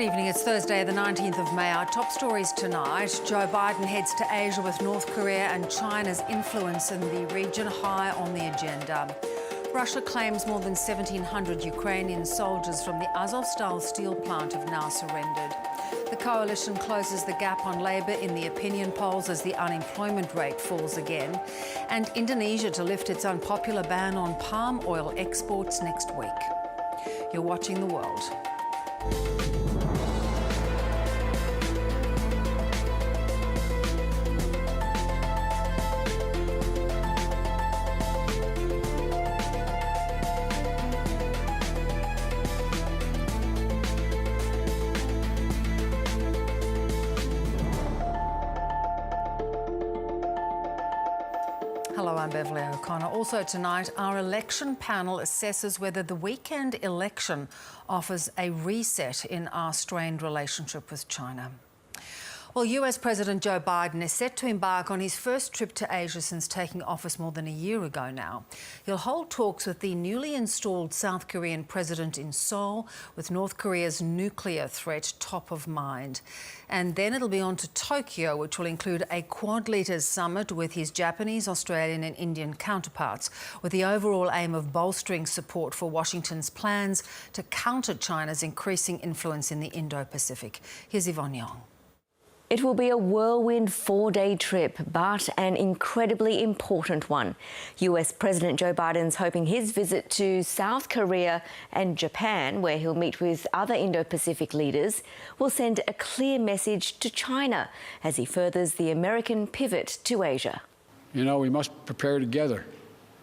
Good evening. It's Thursday, the 19th of May. Our top stories tonight. Joe Biden heads to Asia with North Korea and China's influence in the region high on the agenda. Russia claims more than 1,700 Ukrainian soldiers from the Azovstal steel plant have now surrendered. The coalition closes the gap on Labour in the opinion polls as the unemployment rate falls again. And Indonesia to lift its unpopular ban on palm oil exports next week. You're watching The World. Hello, I'm Beverly O'Connor. Also tonight, our election panel assesses whether the weekend election offers a reset in our strained relationship with China. Well, US President Joe Biden is set to embark on his first trip to Asia since taking office more than a year ago now. He'll hold talks with the newly installed South Korean president in Seoul, with North Korea's nuclear threat top of mind. And then it'll be on to Tokyo, which will include a Quad Leaders Summit with his Japanese, Australian and Indian counterparts, with the overall aim of bolstering support for Washington's plans to counter China's increasing influence in the Indo-Pacific. Here's Yvonne Yong. It will be a whirlwind four-day trip, but an incredibly important one. US President Joe Biden's hoping his visit to South Korea and Japan, where he'll meet with other Indo-Pacific leaders, will send a clear message to China as he furthers the American pivot to Asia. You know, we must prepare together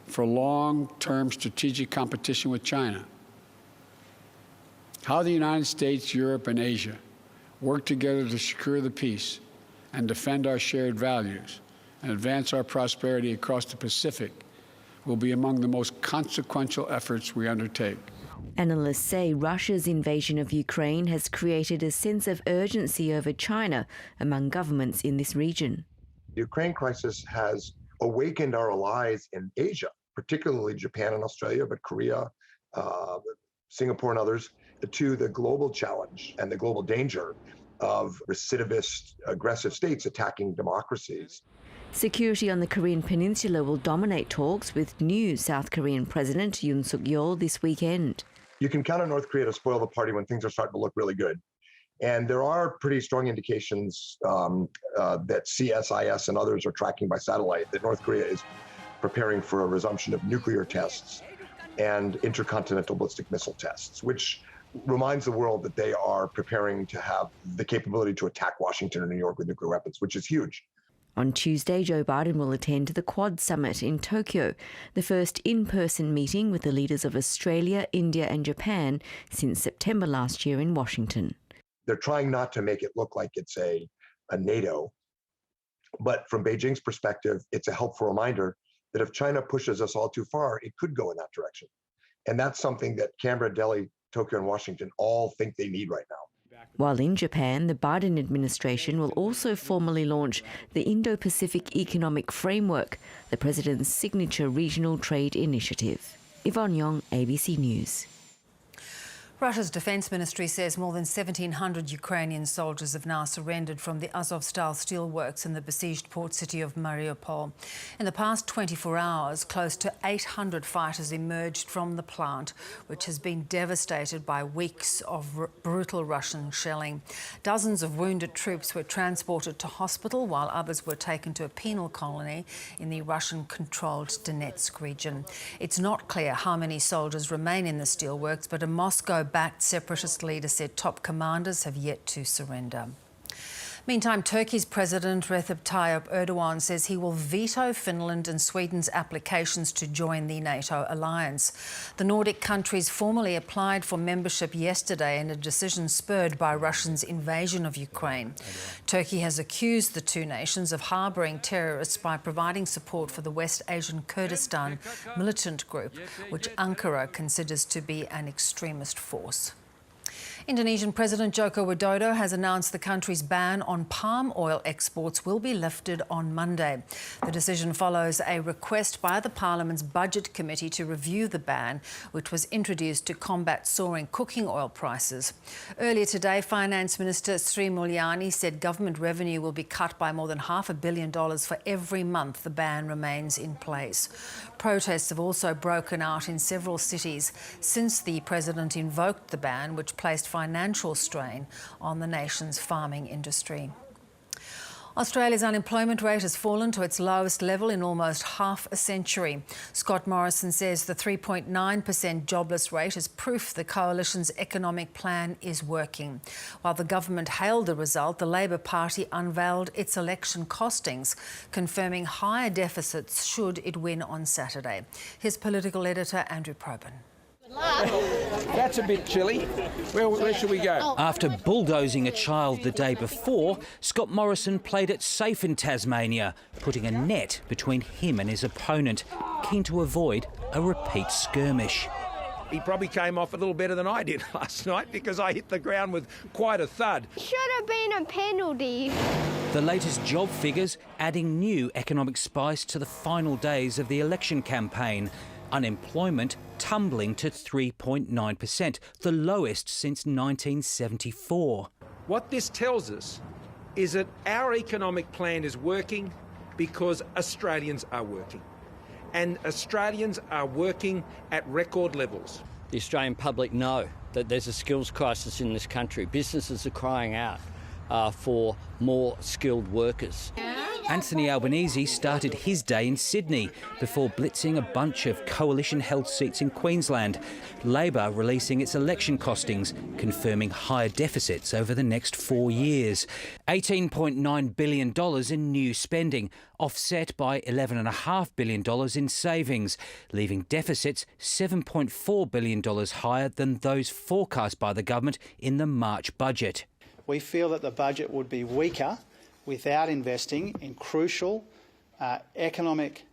for long-term strategic competition with China. How the United States, Europe, and Asia work together to secure the peace and defend our shared values and advance our prosperity across the Pacific will be among the most consequential efforts we undertake. Analysts say Russia's invasion of Ukraine has created a sense of urgency over China among governments in this region. The Ukraine crisis has awakened our allies in Asia, particularly Japan and Australia, but Korea, Singapore and others, to the global challenge and the global danger of recidivist, aggressive states attacking democracies. Security on the Korean Peninsula will dominate talks with new South Korean President Yoon Suk-yeol this weekend. You can count on North Korea to spoil the party when things are starting to look really good. And there are pretty strong indications that CSIS and others are tracking by satellite that North Korea is preparing for a resumption of nuclear tests and intercontinental ballistic missile tests, which reminds the world that they are preparing to have the capability to attack Washington or New York with nuclear weapons, which is huge. On Tuesday, Joe Biden will attend the Quad Summit in Tokyo, the first in-person meeting with the leaders of Australia, India and Japan since September last year in Washington. They're trying not to make it look like it's a NATO, but from Beijing's perspective, it's a helpful reminder that if China pushes us all too far, it could go in that direction. And that's something that Canberra, Delhi, Tokyo and Washington all think they need right now. While in Japan, the Biden administration will also formally launch the Indo-Pacific Economic Framework, the president's signature regional trade initiative. Yvonne Yong, ABC News. Russia's defence ministry says more than 1,700 Ukrainian soldiers have now surrendered from the Azovstal steelworks in the besieged port city of Mariupol. In the past 24 hours, close to 800 fighters emerged from the plant, which has been devastated by weeks of brutal Russian shelling. Dozens of wounded troops were transported to hospital, while others were taken to a penal colony in the Russian-controlled Donetsk region. It's not clear how many soldiers remain in the steelworks, but a Moscow-backed separatist leader said top commanders have yet to surrender. Meantime, Turkey's President Recep Tayyip Erdogan says he will veto Finland and Sweden's applications to join the NATO alliance. The Nordic countries formally applied for membership yesterday in a decision spurred by Russia's invasion of Ukraine. Turkey has accused the two nations of harbouring terrorists by providing support for the West Asian Kurdistan militant group, which Ankara considers to be an extremist force. Indonesian President Joko Widodo has announced the country's ban on palm oil exports will be lifted on Monday. The decision follows a request by the Parliament's Budget Committee to review the ban, which was introduced to combat soaring cooking oil prices. Earlier today, Finance Minister Sri Mulyani said government revenue will be cut by more than $500 million for every month the ban remains in place. Protests have also broken out in several cities since the president invoked the ban, which placed financial strain on the nation's farming industry. Australia's unemployment rate has fallen to its lowest level in almost half a century. Scott Morrison says the 3.9% jobless rate is proof the coalition's economic plan is working. While the government hailed the result, the Labor Party unveiled its election costings, confirming higher deficits should it win on Saturday. Here's political editor Andrew Probyn. That's a bit chilly. Where should we go? After bulldozing a child the day before, Scott Morrison played it safe in Tasmania, putting a net between him and his opponent, keen to avoid a repeat skirmish. He probably came off a little better than I did last night because I hit the ground with quite a thud. Should have been a penalty. The latest job figures adding new economic spice to the final days of the election campaign. Unemployment tumbling to 3.9%, the lowest since 1974. What this tells us is that our economic plan is working because Australians are working. And Australians are working at record levels. The Australian public know that there's a skills crisis in this country. Businesses are crying out for more skilled workers. Anthony Albanese started his day in Sydney before blitzing a bunch of coalition-held seats in Queensland. Labor releasing its election costings, confirming higher deficits over the next 4 years. $18.9 billion in new spending, offset by $11.5 billion in savings, leaving deficits $7.4 billion higher than those forecast by the government in the March budget. We feel that the budget would be weaker without investing in crucial economic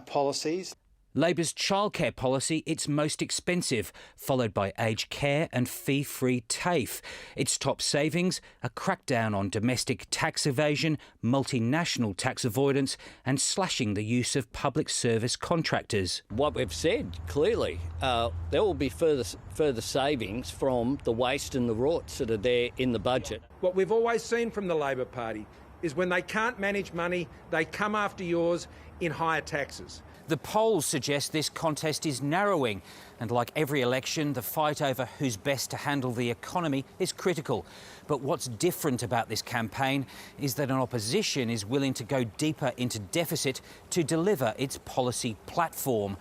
policies. Labor's childcare policy, its most expensive, followed by aged care and fee-free TAFE. Its top savings, a crackdown on domestic tax evasion, multinational tax avoidance and slashing the use of public service contractors. What we've said clearly, there will be further savings from the waste and the rorts that are there in the budget. What we've always seen from the Labor Party is when they can't manage money, they come after yours in higher taxes. The polls suggest this contest is narrowing, and like every election, the fight over who's best to handle the economy is critical. But what's different about this campaign is that an opposition is willing to go deeper into deficit to deliver its policy platform.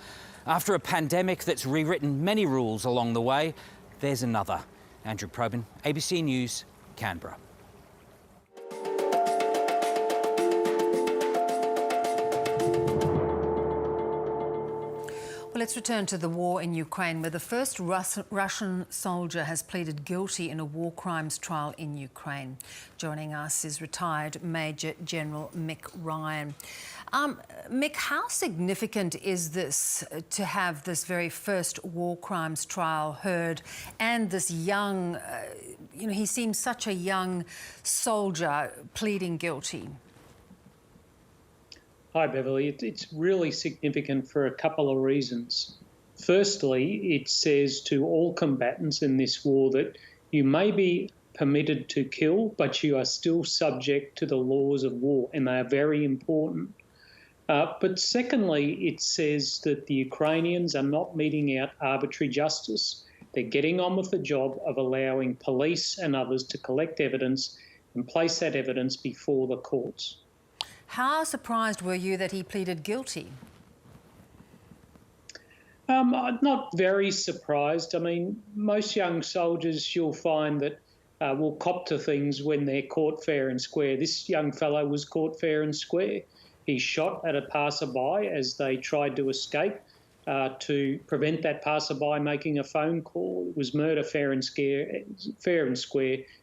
After a pandemic that's rewritten many rules along the way, there's another. Andrew Probyn, ABC News, Canberra. Well, let's return to the war in Ukraine, where the first Russian soldier has pleaded guilty in a war crimes trial in Ukraine. Joining us is retired Major General Mick Ryan. Mick, how significant is this to have this very first war crimes trial heard and this young, he seems such a young soldier pleading guilty? Hi, Beverly. It's really significant for a couple of reasons. Firstly, it says to all combatants in this war that you may be permitted to kill, but you are still subject to the laws of war, and they are very important. But secondly, it says that the Ukrainians are not meting out arbitrary justice. They're getting on with the job of allowing police and others to collect evidence and place that evidence before the courts. How surprised were you that he pleaded guilty? Not very surprised. I mean, most young soldiers you'll find that will cop to things when they're caught fair and square. This young fellow was caught fair and square. He shot at a passerby as they tried to escape to prevent that passerby making a phone call. It was murder fair and square,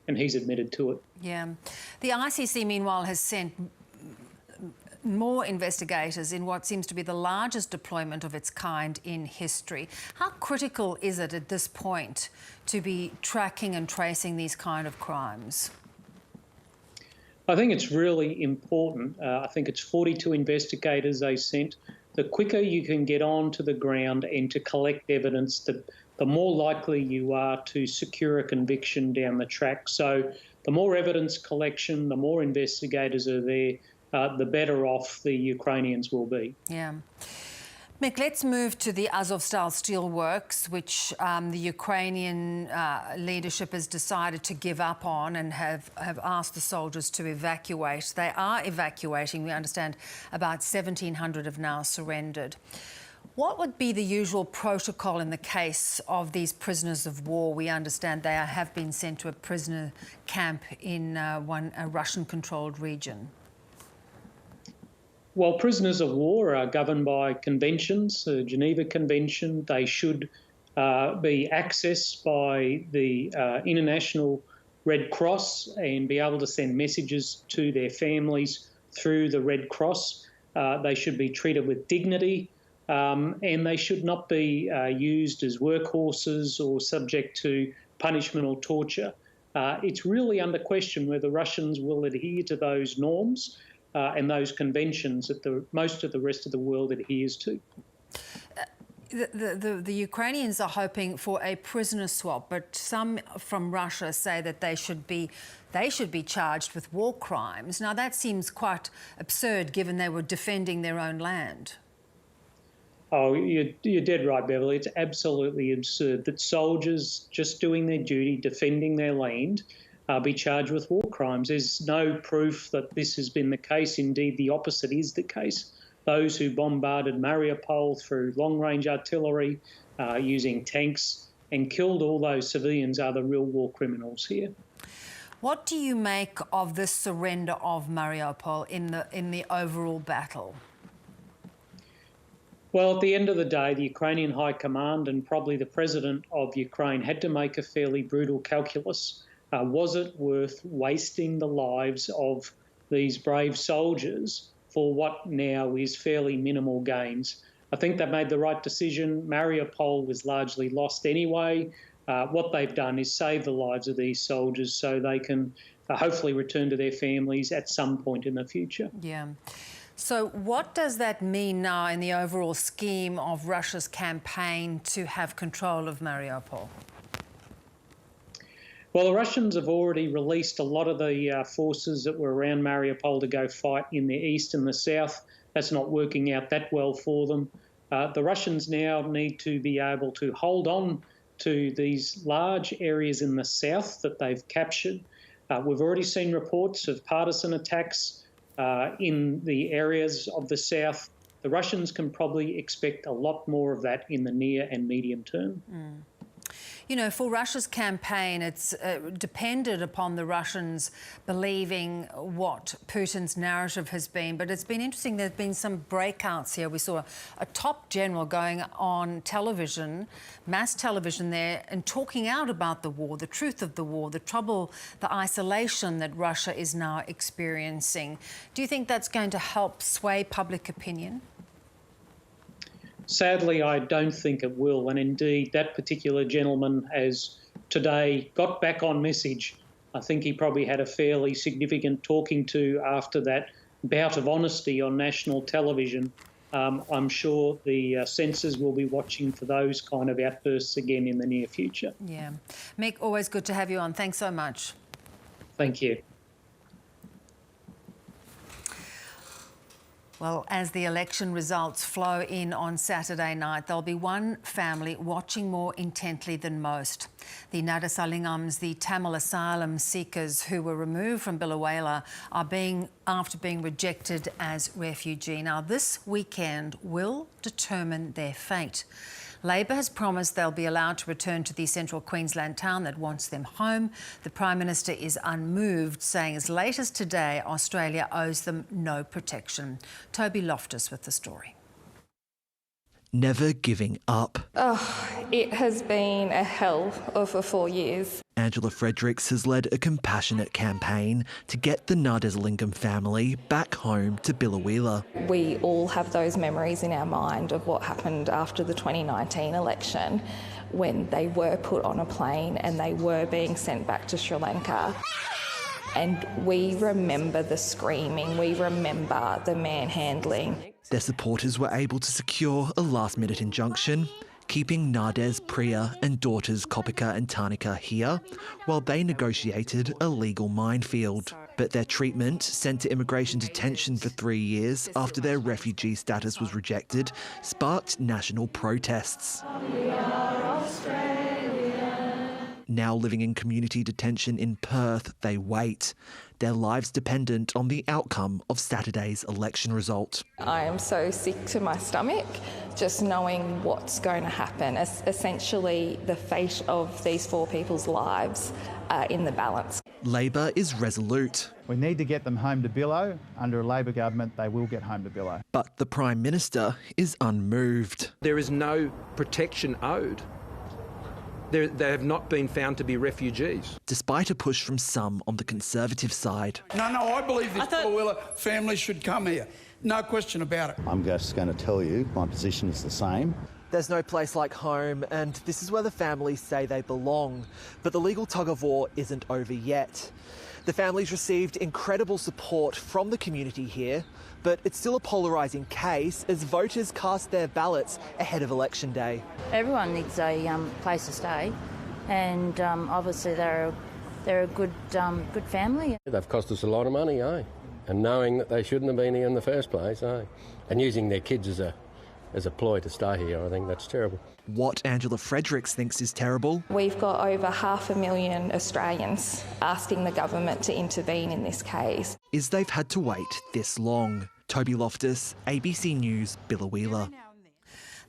and he's admitted to it. Yeah. The ICC, meanwhile, has sent more investigators in what seems to be the largest deployment of its kind in history. How critical is it at this point to be tracking and tracing these kind of crimes? I think it's really important. I think it's 42 investigators they sent. The quicker you can get onto the ground and to collect evidence, the more likely you are to secure a conviction down the track. So the more evidence collection, the more investigators are there, the better off the Ukrainians will be. Yeah. Mick, let's move to the Azovstal steelworks, which the Ukrainian leadership has decided to give up on and have asked the soldiers to evacuate. They are evacuating. We understand about 1,700 have now surrendered. What would be the usual protocol in the case of these prisoners of war? We understand they have been sent to a prisoner camp in a Russian-controlled region. Well, prisoners of war are governed by conventions, the Geneva Convention. They should be accessed by the International Red Cross and be able to send messages to their families through the Red Cross. They should be treated with dignity, and they should not be used as workhorses or subject to punishment or torture. It's really under question whether Russians will adhere to those norms and those conventions that most of the rest of the world adheres to. The Ukrainians are hoping for a prisoner swap, but some from Russia say that they should be charged with war crimes. Now that seems quite absurd, given they were defending their own land. Oh, you're dead right, Beverly. It's absolutely absurd that soldiers just doing their duty, defending their land, be charged with war crimes. There's no proof that this has been the case. Indeed, the opposite is the case. Those who bombarded Mariupol through long-range artillery, using tanks, and killed all those civilians are the real war criminals here. What do you make of this surrender of Mariupol in the overall battle? Well, at the end of the day, the Ukrainian High Command and probably the President of Ukraine had to make a fairly brutal calculus. Was it worth wasting the lives of these brave soldiers for what now is fairly minimal gains? I think they made the right decision. Mariupol was largely lost anyway. What they've done is save the lives of these soldiers so they can hopefully return to their families at some point in the future. Yeah. So what does that mean now in the overall scheme of Russia's campaign to have control of Mariupol? Well, the Russians have already released a lot of the forces that were around Mariupol to go fight in the east and the south. That's not working out that well for them. The Russians now need to be able to hold on to these large areas in the south that they've captured. We've already seen reports of partisan attacks in the areas of the south. The Russians can probably expect a lot more of that in the near and medium term. You know, for Russia's campaign, it's depended upon the Russians believing what Putin's narrative has been. But it's been interesting, there's been some breakouts here. We saw a top general going on television, mass television there, and talking out about the war, the truth of the war, the trouble, the isolation that Russia is now experiencing. Do you think that's going to help sway public opinion? Sadly, I don't think it will. And indeed, that particular gentleman has today got back on message. I think he probably had a fairly significant talking to after that bout of honesty on national television. I'm sure the censors will be watching for those kind of outbursts again in the near future. Yeah. Mick, always good to have you on. Thanks so much. Thank you. Well, as the election results flow in on Saturday night, there'll be one family watching more intently than most. The Nadasalingams, the Tamil asylum seekers who were removed from Biloela, after being rejected as refugee. Now, this weekend will determine their fate. Labor has promised they'll be allowed to return to the central Queensland town that wants them home. The Prime Minister is unmoved, saying as late as today, Australia owes them no protection. Toby Loftus with the story. Never giving up. Oh, it has been a hell of 4 years. Angela Fredericks has led a compassionate campaign to get the Nardesalingam family back home to Biloela. We all have those memories in our mind of what happened after the 2019 election, when they were put on a plane and they were being sent back to Sri Lanka. And we remember the screaming, we remember the manhandling. Their supporters were able to secure a last-minute injunction, keeping Nades, Priya and daughters Kopika and Tanika here while they negotiated a legal minefield. But their treatment, sent to immigration detention for 3 years after their refugee status was rejected, sparked national protests. Now living in community detention in Perth, they wait. Their lives dependent on the outcome of Saturday's election result. I am so sick to my stomach just knowing what's going to happen. Essentially, the fate of these 4 people's lives are in the balance. Labor is resolute. We need to get them home to Billow. Under a Labor government, they will get home to Billow. But the Prime Minister is unmoved. There is no protection owed. They have not been found to be refugees. Despite a push from some on the Conservative side. No, I believe this Biloela family should come here. No question about it. I'm just going to tell you, my position is the same. There's no place like home, and this is where the families say they belong. But the legal tug-of-war isn't over yet. The families received incredible support from the community here, but it's still a polarising case as voters cast their ballots ahead of election day. Everyone needs a place to stay, and obviously they're a good family. They've cost us a lot of money, and knowing that they shouldn't have been here in the first place, and using their kids as a ploy to stay here, I think that's terrible. What Angela Fredericks thinks is terrible. We've got over 500,000 Australians asking the government to intervene in this case. Is they've had to wait this long. Toby Loftus, ABC News, Biloela.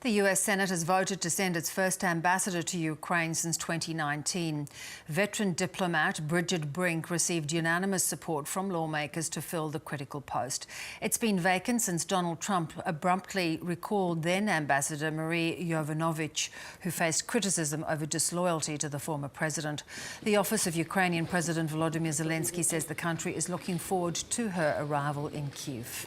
The US Senate has voted to send its first ambassador to Ukraine since 2019. Veteran diplomat Bridget Brink received unanimous support from lawmakers to fill the critical post. It's been vacant since Donald Trump abruptly recalled then Ambassador Marie Yovanovitch, who faced criticism over disloyalty to the former president. The office of Ukrainian President Volodymyr Zelensky says the country is looking forward to her arrival in Kyiv.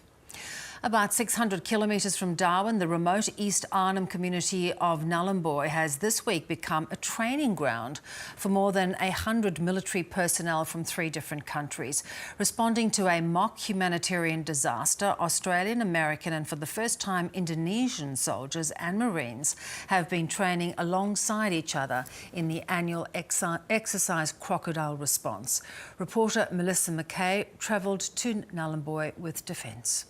About 600 kilometres from Darwin, the remote East Arnhem community of Nhulunbuy has this week become a training ground for more than 100 military personnel from 3 different countries. Responding to a mock humanitarian disaster, Australian, American and for the first time Indonesian soldiers and Marines have been training alongside each other in the annual exercise Crocodile Response. Reporter Melissa McKay travelled to Nhulunbuy with Defence.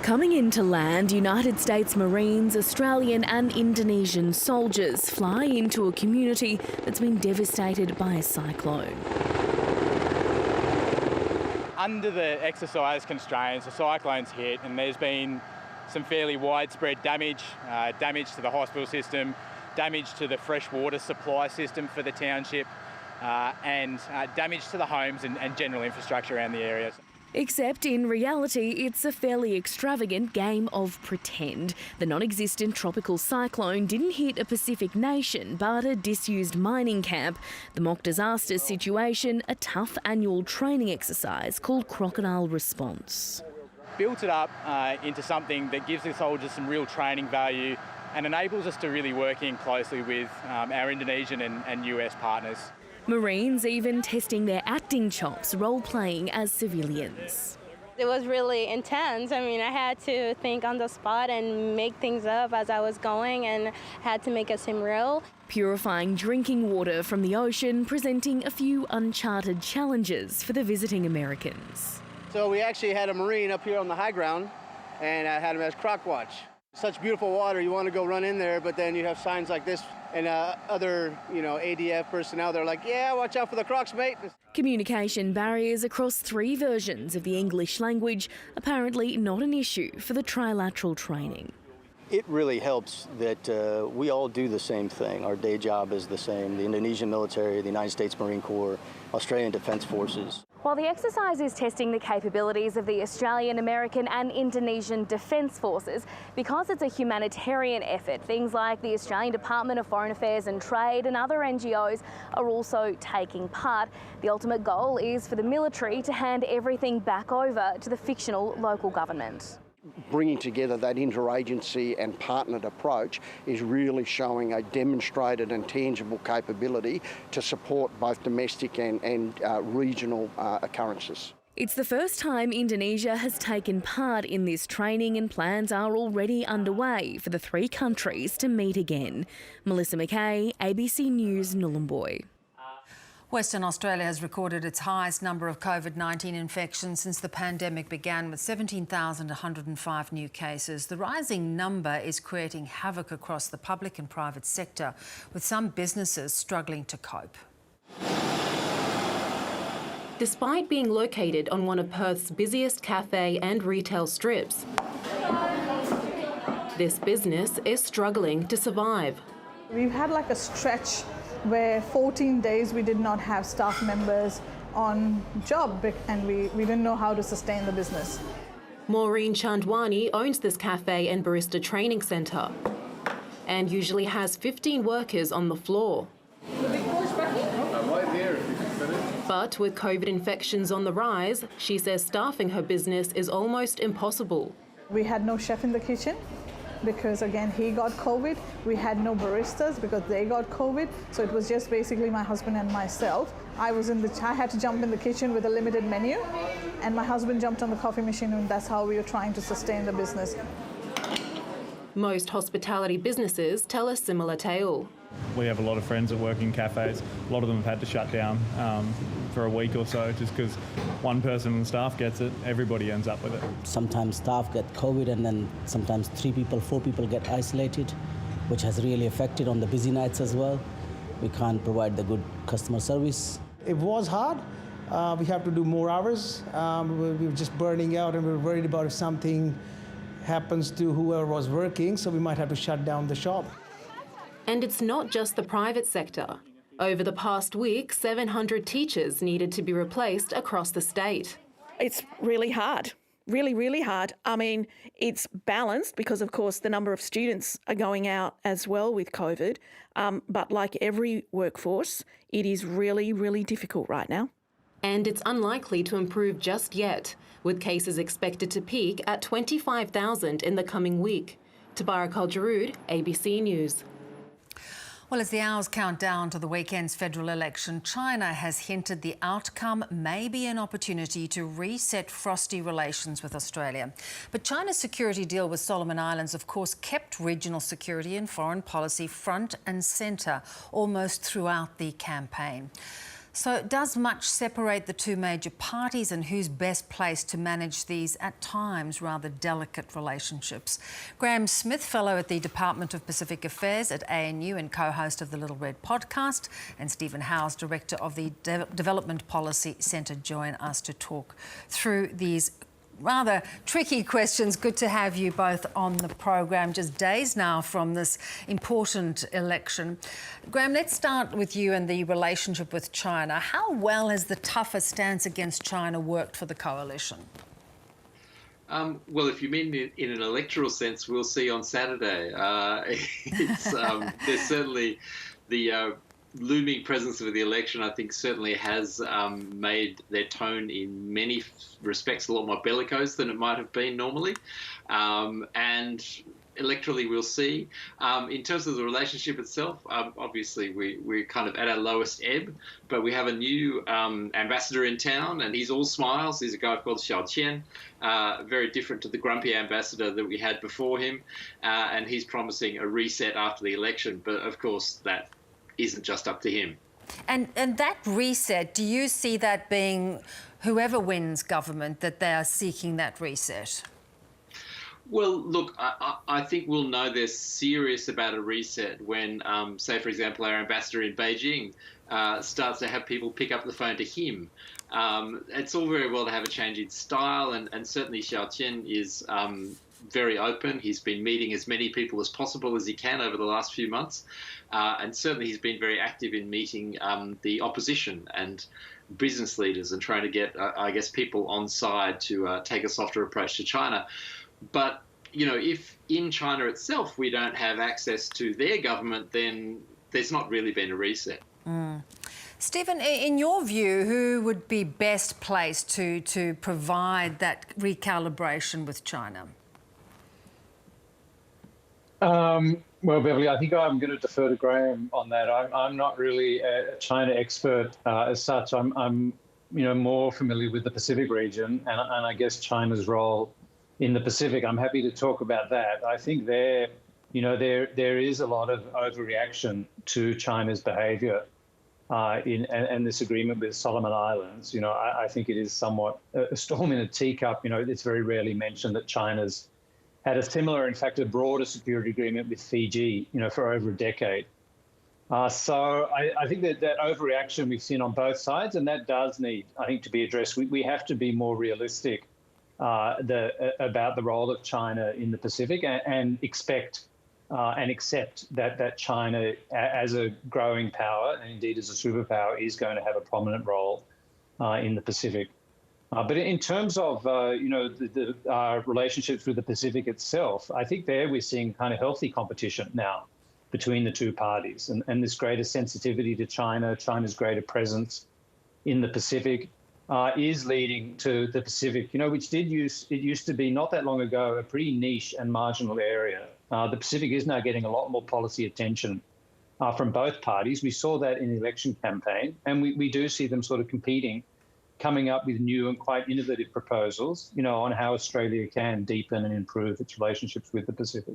Coming into land, United States Marines, Australian and Indonesian soldiers fly into a community that's been devastated by a cyclone. Under the exercise constraints, the cyclone's hit and there's been some fairly widespread damage, damage to the hospital system, damage to the fresh water supply system for the township, and damage to the homes and general infrastructure around the area. Except in reality, it's a fairly extravagant game of pretend. The non-existent tropical cyclone didn't hit a Pacific nation, but a disused mining camp. The mock disaster situation, a tough annual training exercise called Crocodile Response. Built it up into something that gives the soldiers some real training value and enables us to really work in closely with our Indonesian and US partners. Marines even testing their acting chops, role-playing as civilians. It was really intense. I mean, I had to think on the spot and make things up as I was going and had to make it seem real. Purifying drinking water from the ocean, presenting a few uncharted challenges for the visiting Americans. So we actually had a Marine up here on the high ground and I had him as croc watch. Such beautiful water, you want to go run in there, but then you have signs like this and other, ADF personnel, they're like, yeah, watch out for the crocs, mate. Communication barriers across 3 versions of the English language, apparently not an issue for the trilateral training. It really helps that we all do the same thing. Our day job is the same. The Indonesian military, the United States Marine Corps, Australian Defence Forces. While the exercise is testing the capabilities of the Australian, American and Indonesian Defence Forces, because it's a humanitarian effort, things like the Australian Department of Foreign Affairs and Trade and other NGOs are also taking part. The ultimate goal is for the military to hand everything back over to the fictional local government. Bringing together that interagency and partnered approach is really showing a demonstrated and tangible capability to support both domestic and regional occurrences. It's the first time Indonesia has taken part in this training, and plans are already underway for the three countries to meet again. Melissa McKay, ABC News, Nhulunbuy. Western Australia has recorded its highest number of COVID-19 infections since the pandemic began, with 17,105 new cases. The rising number is creating havoc across the public and private sector, with some businesses struggling to cope. Despite being located on one of Perth's busiest cafe and retail strips, this business is struggling to survive. We've had like a stretch where 14 days we did not have staff members on job, and we didn't know how to sustain the business. Maureen Chandwani owns this cafe and barista training centre and usually has 15 workers on the floor. But with COVID infections on the rise, she says staffing her business is almost impossible. We had no chef in the kitchen, because again, he got COVID. We had no baristas because they got COVID. So it was just basically my husband and myself. I had to jump in the kitchen with a limited menu, and my husband jumped on the coffee machine, and that's how we were trying to sustain the business. Most hospitality businesses tell a similar tale. We have a lot of friends that work in cafes. A lot of them have had to shut down for a week or so, just because one person on the staff gets it, everybody ends up with it. Sometimes staff get COVID, and then sometimes 3 people, 4 people get isolated, which has really affected on the busy nights as well. We can't provide the good customer service. It was hard. We have to do more hours. We were just burning out, and we were worried about if something happens to whoever was working, so we might have to shut down the shop. And it's not just the private sector. Over the past week, 700 teachers needed to be replaced across the state. It's really hard, really, really hard. I mean, it's balanced because, of course, the number of students are going out as well with COVID. But like every workforce, it is really, really difficult right now. And it's unlikely to improve just yet, with cases expected to peak at 25,000 in the coming week. Tabara Kaljarud, ABC News. Well, as the hours count down to the weekend's federal election, China has hinted the outcome may be an opportunity to reset frosty relations with Australia. But China's security deal with Solomon Islands, of course, kept regional security and foreign policy front and centre almost throughout the campaign. So does much separate the two major parties, and who's best placed to manage these at times rather delicate relationships? Graham Smith, Fellow at the Department of Pacific Affairs at ANU and co-host of the Little Red podcast, and Stephen Howes, Director of the Development Policy Centre, join us to talk through these rather tricky questions. Good to have you both on the program, just days now from this important election. Graham, let's start with you and the relationship with China. How well has the tougher stance against China worked for the coalition? Well, if you mean in an electoral sense, we'll see on Saturday. There's certainly the looming presence of the election, I think, certainly has made their tone in many respects a lot more bellicose than it might have been normally. And electorally, we'll see. In terms of the relationship itself, obviously, we're kind of at our lowest ebb, but we have a new ambassador in town, and he's all smiles. He's a guy called Xiao Qian, very different to the grumpy ambassador that we had before him, and he's promising a reset after the election. But, of course, that isn't just up to him. And that reset, do you see that being whoever wins government, that they are seeking that reset? Well, look, I think we'll know they're serious about a reset when, say, for example, our ambassador in Beijing starts to have people pick up the phone to him. It's all very well to have a change in style, and certainly Xiao Qian is very open. He's been meeting as many people as possible as he can over the last few months. And certainly he's been very active in meeting the opposition and business leaders and trying to get, I guess, people on side to take a softer approach to China. But, you know, if in China itself we don't have access to their government, then there's not really been a reset. Stephen, in your view, who would be best placed to provide that recalibration with China? Well, Beverly, I think I'm going to defer to Graham on that. I'm not really a China expert as such. I'm more familiar with the Pacific region and I guess China's role in the Pacific. I'm happy to talk about that. I think there is a lot of overreaction to China's behaviour in this agreement with Solomon Islands. I think it is somewhat a storm in a teacup. It's very rarely mentioned that China's had a similar, in fact, a broader security agreement with Fiji, for over a decade. So I think that overreaction we've seen on both sides, and that does need, I think, to be addressed. We have to be more realistic about the role of China in the Pacific and expect and accept that China, as a growing power and indeed as a superpower, is going to have a prominent role in the Pacific. But in terms of our relationships with the Pacific itself, I think there we're seeing kind of healthy competition now between the two parties, and this greater sensitivity to China's greater presence in the Pacific is leading to the Pacific, which used to be not that long ago a pretty niche and marginal area. The Pacific is now getting a lot more policy attention from both parties. We saw that in the election campaign, and we do see them sort of coming up with new and quite innovative proposals, on how Australia can deepen and improve its relationships with the Pacific.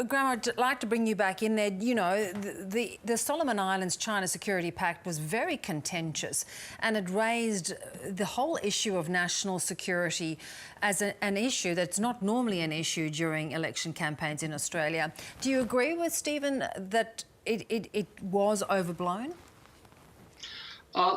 Graham, I'd like to bring you back in there. The Solomon Islands China Security Pact was very contentious, and it raised the whole issue of national security as an issue that's not normally an issue during election campaigns in Australia. Do you agree with Stephen that it was overblown?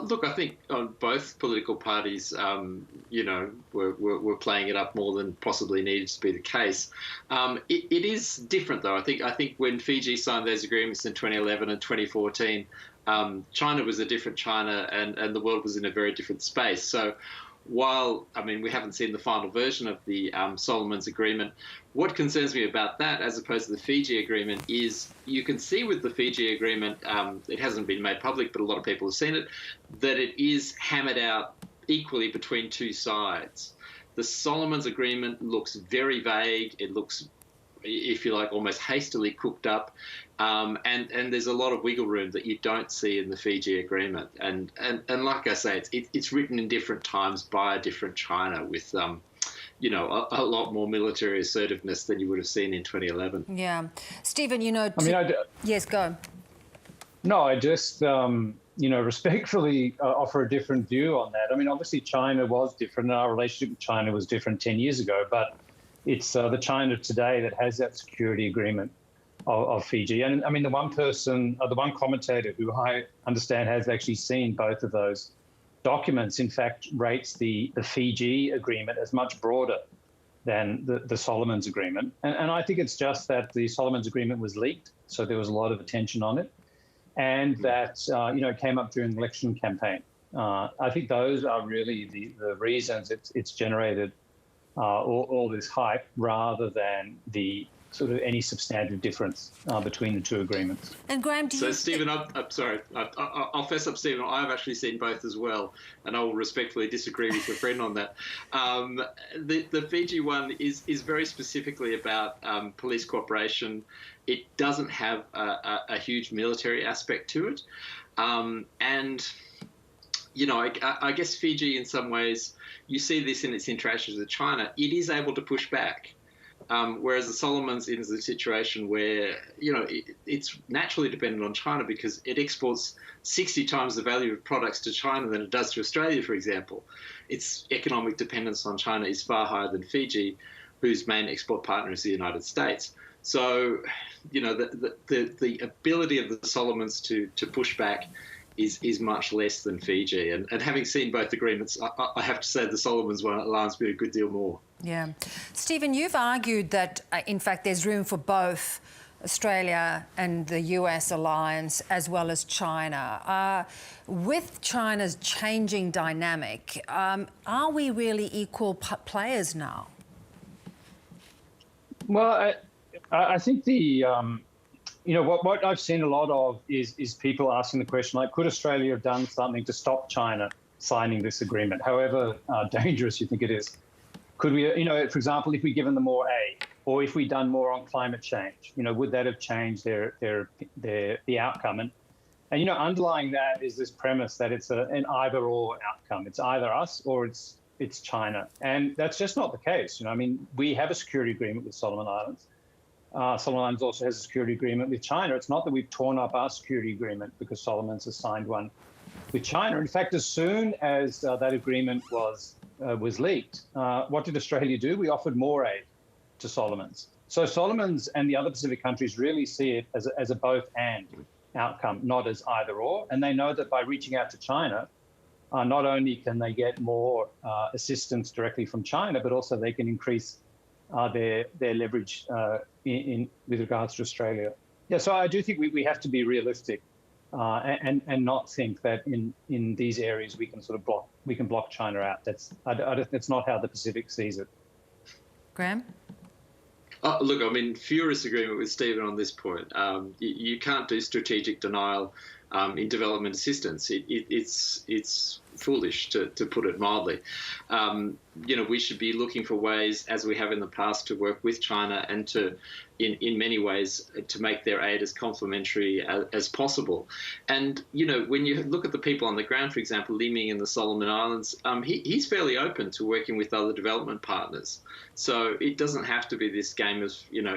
Look, I think both political parties, were playing it up more than possibly needed to be the case. It is different, though. I think when Fiji signed those agreements in 2011 and 2014, China was a different China, and the world was in a very different space. So, while we haven't seen the final version of the Solomon's agreement, what concerns me about that, as opposed to the Fiji agreement, is you can see with the Fiji agreement, it hasn't been made public, but a lot of people have seen it, that it is hammered out equally between two sides. The Solomon's agreement looks very vague. It looks, if you like, almost hastily cooked up. And there's a lot of wiggle room that you don't see in the Fiji agreement. And like I say, it's written in different times by a different China with, a lot more military assertiveness than you would have seen in 2011. Yeah. Stephen, yes, go. No, I just, respectfully offer a different view on that. Obviously China was different, and our relationship with China was different 10 years ago, but it's the China today that has that security agreement of Fiji. And the one commentator who I understand has actually seen both of those documents, in fact, rates the Fiji agreement as much broader than the Solomon's agreement. And I think it's just that the Solomon's agreement was leaked, so there was a lot of attention on it, and that, it came up during the election campaign. I think those are really the reasons it's generated all this hype, rather than the sort of any substantive difference between the two agreements. And Graham, Stephen, I'm sorry. I'll fess up, Stephen. I've actually seen both as well, and I will respectfully disagree with your friend on that. The Fiji one is very specifically about police cooperation. It doesn't have a huge military aspect to it, and I guess Fiji, in some ways, you see this in its interactions with China. It is able to push back. Whereas the Solomons is a situation where, it's naturally dependent on China because it exports 60 times the value of products to China than it does to Australia, for example. Its economic dependence on China is far higher than Fiji, whose main export partner is the United States. So, the ability of the Solomons to push back is much less than Fiji. And having seen both agreements, I have to say the Solomons one alarms me a good deal more. Yeah. Stephen, you've argued that, in fact, there's room for both Australia and the US alliance as well as China. With China's changing dynamic, are we really equal players now? Well, I think what I've seen a lot of is people asking the question, like, could Australia have done something to stop China signing this agreement, however dangerous you think it is? Could we, for example, if we'd given them more aid, or if we'd done more on climate change, would that have changed the outcome? And underlying that is this premise that it's an either-or outcome. It's either us or it's China, and that's just not the case. I mean, we have a security agreement with Solomon Islands. Solomon Islands also has a security agreement with China. It's not that we've torn up our security agreement because Solomon's has signed one with China. In fact, as soon as that agreement was leaked, what did Australia do? We offered more aid to Solomon's. So Solomon's and the other Pacific countries really see it as a both-and outcome, not as either-or. And they know that by reaching out to China, not only can they get more assistance directly from China, but also they can increase their leverage with regards to Australia. Yeah, so I do think we have to be realistic and not think that in these areas we can block China out. That's not how the Pacific sees it. Graham? Look, I'm in furious agreement with Stephen on this point. You can't do strategic denial in development assistance. It's foolish, to put it mildly. We should be looking for ways, as we have in the past, to work with China and to, in many ways, to make their aid as complementary as possible. And, when you look at the people on the ground, for example, Li Ming in the Solomon Islands, he's fairly open to working with other development partners. So it doesn't have to be this game of,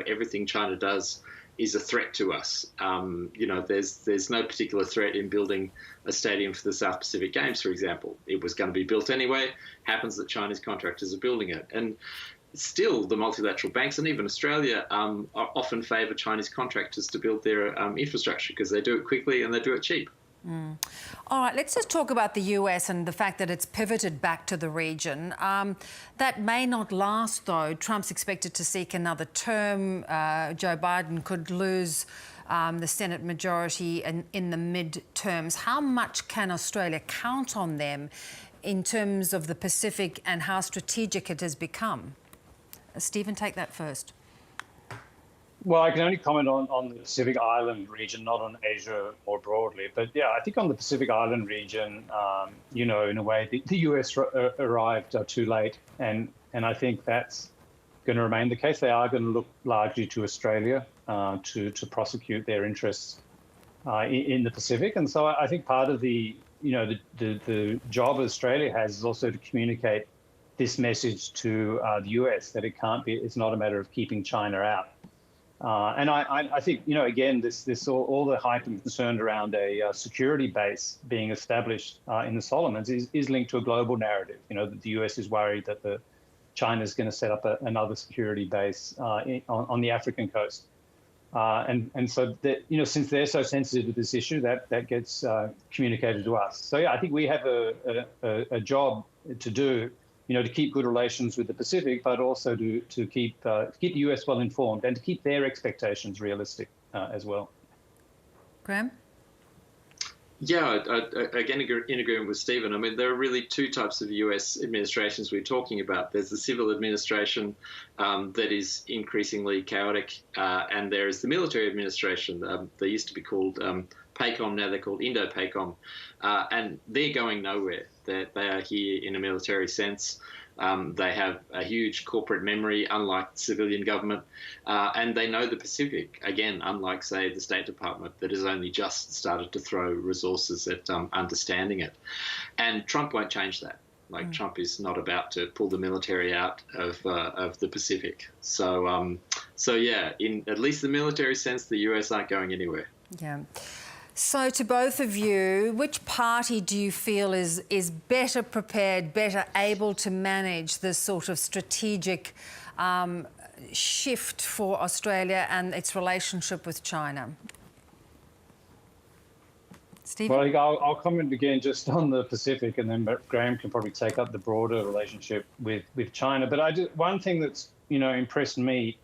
everything China does is a threat to us. There's no particular threat in building a stadium for the South Pacific Games, for example. It was going to be built anyway. Happens that Chinese contractors are building it. And still, the multilateral banks and even Australia often favour Chinese contractors to build their infrastructure because they do it quickly and they do it cheap. All right, let's just talk about the US and the fact that it's pivoted back to the region. That may not last, though. Trump's expected to seek another term. Joe Biden could lose the Senate majority in the mid-terms. How much can Australia count on them in terms of the Pacific and how strategic it has become? Stephen, take that first. Well, I can only comment on the Pacific Island region, not on Asia more broadly. But yeah, I think on the Pacific Island region, in a way, the US arrived too late. And I think that's going to remain the case. They are going to look largely to Australia to prosecute their interests in the Pacific. And so I think part of the job Australia has is also to communicate this message to the US that it's not a matter of keeping China out. And I think, again, this all the hype and concern around a security base being established in the Solomons is linked to a global narrative. That the US is worried that China is going to set up another security base on the African coast. And so that, since they're so sensitive to this issue, that gets communicated to us. So, yeah, I think we have a job to do, to keep good relations with the Pacific, but also to keep the US well informed and to keep their expectations realistic as well. Graham? Yeah, again, in agreement with Stephen. I mean, there are really two types of US administrations we're talking about. There's the civil administration that is increasingly chaotic, and there is the military administration. They used to be called PACOM, now they're called Indo-PACOM, and they're going nowhere. They are here in a military sense. They have a huge corporate memory, unlike the civilian government, and they know the Pacific, again, unlike, say, the State Department that has only just started to throw resources at understanding it. And Trump won't change that. Trump is not about to pull the military out of the Pacific. So yeah, in at least the military sense, the US aren't going anywhere. Yeah. So to both of you, which party do you feel is better prepared, better able to manage this sort of strategic shift for Australia and its relationship with China? Stephen? Well, I'll comment again just on the Pacific, and then Graham can probably take up the broader relationship with China. But one thing that's impressed me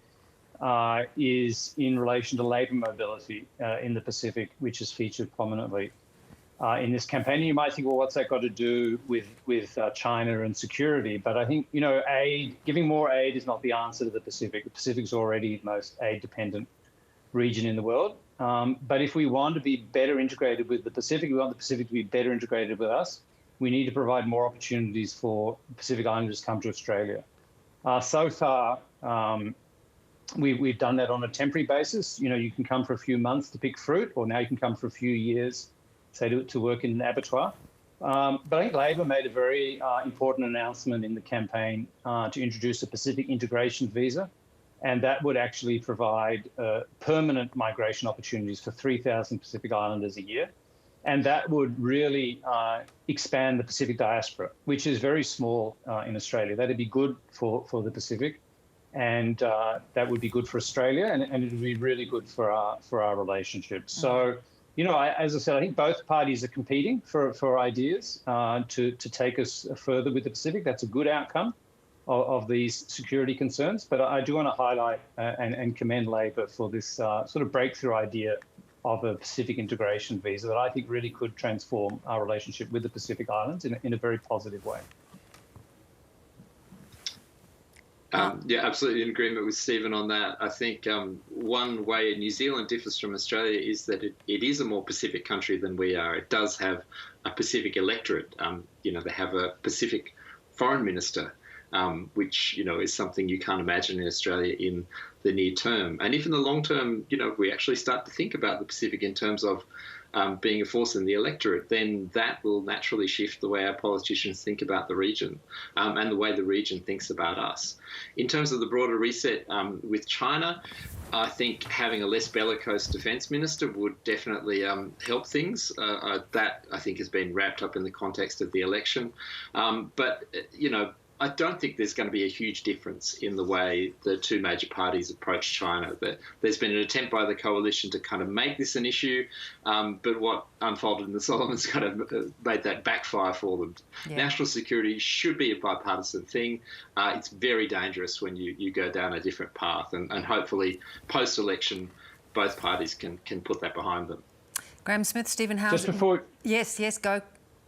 is in relation to labour mobility in the Pacific, which is featured prominently in this campaign. You might think, well, what's that got to do with China and security? But I think giving more aid is not the answer to the Pacific. The Pacific's already the most aid-dependent region in the world. But if we want to be better integrated with the Pacific, we want the Pacific to be better integrated with us, we need to provide more opportunities for Pacific Islanders to come to Australia. So far, we've done that on a temporary basis. You can come for a few months to pick fruit, or now you can come for a few years, say, to work in an abattoir. But I think Labor made a very important announcement in the campaign to introduce a Pacific integration visa. And that would actually provide permanent migration opportunities for 3,000 Pacific Islanders a year. And that would really expand the Pacific diaspora, which is very small in Australia. That'd be good for the Pacific. And that would be good for Australia, and it would be really good for our relationship. So, as I said, I think both parties are competing for ideas to take us further with the Pacific. That's a good outcome of these security concerns. But I do want to highlight and commend Labor for this sort of breakthrough idea of a Pacific integration visa that I think really could transform our relationship with the Pacific Islands in a very positive way. Yeah, absolutely in agreement with Stephen on that. I think one way New Zealand differs from Australia is that it is a more Pacific country than we are. It does have a Pacific electorate. They have a Pacific foreign minister, which, is something you can't imagine in Australia in the near term. And if in the long term, we actually start to think about the Pacific in terms of being a force in the electorate, then that will naturally shift the way our politicians think about the region and the way the region thinks about us. In terms of the broader reset with China, I think having a less bellicose defence minister would definitely help things. That, I think, has been wrapped up in the context of the election. But I don't think there's going to be a huge difference in the way the two major parties approach China. There's been an attempt by the coalition to kind of make this an issue, but what unfolded in the Solomons kind of made that backfire for them. Yeah. National security should be a bipartisan thing. It's very dangerous when you go down a different path, and hopefully post-election both parties can put that behind them. Graham Smith, Stephen Howard. Just before... Yes, go.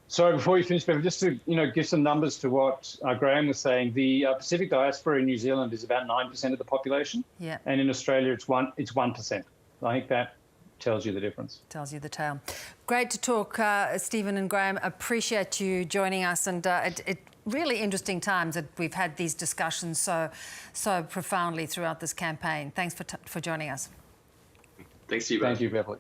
Sorry, before you finish, Bevan, just to give some numbers to what Graham was saying, the Pacific diaspora in New Zealand is about 9% of the population, and in Australia it's 1%. I think that tells you the difference. Tells you the tale. Great to talk, Stephen and Graham. Appreciate you joining us, and it really interesting times that we've had these discussions so profoundly throughout this campaign. Thanks for joining us. Thanks to you. Thank you, Beverly.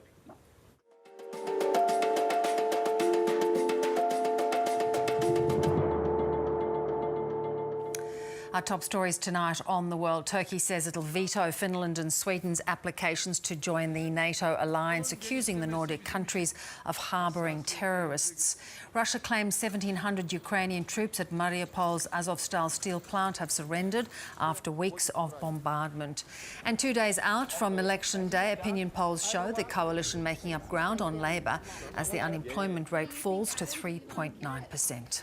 Our top stories tonight on The World. Turkey says it'll veto Finland and Sweden's applications to join the NATO alliance, accusing the Nordic countries of harbouring terrorists. Russia claims 1,700 Ukrainian troops at Mariupol's Azovstal steel plant have surrendered after weeks of bombardment. And 2 days out from Election Day, opinion polls show the coalition making up ground on Labor as the unemployment rate falls to 3.9%.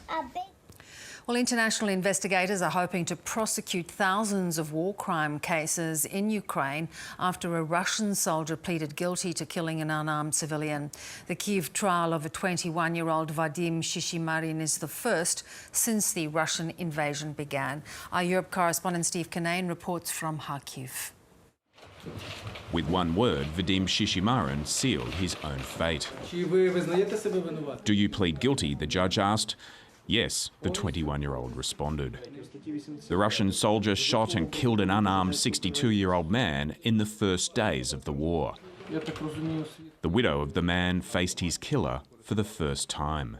Well, international investigators are hoping to prosecute thousands of war crime cases in Ukraine after a Russian soldier pleaded guilty to killing an unarmed civilian. The Kyiv trial of a 21-year-old Vadim Shishimarin is the first since the Russian invasion began. Our Europe correspondent Steve Kinane reports from Kharkiv. With one word, Vadim Shishimarin sealed his own fate. Do you plead guilty? The judge asked. Yes, the 21-year-old responded. The Russian soldier shot and killed an unarmed 62-year-old man in the first days of the war. The widow of the man faced his killer for the first time.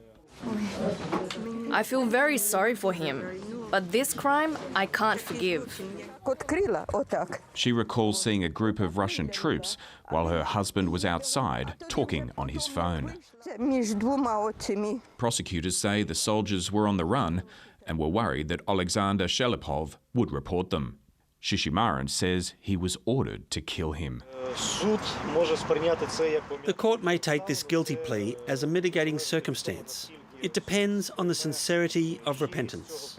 I feel very sorry for him, but this crime I can't forgive. She recalls seeing a group of Russian troops while her husband was outside talking on his phone. Prosecutors say the soldiers were on the run and were worried that Alexander Shelipov would report them. Shishimaran says he was ordered to kill him. The court may take this guilty plea as a mitigating circumstance. It depends on the sincerity of repentance.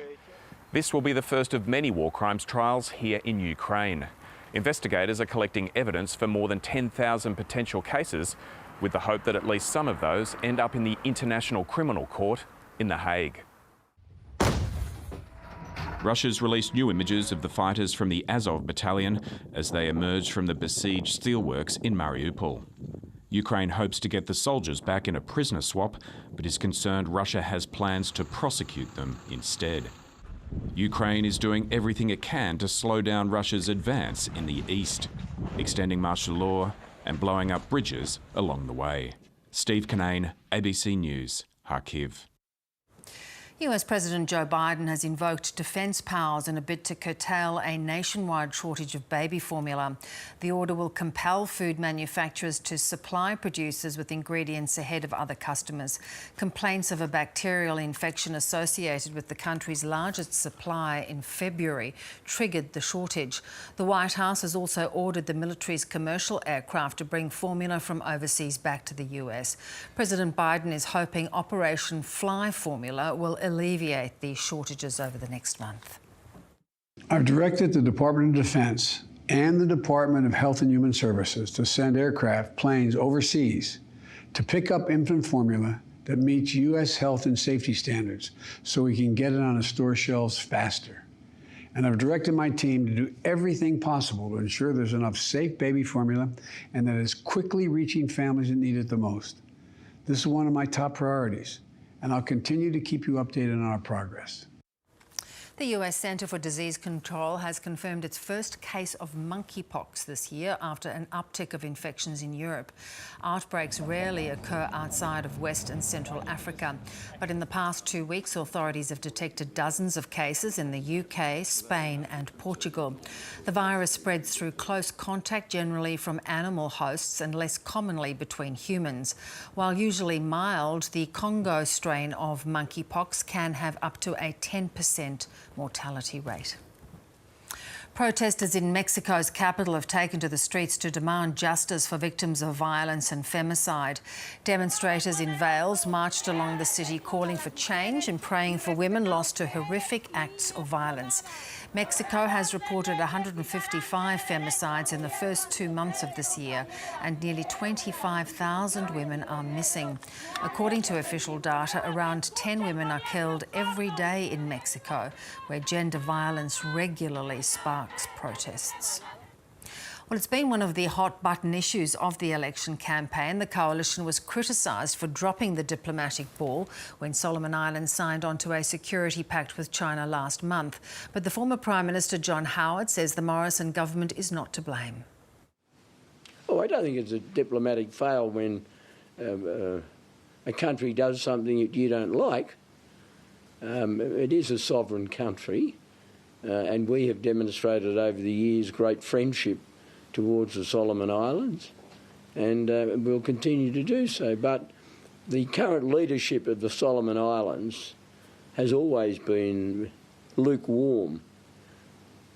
This will be the first of many war crimes trials here in Ukraine. Investigators are collecting evidence for more than 10,000 potential cases, with the hope that at least some of those end up in the International Criminal Court in The Hague. Russia's released new images of the fighters from the Azov battalion as they emerge from the besieged steelworks in Mariupol. Ukraine hopes to get the soldiers back in a prisoner swap, but is concerned Russia has plans to prosecute them instead. Ukraine is doing everything it can to slow down Russia's advance in the east, extending martial law and blowing up bridges along the way. Steve Kinane, ABC News, Kharkiv. US President Joe Biden has invoked defence powers in a bid to curtail a nationwide shortage of baby formula. The order will compel food manufacturers to supply producers with ingredients ahead of other customers. Complaints of a bacterial infection associated with the country's largest supply in February triggered the shortage. The White House has also ordered the military's commercial aircraft to bring formula from overseas back to the US. President Biden is hoping Operation Fly Formula will alleviate these shortages over the next month. I've directed the Department of Defense and the Department of Health and Human Services to send aircraft planes overseas to pick up infant formula that meets U.S. health and safety standards so we can get it on the store shelves faster. And I've directed my team to do everything possible to ensure there's enough safe baby formula and that it's quickly reaching families that need it the most. This is one of my top priorities, and I'll continue to keep you updated on our progress. The US Centre for Disease Control has confirmed its first case of monkeypox this year after an uptick of infections in Europe. Outbreaks rarely occur outside of West and Central Africa, but in the past 2 weeks, authorities have detected dozens of cases in the UK, Spain and Portugal. The virus spreads through close contact, generally from animal hosts and less commonly between humans. While usually mild, the Congo strain of monkeypox can have up to a 10% mortality rate. Protesters in Mexico's capital have taken to the streets to demand justice for victims of violence and femicide. Demonstrators in veils marched along the city calling for change and praying for women lost to horrific acts of violence. Mexico has reported 155 femicides in the first 2 months of this year, and nearly 25,000 women are missing. According to official data, around 10 women are killed every day in Mexico, where gender violence regularly sparks protests. Well, it's been one of the hot-button issues of the election campaign. The coalition was criticised for dropping the diplomatic ball when Solomon Islands signed onto a security pact with China last month. But the former Prime Minister John Howard says the Morrison government is not to blame. Oh, I don't think it's a diplomatic fail when a country does something that you don't like. It is a sovereign country, and we have demonstrated over the years great friendship towards the Solomon Islands, and we'll continue to do so. But the current leadership of the Solomon Islands has always been lukewarm.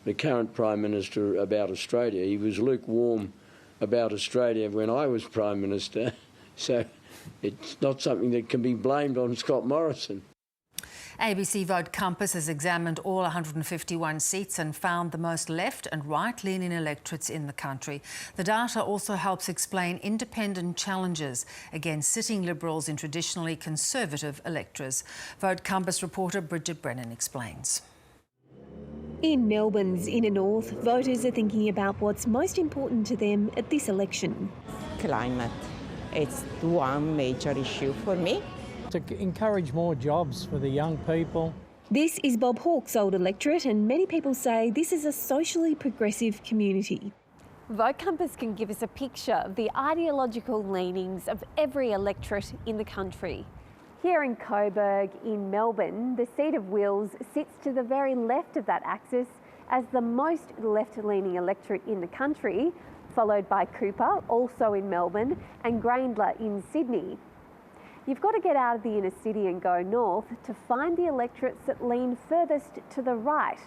The current Prime Minister about Australia, he was lukewarm about Australia when I was Prime Minister, so it's not something that can be blamed on Scott Morrison. ABC Vote Compass has examined all 151 seats and found the most left and right-leaning electorates in the country. The data also helps explain independent challenges against sitting Liberals in traditionally conservative electorates. Vote Compass reporter Bridget Brennan explains. In Melbourne's inner north, voters are thinking about what's most important to them at this election. Climate. It's one major issue for me. To encourage more jobs for the young people. This is Bob Hawke's old electorate, and many people say this is a socially progressive community. Vote Compass can give us a picture of the ideological leanings of every electorate in the country. Here in Coburg, in Melbourne, the seat of Wills sits to the very left of that axis as the most left-leaning electorate in the country, followed by Cooper, also in Melbourne, and Grayndler in Sydney. You've got to get out of the inner city and go north to find the electorates that lean furthest to the right.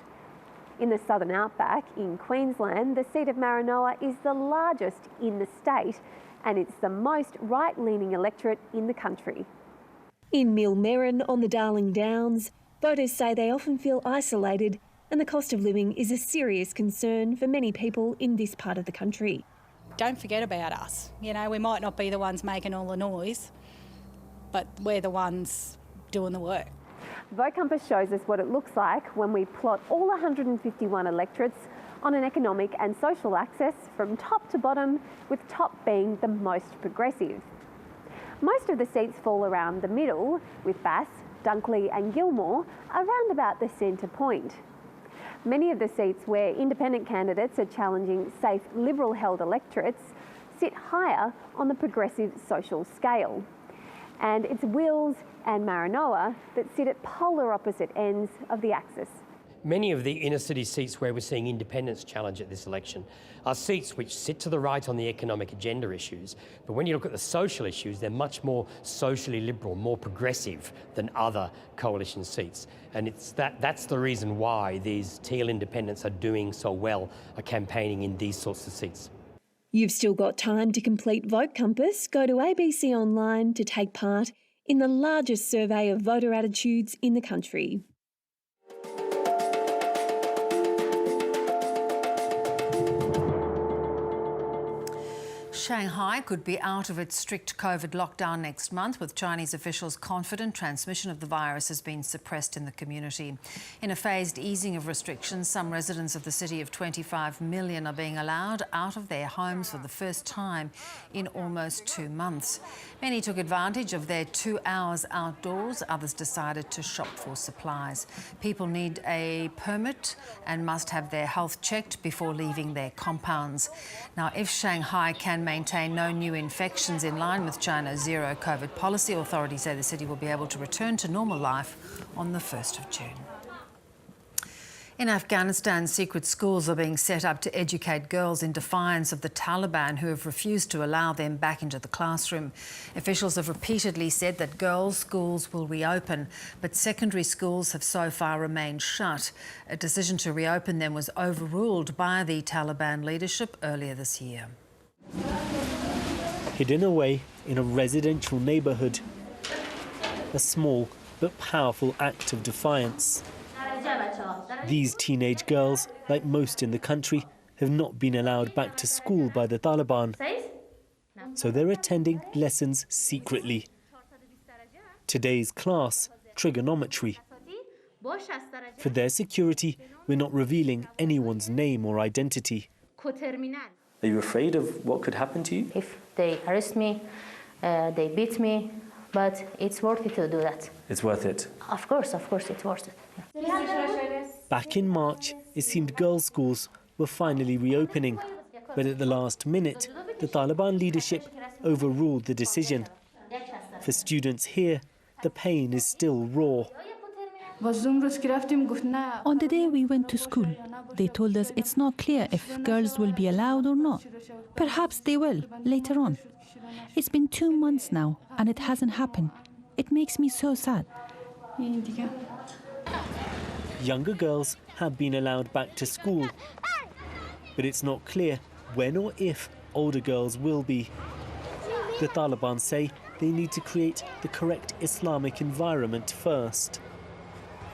In the southern outback in Queensland, the seat of Maranoa is the largest in the state and it's the most right-leaning electorate in the country. In Millmerran on the Darling Downs, voters say they often feel isolated and the cost of living is a serious concern for many people in this part of the country. Don't forget about us. You know, we might not be the ones making all the noise, but we're the ones doing the work. Vote Compass shows us what it looks like when we plot all 151 electorates on an economic and social axis from top to bottom, with top being the most progressive. Most of the seats fall around the middle, with Bass, Dunkley and Gilmore around about the centre point. Many of the seats where independent candidates are challenging safe Liberal-held electorates sit higher on the progressive social scale. And it's Wills and Maranoa that sit at polar opposite ends of the axis. Many of the inner city seats where we're seeing independents challenge at this election are seats which sit to the right on the economic agenda issues, but when you look at the social issues, they're much more socially liberal, more progressive than other coalition seats. And that's the reason why these teal independents are doing so well, are campaigning in these sorts of seats. You've still got time to complete Vote Compass. Go to ABC Online to take part in the largest survey of voter attitudes in the country. Shanghai could be out of its strict COVID lockdown next month, with Chinese officials confident transmission of the virus has been suppressed in the community. In a phased easing of restrictions, some residents of the city of 25 million are being allowed out of their homes for the first time in almost 2 months. Many took advantage of their 2 hours outdoors. Others decided to shop for supplies. People need a permit and must have their health checked before leaving their compounds. Now, if Shanghai can maintain no new infections in line with China's zero COVID policy, authorities say the city will be able to return to normal life on the 1st of June. In Afghanistan, secret schools are being set up to educate girls in defiance of the Taliban, who have refused to allow them back into the classroom. Officials have repeatedly said that girls' schools will reopen, but secondary schools have so far remained shut. A decision to reopen them was overruled by the Taliban leadership earlier this year. Hidden away in a residential neighbourhood, a small but powerful act of defiance. These teenage girls, like most in the country, have not been allowed back to school by the Taliban, so they're attending lessons secretly. Today's class, trigonometry. For their security, we're not revealing anyone's name or identity. Are you afraid of what could happen to you? If they arrest me, they beat me, but it's worth it to do that. It's worth it? Of course, it's worth it. Yeah. Back in March, it seemed girls' schools were finally reopening, but at the last minute, the Taliban leadership overruled the decision. For students here, the pain is still raw. On the day we went to school, they told us it's not clear if girls will be allowed or not. Perhaps they will, later on. It's been 2 months now, and it hasn't happened. It makes me so sad. Younger girls have been allowed back to school, but it's not clear when or if older girls will be. The Taliban say they need to create the correct Islamic environment first.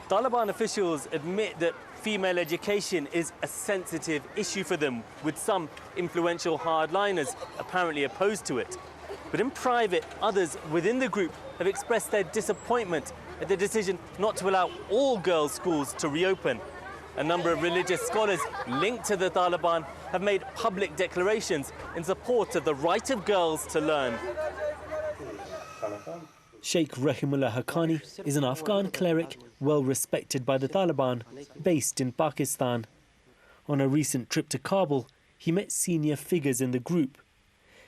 Taliban officials admit that female education is a sensitive issue for them, with some influential hardliners apparently opposed to it. But in private, others within the group have expressed their disappointment at the decision not to allow all girls' schools to reopen. A number of religious scholars linked to the Taliban have made public declarations in support of the right of girls to learn. Sheikh Rahimullah Haqqani is an Afghan cleric well respected by the Taliban, based in Pakistan. On a recent trip to Kabul, he met senior figures in the group.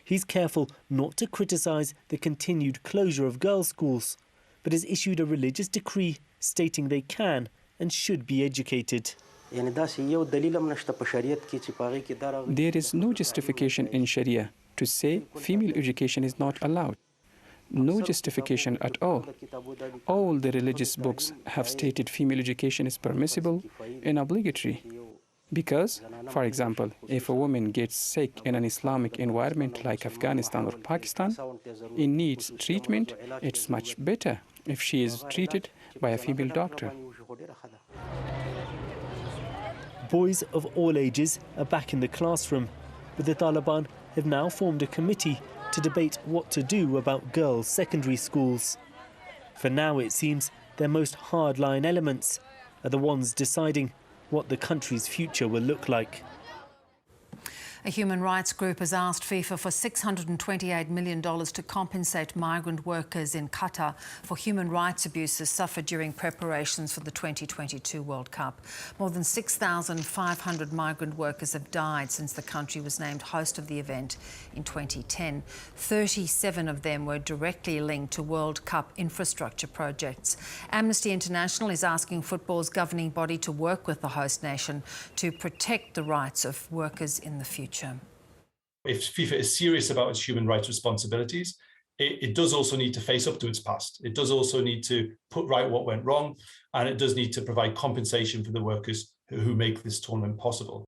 He's careful not to criticise the continued closure of girls' schools, but has issued a religious decree stating they can and should be educated. There is no justification in Sharia to say female education is not allowed. No justification at all. All the religious books have stated female education is permissible and obligatory. Because, for example, if a woman gets sick in an Islamic environment like Afghanistan or Pakistan, and needs treatment, it's much better if she is treated by a female doctor. Boys of all ages are back in the classroom, but the Taliban have now formed a committee to debate what to do about girls' secondary schools. For now, it seems their most hardline elements are the ones deciding what the country's future will look like. A human rights group has asked FIFA for $628 million to compensate migrant workers in Qatar for human rights abuses suffered during preparations for the 2022 World Cup. More than 6,500 migrant workers have died since the country was named host of the event in 2010. 37 of them were directly linked to World Cup infrastructure projects. Amnesty International is asking football's governing body to work with the host nation to protect the rights of workers in the future. If FIFA is serious about its human rights responsibilities, it does also need to face up to its past. It does also need to put right what went wrong, and it does need to provide compensation for the workers who make this tournament possible.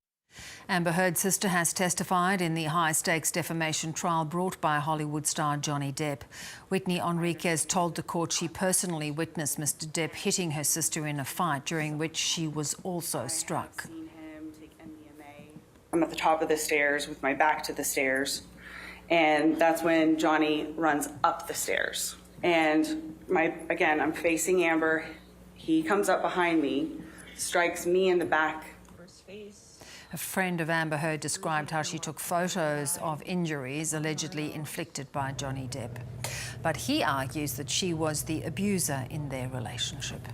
Amber Heard's sister has testified in the high-stakes defamation trial brought by Hollywood star Johnny Depp. Whitney Enriquez told the court she personally witnessed Mr. Depp hitting her sister in a fight during which she was also struck. I'm at the top of the stairs with my back to the stairs, and that's when Johnny runs up the stairs. And again, I'm facing Amber. He comes up behind me, strikes me in the back. A friend of Amber Heard described how she took photos of injuries allegedly inflicted by Johnny Depp. But he argues that she was the abuser in their relationship.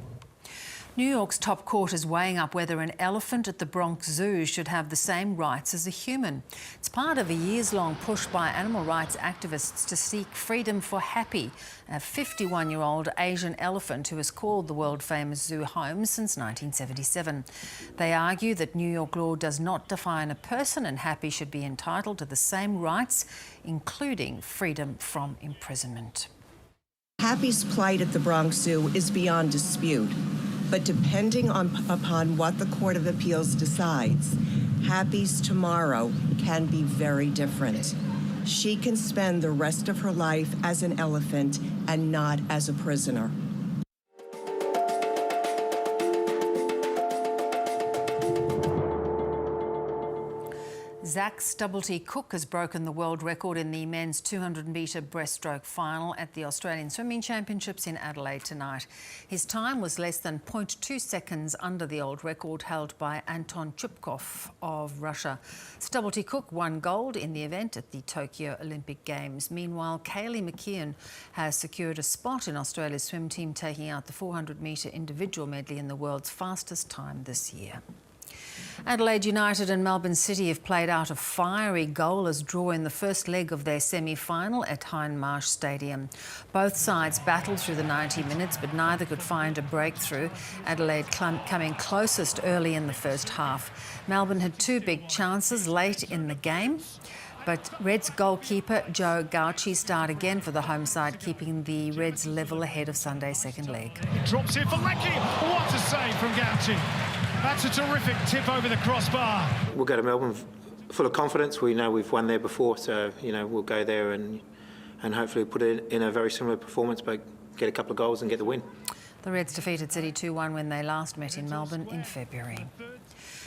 New York's top court is weighing up whether an elephant at the Bronx Zoo should have the same rights as a human. It's part of a years-long push by animal rights activists to seek freedom for Happy, a 51-year-old Asian elephant who has called the world-famous zoo home since 1977. They argue that New York law does not define a person, and Happy should be entitled to the same rights, including freedom from imprisonment. Happy's plight at the Bronx Zoo is beyond dispute. But depending upon what the Court of Appeals decides, Happy's tomorrow can be very different. She can spend the rest of her life as an elephant and not as a prisoner. Zach Stubblety-Cook has broken the world record in the men's 200-metre breaststroke final at the Australian Swimming Championships in Adelaide tonight. His time was less than 0.2 seconds under the old record held by Anton Chupkov of Russia. Stubblety-Cook won gold in the event at the Tokyo Olympic Games. Meanwhile, Kaylee McKeown has secured a spot in Australia's swim team, taking out the 400-metre individual medley in the world's fastest time this year. Adelaide United and Melbourne City have played out a fiery goalless draw in the first leg of their semi-final at Hindmarsh Stadium. Both sides battled through the 90 minutes, but neither could find a breakthrough, Adelaide coming closest early in the first half. Melbourne had two big chances late in the game, but Reds goalkeeper Joe Gauci starred again for the home side, keeping the Reds level ahead of Sunday's second leg. It drops in for Leckie. What a save from Gauci. That's a terrific tip over the crossbar. We'll go to Melbourne full of confidence. We know we've won there before, so we'll go there and hopefully put it in a very similar performance, but get a couple of goals and get the win. The Reds defeated City 2-1 when they last met in Melbourne in February.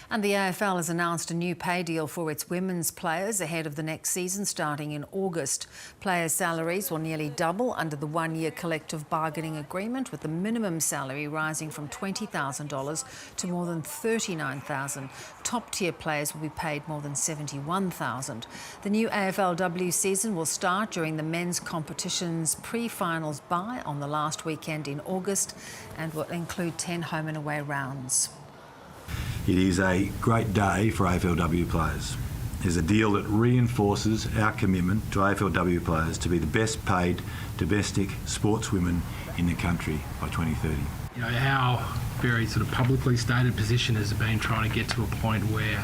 And the AFL has announced a new pay deal for its women's players ahead of the next season starting in August. Players' salaries will nearly double under the one-year collective bargaining agreement, with the minimum salary rising from $20,000 to more than $39,000. Top-tier players will be paid more than $71,000. The new AFLW season will start during the men's competition's pre-finals bye on the last weekend in August and will include 10 home and away rounds. It is a great day for AFLW players. It's a deal that reinforces our commitment to AFLW players to be the best paid domestic sportswomen in the country by 2030. Our very sort of publicly stated position has been trying to get to a point where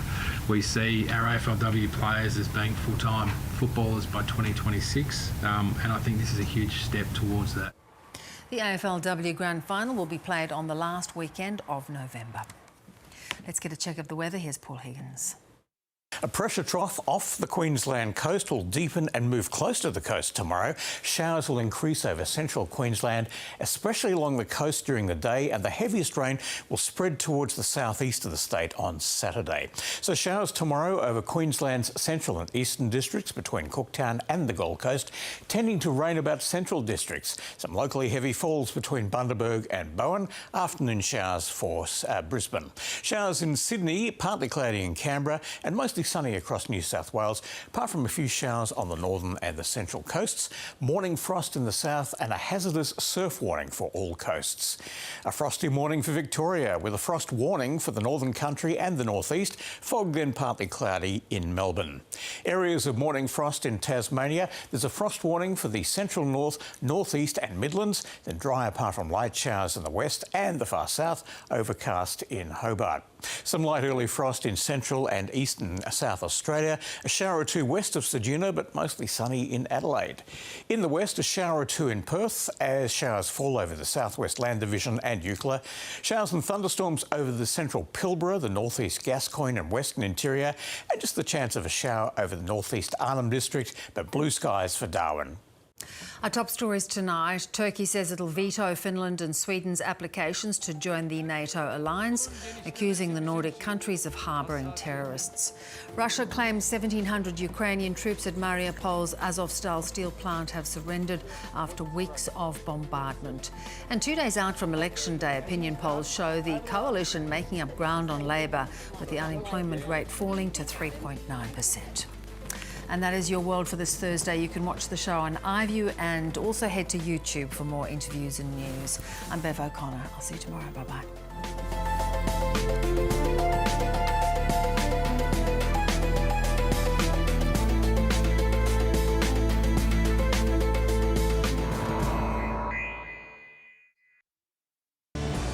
we see our AFLW players as being full-time footballers by 2026, and I think this is a huge step towards that. The AFLW Grand Final will be played on the last weekend of November. Let's get a check of the weather. Here's Paul Higgins. A pressure trough off the Queensland coast will deepen and move close to the coast tomorrow. Showers will increase over central Queensland, especially along the coast during the day, and the heaviest rain will spread towards the southeast of the state on Saturday. So showers tomorrow over Queensland's central and eastern districts between Cooktown and the Gold Coast, tending to rain about central districts. Some locally heavy falls between Bundaberg and Bowen. Afternoon showers for Brisbane. Showers in Sydney, partly cloudy in Canberra, and mostly sunny across New South Wales, apart from a few showers on the northern and the central coasts. Morning frost in the south and a hazardous surf warning for all coasts. A frosty morning for Victoria with a frost warning for the northern country and the northeast. Fog then partly cloudy in Melbourne. Areas of morning frost in Tasmania. There's a frost warning for the central north, northeast and Midlands. Then dry apart from light showers in the west and the far south. Overcast in Hobart. Some light early frost in central and eastern South Australia. A shower or two west of Ceduna, but mostly sunny in Adelaide. In the west, a shower or two in Perth as showers fall over the southwest Land Division and Eucla. Showers and thunderstorms over the central Pilbara, the northeast Gascoyne and western interior, and just the chance of a shower over the northeast Arnhem district, but blue skies for Darwin. Our top stories tonight. Turkey says it'll veto Finland and Sweden's applications to join the NATO alliance, accusing the Nordic countries of harbouring terrorists. Russia claims 1,700 Ukrainian troops at Mariupol's Azovstal steel plant have surrendered after weeks of bombardment. And 2 days out from Election Day, opinion polls show the coalition making up ground on Labor, with the unemployment rate falling to 3.9%. And that is your world for this Thursday. You can watch the show on iView and also head to YouTube for more interviews and news. I'm Bev O'Connor. I'll see you tomorrow. Bye-bye.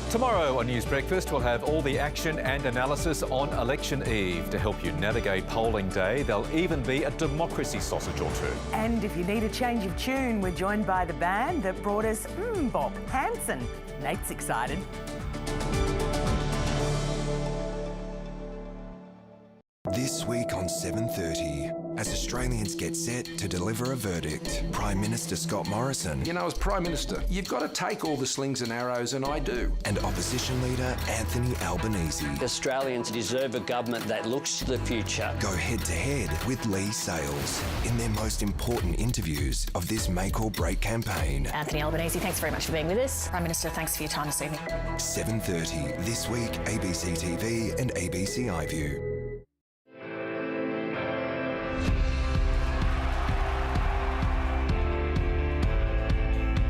Tomorrow on News Breakfast, we'll have all the action and analysis on election eve. To help you navigate polling day, there'll even be a democracy sausage or two. And if you need a change of tune, we're joined by the band that brought us Bob Hansen. Nate's excited. This week on 7:30, as Australians get set to deliver a verdict, Prime Minister Scott Morrison... You know, as Prime Minister, you've got to take all the slings and arrows, and I do. ...and Opposition Leader Anthony Albanese. Australians deserve a government that looks to the future. Go head-to-head with Lee Sales in their most important interviews of this make-or-break campaign. Anthony Albanese, thanks very much for being with us. Prime Minister, thanks for your time this evening. 7:30 this week, ABC TV and ABC iView.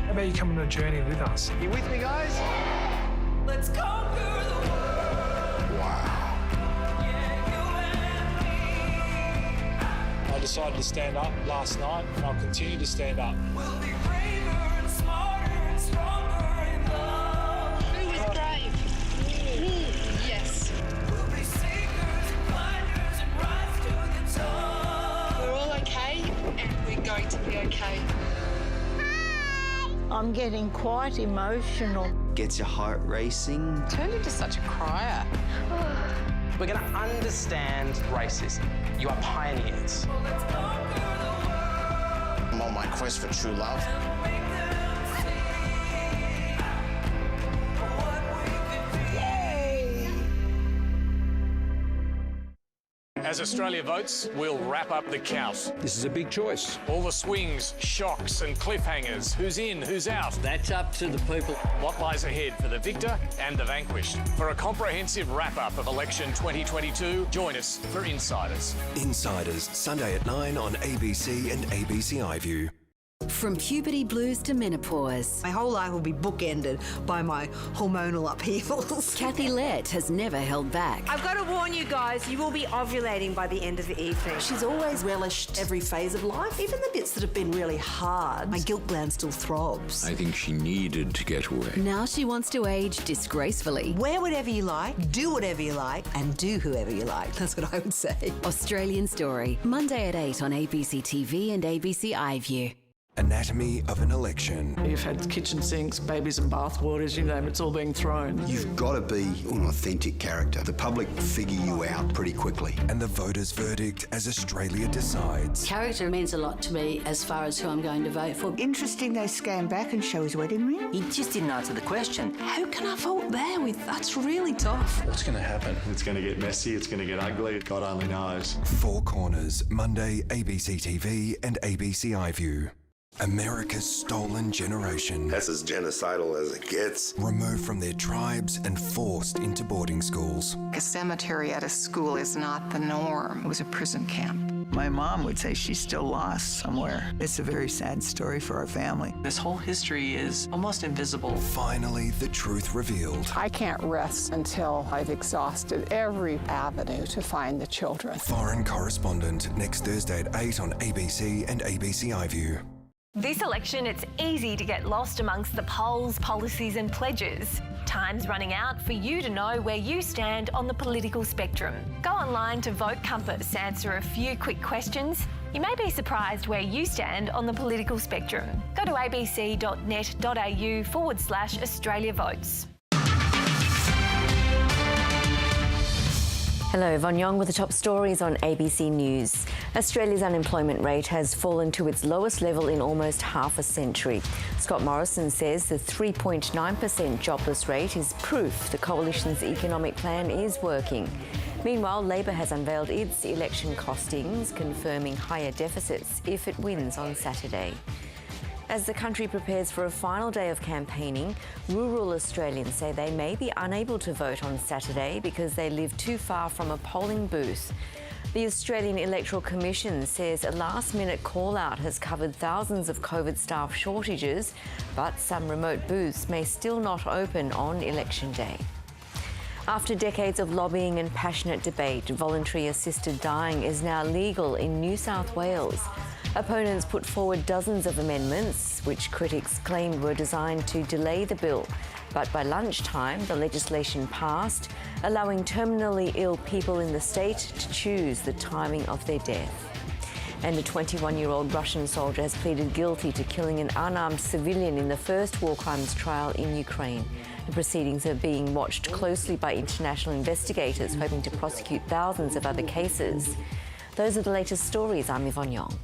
How about you come on a journey with us? You with me, guys? Let's conquer the world. Wow. I decided to stand up last night, and I'll continue to stand up. We'll be braver and smarter and stronger in love. Who is brave? Yes. We'll be seekers and finders and rise to the top. We're all okay, and we're going to be okay. I'm getting quite emotional. Gets your heart racing. Turned into such a crier. We're going to understand racism. You are pioneers. I'm on my quest for true love. As Australia votes, we'll wrap up the count. This is a big choice. All the swings, shocks and cliffhangers. Who's in, who's out? That's up to the people. What lies ahead for the victor and the vanquished? For a comprehensive wrap-up of election 2022, join us for Insiders. Insiders, Sunday at 9 on ABC and ABC iView. From puberty blues to menopause. My whole life will be bookended by my hormonal upheavals. Kathy Lett has never held back. I've got to warn you guys, you will be ovulating by the end of the evening. She's always relished every phase of life, even the bits that have been really hard. My guilt gland still throbs. I think she needed to get away. Now she wants to age disgracefully. Wear whatever you like, do whatever you like, and do whoever you like. That's what I would say. Australian Story, Monday at 8 on ABC TV and ABC iView. Anatomy of an election. You've had kitchen sinks, babies and bathwaters, you name it, it's all being thrown. You've got to be an authentic character. The public figure you out pretty quickly. And the voters' verdict as Australia decides. Character means a lot to me as far as who I'm going to vote for. Interesting they scanned back and show his wedding ring. He just didn't answer the question. How can I vote there with? That's really tough. What's going to happen? It's going to get messy, it's going to get ugly, God only knows. Four Corners, Monday, ABC TV and ABC iView. America's stolen generation. That's as genocidal as it gets. Removed from their tribes and forced into boarding schools. A cemetery at a school is not the norm. It was a prison camp. My mom would say she's still lost somewhere. It's a very sad story for our family. This whole history is almost invisible. Finally, the truth revealed. I can't rest until I've exhausted every avenue to find the children. Foreign Correspondent, next Thursday at 8 on ABC and ABC iView. This election, it's easy to get lost amongst the polls, policies and pledges. Time's running out for you to know where you stand on the political spectrum. Go online to Vote Compass, answer a few quick questions. You may be surprised where you stand on the political spectrum. Go to abc.net.au/Australia Votes. Hello, Von Yong with the top stories on ABC News. Australia's unemployment rate has fallen to its lowest level in almost half a century. Scott Morrison says the 3.9% jobless rate is proof the coalition's economic plan is working. Meanwhile, Labor has unveiled its election costings, confirming higher deficits if it wins on Saturday. As the country prepares for a final day of campaigning, rural Australians say they may be unable to vote on Saturday because they live too far from a polling booth. The Australian Electoral Commission says a last-minute call-out has covered thousands of COVID staff shortages, but some remote booths may still not open on election day. After decades of lobbying and passionate debate, voluntary assisted dying is now legal in New South Wales. Opponents put forward dozens of amendments, which critics claimed were designed to delay the bill. But by lunchtime, the legislation passed, allowing terminally ill people in the state to choose the timing of their death. And a 21-year-old Russian soldier has pleaded guilty to killing an unarmed civilian in the first war crimes trial in Ukraine. The proceedings are being watched closely by international investigators, hoping to prosecute thousands of other cases. Those are the latest stories. I'm Yvonne Yong.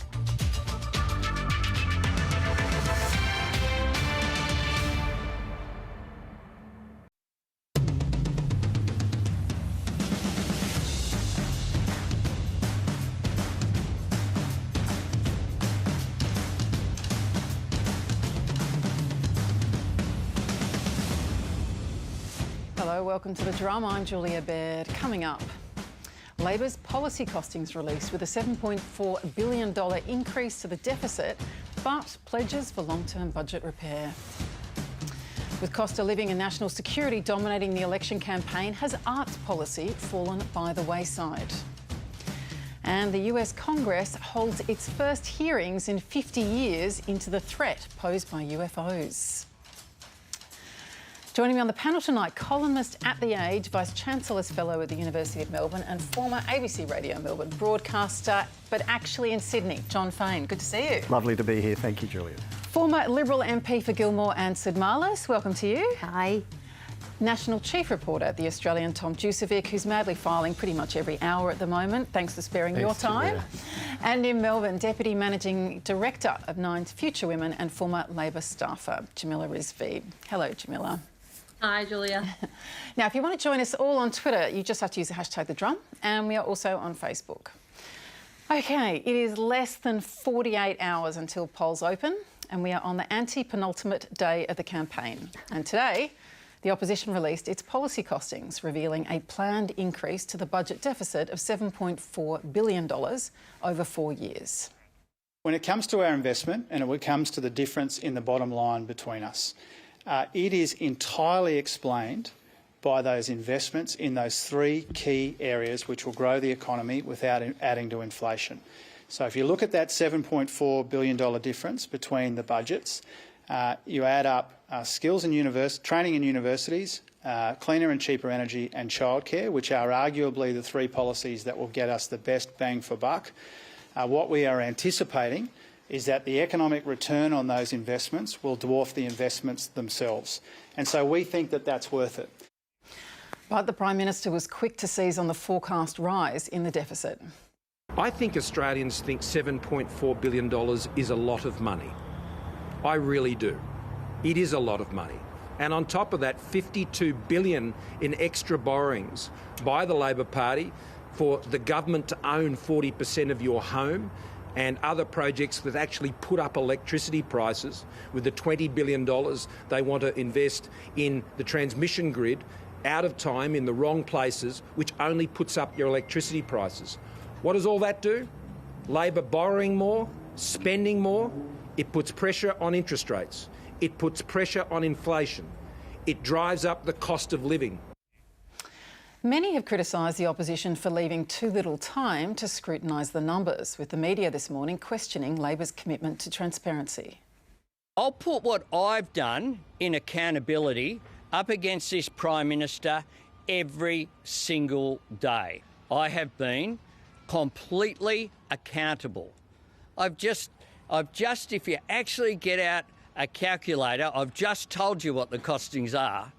Hello, welcome to The Drama. I'm Julia Baird. Coming up, Labor's policy costings released with a $7.4 billion increase to the deficit, but pledges for long-term budget repair. With cost of living and national security dominating the election campaign, has arts policy fallen by the wayside? And the US Congress holds its first hearings in 50 years into the threat posed by UFOs. Joining me on the panel tonight, columnist at The Age, Vice-Chancellor's Fellow at the University of Melbourne and former ABC Radio Melbourne broadcaster, but actually in Sydney, John Fain. Good to see you. Lovely to be here. Thank you, Julia. Former Liberal MP for Gilmore and Sid Marlis, welcome to you. Hi. National Chief Reporter at The Australian, Tom Jucevic, who's madly filing pretty much every hour at the moment. Thanks for sparing your time. Julia. And in Melbourne, Deputy Managing Director of Nine's Future Women and former Labor staffer, Jamila Rizvi. Hello, Jamila. Hi, Julia. Now, if you want to join us all on Twitter, you just have to use the hashtag The Drum, and we are also on Facebook. OK, it is less than 48 hours until polls open, and we are on the anti-penultimate day of the campaign. And today, the opposition released its policy costings, revealing a planned increase to the budget deficit of $7.4 billion over 4 years. When it comes to our investment and when it comes to the difference in the bottom line between us, it is entirely explained by those investments in those three key areas which will grow the economy without adding to inflation. So if you look at that $7.4 billion difference between the budgets, you add up skills and training in universities, cleaner and cheaper energy and childcare, which are arguably the three policies that will get us the best bang for buck. What we are anticipating is that the economic return on those investments will dwarf the investments themselves. And so we think that that's worth it. But the Prime Minister was quick to seize on the forecast rise in the deficit. I think Australians think $7.4 billion is a lot of money. I really do. It is a lot of money. And on top of that, $52 billion in extra borrowings by the Labor Party for the government to own 40% of your home and other projects that actually put up electricity prices with the $20 billion they want to invest in the transmission grid out of time in the wrong places, which only puts up your electricity prices. What does all that do? Labor borrowing more, spending more. It puts pressure on interest rates. It puts pressure on inflation. It drives up the cost of living. Many have criticised the opposition for leaving too little time to scrutinise the numbers, with the media this morning questioning Labor's commitment to transparency. I'll put what I've done in accountability up against this Prime Minister every single day. I have been completely accountable. I've just, if you actually get out a calculator, I've just told you what the costings are.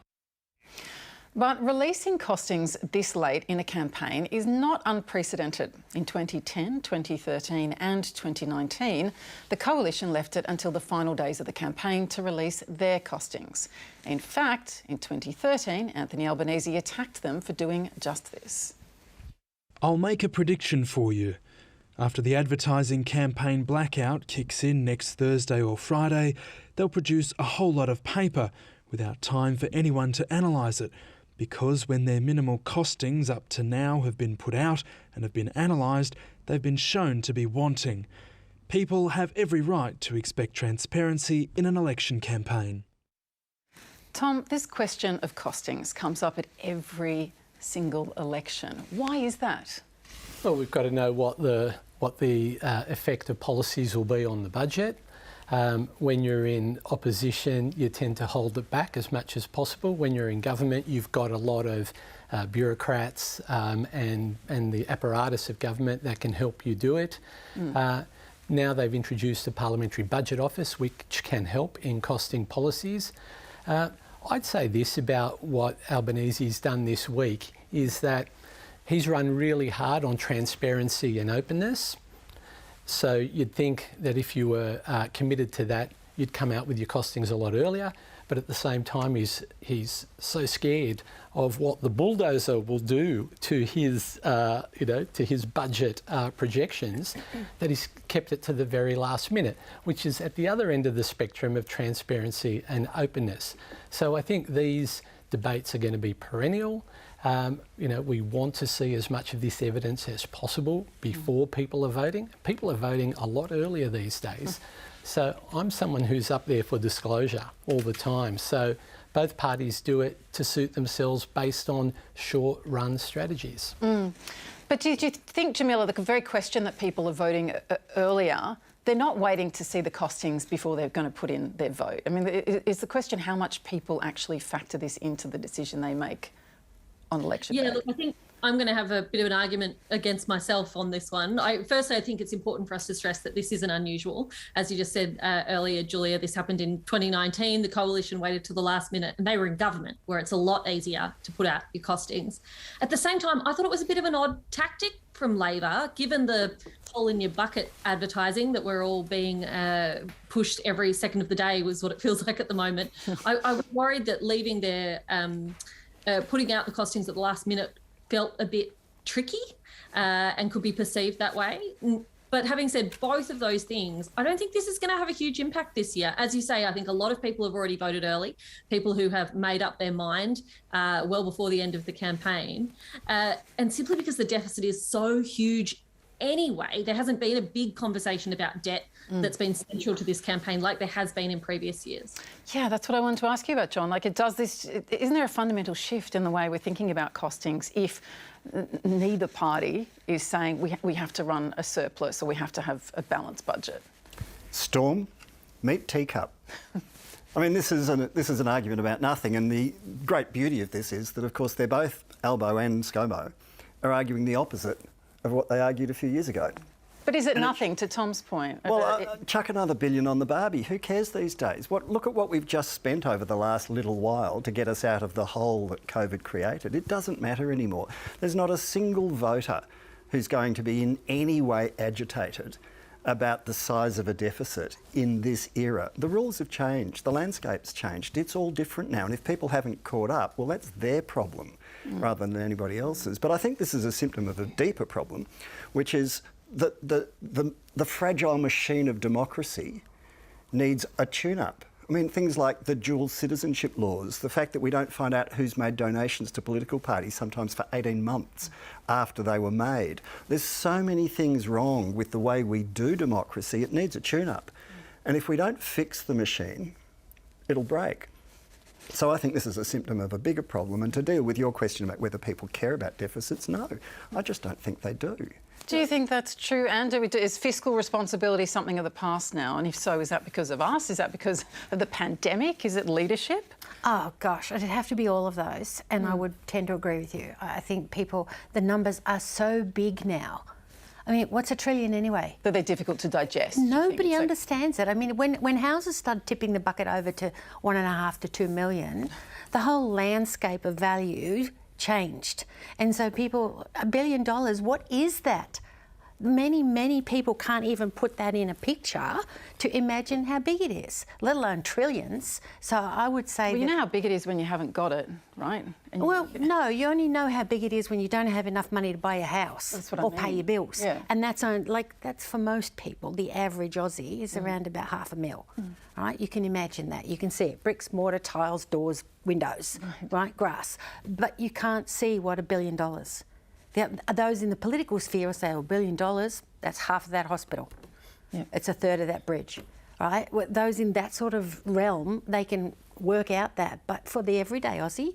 But releasing costings this late in a campaign is not unprecedented. In 2010, 2013 and 2019, the Coalition left it until the final days of the campaign to release their costings. In fact, in 2013, Anthony Albanese attacked them for doing just this. I'll make a prediction for you. After the advertising campaign blackout kicks in next Thursday or Friday, they'll produce a whole lot of paper without time for anyone to analyse it, because when their minimal costings up to now have been put out and have been analysed, they've been shown to be wanting. People have every right to expect transparency in an election campaign. Tom, this question of costings comes up at every single election. Why is that? Well, we've got to know what the effect of policies will be on the budget. When you're in opposition, you tend to hold it back as much as possible. When you're in government, you've got a lot of bureaucrats and the apparatus of government that can help you do it. Now they've introduced a parliamentary budget office, which can help in costing policies. I'd say this about what Albanese's done this week is that he's run really hard on transparency and openness. So you'd think that if you were committed to that, you'd come out with your costings a lot earlier. But at the same time, he's so scared of what the bulldozer will do to his, to his budget projections that he's kept it to the very last minute, which is at the other end of the spectrum of transparency and openness. So I think these debates are going to be perennial. We want to see as much of this evidence as possible before people are voting. People are voting a lot earlier these days. So I'm someone who's up there for disclosure all the time. So both parties do it to suit themselves based on short-run strategies. But do you think, Jamila, the very question that people are voting earlier, they're not waiting to see the costings before they're going to put in their vote? I mean, is the question how much people actually factor this into the decision they make on election day? Look, I think I'm going to have a bit of an argument against myself on this one. Firstly, I think it's important for us to stress that this isn't unusual. As you just said earlier, Julia, this happened in 2019. The Coalition waited till the last minute and they were in government, where it's a lot easier to put out your costings. At the same time, I thought it was a bit of an odd tactic from Labor, given the hole in your bucket advertising that we're all being pushed every second of the day was what it feels like at the moment. I was worried that leaving their putting out the costings at the last minute felt a bit tricky and could be perceived that way. But having said both of those things, I don't think this is going to have a huge impact this year. As you say, I think a lot of people have already voted early, people who have made up their mind well before the end of the campaign. And simply because the deficit is so huge anyway, there hasn't been a big conversation about debt that's been central to this campaign like there has been in previous years. Yeah, that's what I wanted to ask you about, John. Isn't there a fundamental shift in the way we're thinking about costings if neither party is saying we have to run a surplus or we have to have a balanced budget? Storm, meet teacup. I mean, this is an argument about nothing, and the great beauty of this is that, of course, they're both, Albo and ScoMo, are arguing the opposite of what they argued a few years ago. But is it nothing, to Tom's point? Well, chuck another billion on the Barbie. Who cares these days? Look at what we've just spent over the last little while to get us out of the hole that COVID created. It doesn't matter anymore. There's not a single voter who's going to be in any way agitated about the size of a deficit in this era. The rules have changed, the landscape's changed, it's all different now, and if people haven't caught up, well, that's their problem rather than anybody else's. But I think this is a symptom of a deeper problem, which is that the fragile machine of democracy needs a tune-up. I mean, things like the dual citizenship laws, the fact that we don't find out who's made donations to political parties, sometimes for 18 months after they were made. There's so many things wrong with the way we do democracy, it needs a tune-up. And if we don't fix the machine, it'll break. So I think this is a symptom of a bigger problem. And to deal with your question about whether people care about deficits, no, I just don't think they do. Do you think that's true, Anne? Is fiscal responsibility something of the past now? And if so, is that because of us? Is that because of the pandemic? Is it leadership? Oh, gosh, it'd have to be all of those. And I would tend to agree with you. I think the numbers are so big now. I mean, what's $1 trillion anyway? That they're difficult to digest. Nobody understands it. I mean, when houses started tipping the bucket over to 1.5 to 2 million, the whole landscape of value changed. And so people, $1 billion, what is that? Many people can't even put that in a picture to imagine how big it is, let alone trillions. So I would say you know how big it is when you haven't got it, right? No, you only know how big it is when you don't have enough money to buy a house or pay your bills. Yeah. And that's for most people. The average Aussie is around about $500,000. Right? You can imagine that. You can see it. Bricks, mortar, tiles, doors, windows, right? Grass. But you can't see what $1 billion. Those in the political sphere will say, $1 billion, that's half of that hospital. Yeah. It's a third of that bridge, right? Those in that sort of realm, they can work out that. But for the everyday Aussie,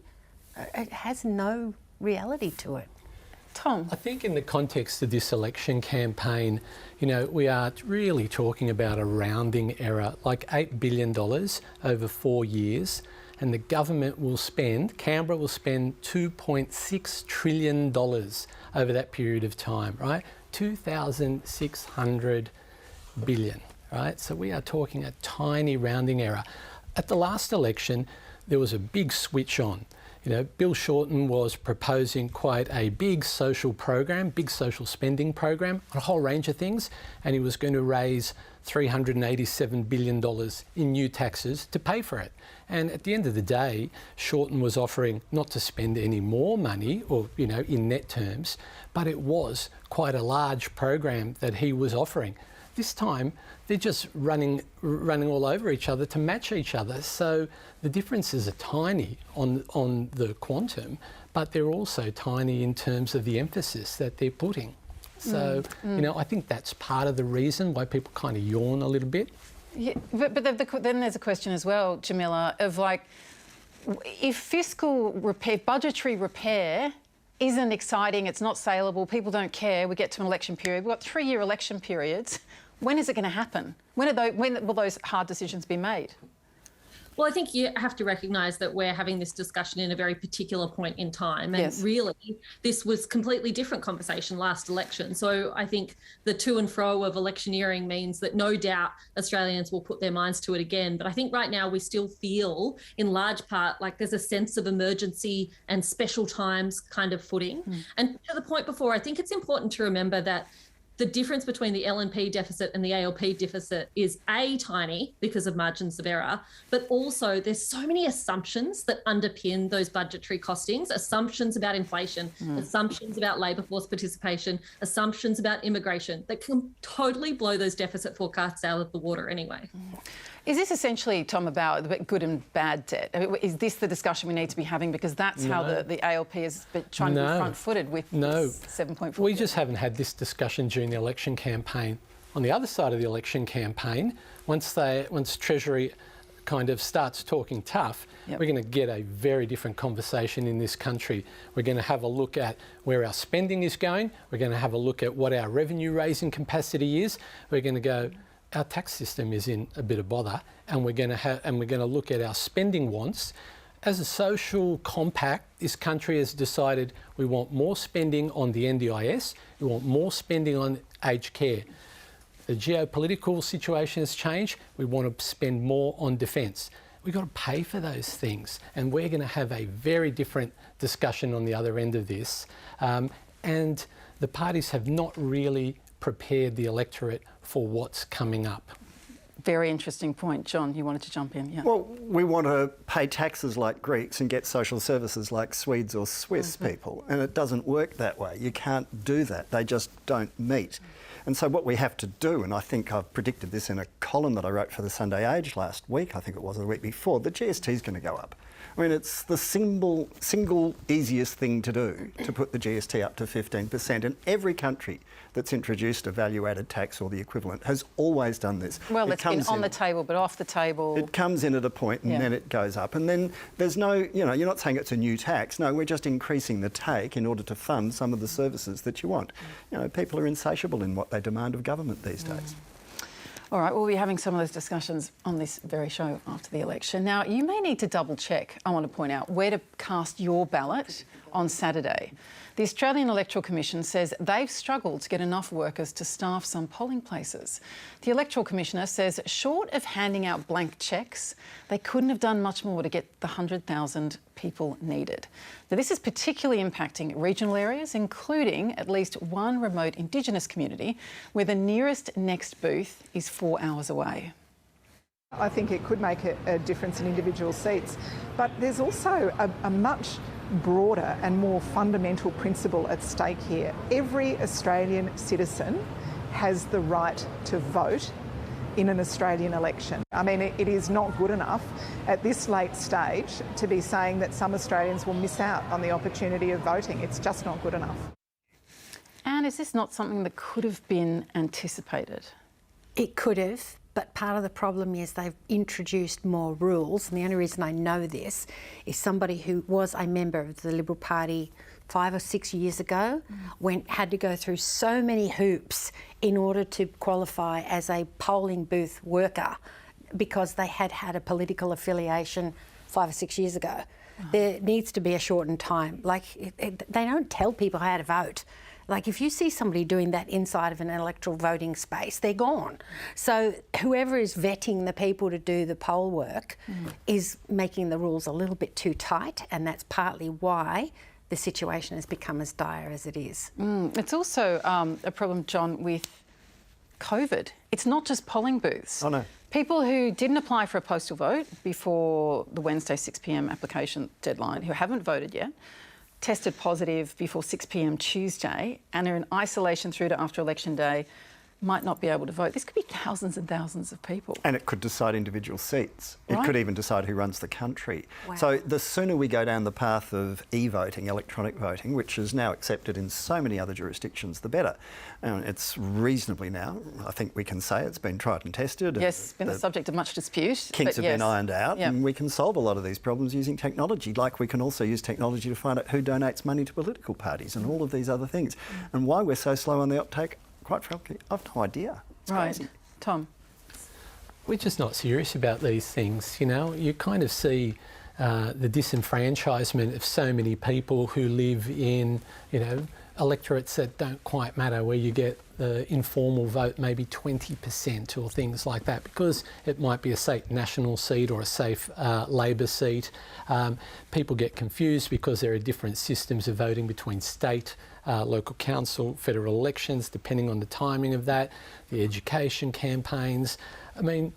it has no reality to it. Tom? I think in the context of this election campaign, you know, we are really talking about a rounding error, like $8 billion over 4 years. And the government will spend, Canberra will spend $2.6 trillion over that period of time, right? 2,600 billion, right? So we are talking a tiny rounding error. At the last election, there was a big switch on. You know, Bill Shorten was proposing quite a big social program, big social spending program, on a whole range of things, and he was going to raise $387 billion in new taxes to pay for it. And at the end of the day, Shorten was offering not to spend any more money, or, you know, in net terms, but it was quite a large program that he was offering. This time, they're just running all over each other to match each other. So the differences are tiny on the quantum, but they're also tiny in terms of the emphasis that they're putting. So, you know, I think that's part of the reason why people kind of yawn a little bit. Yeah, but then there's a question as well, Jamila, of like, if fiscal repair, budgetary repair isn't exciting, it's not saleable, people don't care, we get to an election period, we've got 3-year election periods, when is it going to happen? When will those hard decisions be made? Well, I think you have to recognise that we're having this discussion in a very particular point in time. And really, this was completely different conversation last election. So I think the to and fro of electioneering means that no doubt Australians will put their minds to it again. But I think right now we still feel, in large part, like there's a sense of emergency and special times kind of footing. And to the point before, I think it's important to remember that the difference between the LNP deficit and the ALP deficit is tiny because of margins of error, but also there's so many assumptions that underpin those budgetary costings, assumptions about inflation, assumptions about labour force participation, assumptions about immigration that can totally blow those deficit forecasts out of the water anyway. Is this essentially, Tom, about the good and bad debt? I mean, is this the discussion we need to be having? Because that's how the ALP is trying to be front-footed with this 7.4 We just haven't had this discussion during the election campaign. On the other side of the election campaign, once Treasury kind of starts talking tough, we're going to get a very different conversation in this country. We're going to have a look at where our spending is going. We're going to have a look at what our revenue-raising capacity is. We're going to go, our tax system is in a bit of bother, and we're going to look at our spending wants. As a social compact, this country has decided we want more spending on the NDIS, we want more spending on aged care. The geopolitical situation has changed. We want to spend more on defence. We've got to pay for those things, and we're going to have a very different discussion on the other end of this. And the parties have not really prepared the electorate for what's coming up. Very interesting point. John, you wanted to jump in, yeah. Well, we want to pay taxes like Greeks and get social services like Swedes or Swiss people, and it doesn't work that way. You can't do that. They just don't meet. And so what we have to do, and I think I've predicted this in a column that I wrote for the Sunday Age last week, I think it was, or the week before, the GST is going to go up. I mean, it's the single easiest thing to do, to put the GST up to 15%. And every country that's introduced a value-added tax or the equivalent has always done this. Well, it's been on the table, but off the table. It comes in at a point and then it goes up. And then there's no, you know, you're not saying it's a new tax. No, we're just increasing the take in order to fund some of the services that you want. You know, people are insatiable in what they demand of government these days. All right, we'll be having some of those discussions on this very show after the election. Now, you may need to double check, I want to point out, where to cast your ballot on Saturday. The Australian Electoral Commission says they've struggled to get enough workers to staff some polling places. The Electoral Commissioner says short of handing out blank cheques, they couldn't have done much more to get the 100,000 people needed. Now, this is particularly impacting regional areas, including at least one remote Indigenous community where the nearest next booth is 4 hours away. I think it could make a difference in individual seats, but there's also a much broader and more fundamental principle at stake here. Every Australian citizen has the right to vote in an Australian election. I mean, it is not good enough at this late stage to be saying that some Australians will miss out on the opportunity of voting. It's just not good enough. And is this not something that could have been anticipated? It could have. But part of the problem is they've introduced more rules, and the only reason I know this is somebody who was a member of the Liberal Party 5 or 6 years ago had to go through so many hoops in order to qualify as a polling booth worker because they had had a political affiliation 5 or 6 years ago. There needs to be a shortened time. Like, they don't tell people how to vote. Like, if you see somebody doing that inside of an electoral voting space, they're gone. So whoever is vetting the people to do the poll work is making the rules a little bit too tight, and that's partly why the situation has become as dire as it is. It's also a problem, John, with COVID. It's not just polling booths. Oh, no. People who didn't apply for a postal vote before the Wednesday 6 p.m. application deadline, who haven't voted yet, tested positive before 6 p.m. Tuesday and are in isolation through to after election day, might not be able to vote. This could be thousands and thousands of people. And it could decide individual seats. It Right. could even decide who runs the country. Wow. So the sooner we go down the path of e-voting, electronic voting, which is now accepted in so many other jurisdictions, the better. And it's reasonably now, I think we can say, it's been tried and tested. Yes, it's been the subject of much dispute. Kinks have been ironed out, Yep. and we can solve a lot of these problems using technology, like we can also use technology to find out who donates money to political parties and all of these other things. And why we're so slow on the uptake, quite frankly, I've no idea. It's Right. crazy. Tom? We're just not serious about these things, you know. You kind of see the disenfranchisement of so many people who live in, you know, electorates that don't quite matter, where you get the informal vote maybe 20% or things like that, because it might be a safe national seat or a safe Labor seat. People get confused because there are different systems of voting between state, local council, federal elections, depending on the timing of that, the education campaigns. I mean,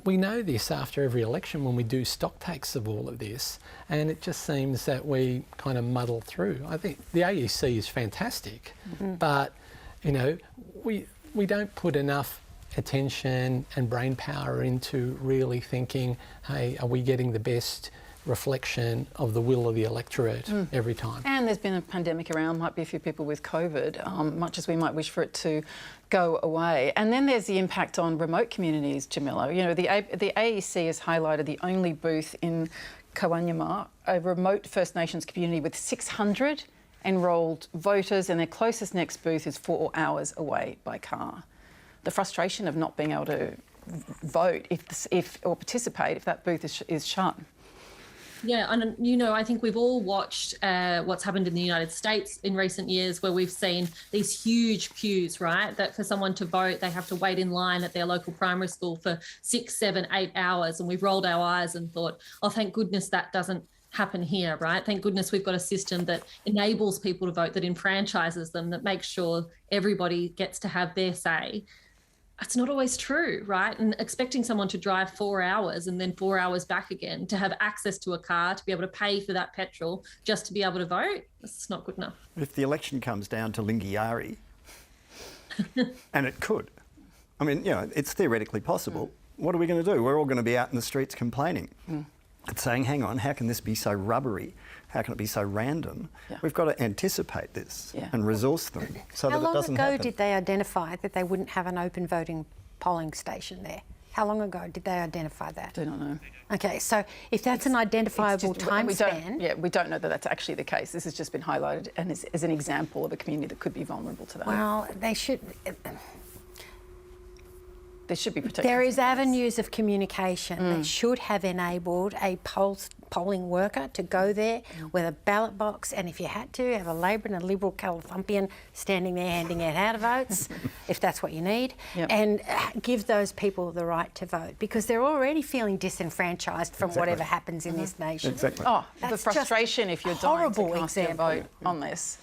we know this after every election when we do stock takes of all of this, and it just seems that we kind of muddle through. I think the AEC is fantastic, but, you know, we don't put enough attention and brain power into really thinking, hey, are we getting the best reflection of the will of the electorate every time? And there's been a pandemic around, might be a few people with COVID, much as we might wish for it to go away. And then there's the impact on remote communities, Jamila. You know, the AEC has highlighted the only booth in Kawanyama, a remote First Nations community with 600 enrolled voters, and their closest next booth is 4 hours away by car. The frustration of not being able to vote or participate if that booth is shut. Yeah, and you know, I think we've all watched what's happened in the United States in recent years, where we've seen these huge queues, right? That for someone to vote, they have to wait in line at their local primary school for 6, 7, 8 hours. And we've rolled our eyes and thought, oh, thank goodness that doesn't happen here, right? Thank goodness we've got a system that enables people to vote, that enfranchises them, that makes sure everybody gets to have their say. It's not always true, right? And expecting someone to drive 4 hours and then 4 hours back again, to have access to a car, to be able to pay for that petrol just to be able to vote, it's not good enough. If the election comes down to Lingiari, and it could, I mean, you know, it's theoretically possible, what are we going to do? We're all going to be out in the streets complaining. It's saying, hang on, how can this be so rubbery? How can it be so random? We've got to anticipate this and resource them so that it doesn't happen. How long ago did they identify that they wouldn't have an open voting polling station there? How long ago did they identify that? Do not know. Okay, so if that's an identifiable time span... we don't know that that's actually the case. This has just been highlighted and as an example of a community that could be vulnerable to that. Well, they should... There should be protection. There is avenues of communication that should have enabled a polling worker to go there with a ballot box, and if you had to, have a Labor and a Liberal Calithumpian standing there handing out votes, if that's what you need, and give those people the right to vote, because they're already feeling disenfranchised from whatever happens in this nation. Oh, the frustration if you're dying to cast your vote on this.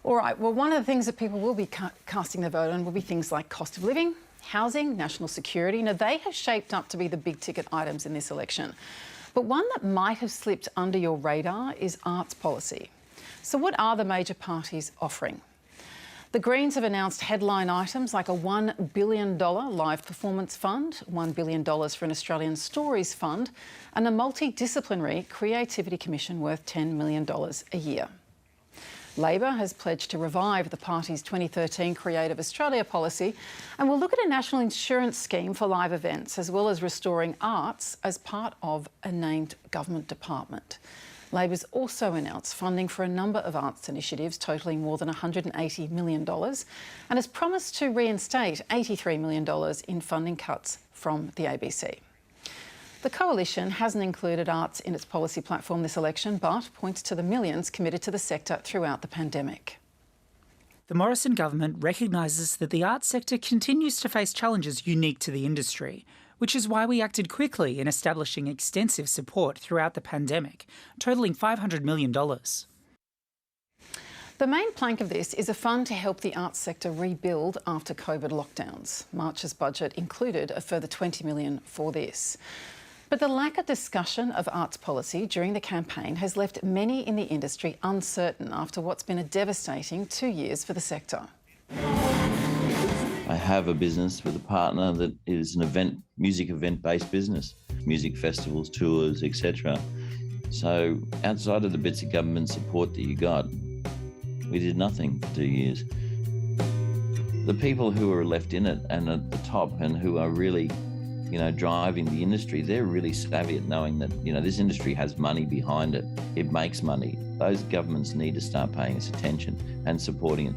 All right, well, one of the things that people will be casting their vote on will be things like cost of living, housing, national security. Now, they have shaped up to be the big-ticket items in this election. But one that might have slipped under your radar is arts policy. So what are the major parties offering? The Greens have announced headline items like a $1 billion live performance fund, $1 billion for an Australian Stories fund, and a multidisciplinary creativity commission worth $10 million a year. Labor has pledged to revive the party's 2013 Creative Australia policy and will look at a national insurance scheme for live events, as well as restoring arts as part of a named government department. Labor's also announced funding for a number of arts initiatives totalling more than $180 million and has promised to reinstate $83 million in funding cuts from the ABC. The Coalition hasn't included arts in its policy platform this election, but points to the millions committed to the sector throughout the pandemic. The Morrison government recognises that the arts sector continues to face challenges unique to the industry, which is why we acted quickly in establishing extensive support throughout the pandemic, totalling $500 million. The main plank of this is a fund to help the arts sector rebuild after COVID lockdowns. March's budget included a further $20 million for this. But the lack of discussion of arts policy during the campaign has left many in the industry uncertain after what's been a devastating 2 years for the sector. I have a business with a partner that is an music event-based business, music festivals, tours, etc. So outside of the bits of government support that you got, we did nothing for 2 years. The people who are left in it and at the top and who are really driving the industry, they're really savvy at knowing that, this industry has money behind it. It makes money. Those governments need to start paying us attention and supporting it.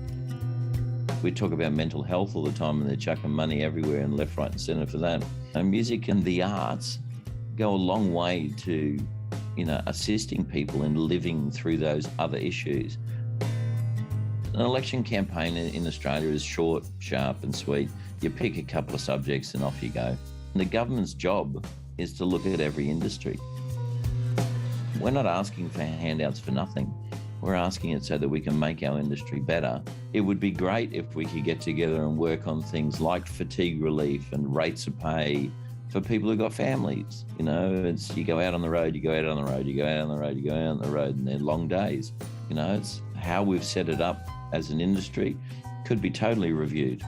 We talk about mental health all the time and they're chucking money everywhere and left, right and centre for that. And music and the arts go a long way to, assisting people in living through those other issues. An election campaign in Australia is short, sharp and sweet. You pick a couple of subjects and off you go. The government's job is to look at every industry. We're not asking for handouts for nothing. We're asking it so that we can make our industry better. It would be great if we could get together and work on things like fatigue relief and rates of pay for people who've got families. It's you go out on the road, you go out on the road, you go out on the road, you go out on the road, and they're long days. It's how we've set it up as an industry could be totally reviewed.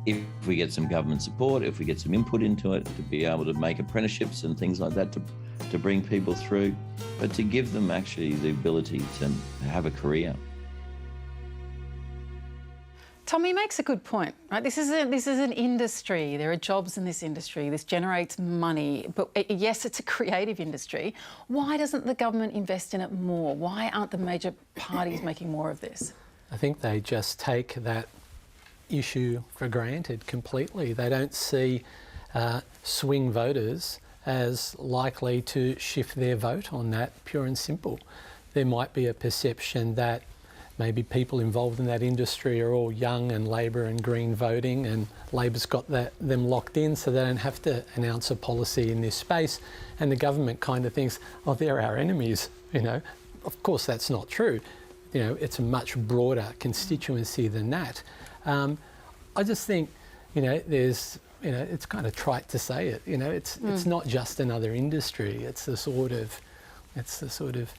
If we get some government support, if we get some input into it, to be able to make apprenticeships and things like that to bring people through, but to give them actually the ability to have a career. Tommy makes a good point, right? This is an industry. There are jobs in this industry. This generates money. But yes, it's a creative industry. Why doesn't the government invest in it more? Why aren't the major parties making more of this? I think they just take that issue for granted completely. They don't see swing voters as likely to shift their vote on that, pure and simple. There might be a perception that maybe people involved in that industry are all young and Labor and Green voting, and Labor's got them locked in so they don't have to announce a policy in this space, and the government kind of thinks, oh, they're our enemies, you know. Of course that's not true. You know, it's a much broader constituency than that. I just think, you know, there's, you know, it's kind of trite to say it, you know, it's not just another industry, it's the sort of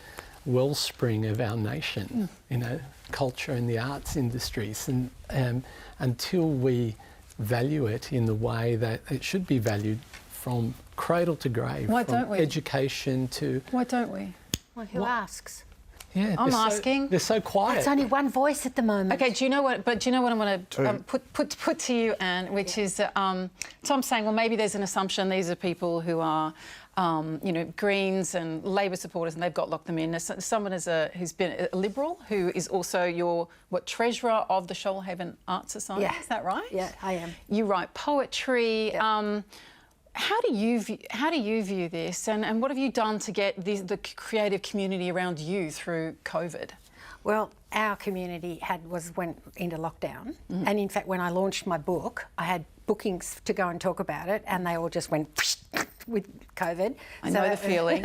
wellspring of our nation, you know, culture and the arts industries, and until we value it in the way that it should be valued, from cradle to grave, Why from don't we? Education to... Why don't we? Well, who asks? Yeah, I'm asking. They're so quiet. It's only one voice at the moment. Okay, do you know what? But do you know what I want to put to you, Anne? Which is, Tom's saying, well, maybe there's an assumption these are people who are, you know, Greens and Labor supporters, and they've got locked them in. As someone who's been a Liberal, who is also your treasurer of the Shoalhaven Art Society. Yeah. Is that right? Yeah, I am. You write poetry. Yeah. How do you view this, and what have you done to get the creative community around you through COVID? Well, our community went into lockdown, and in fact, when I launched my book, I had bookings to go and talk about it, and they all just went with COVID. I know the feeling.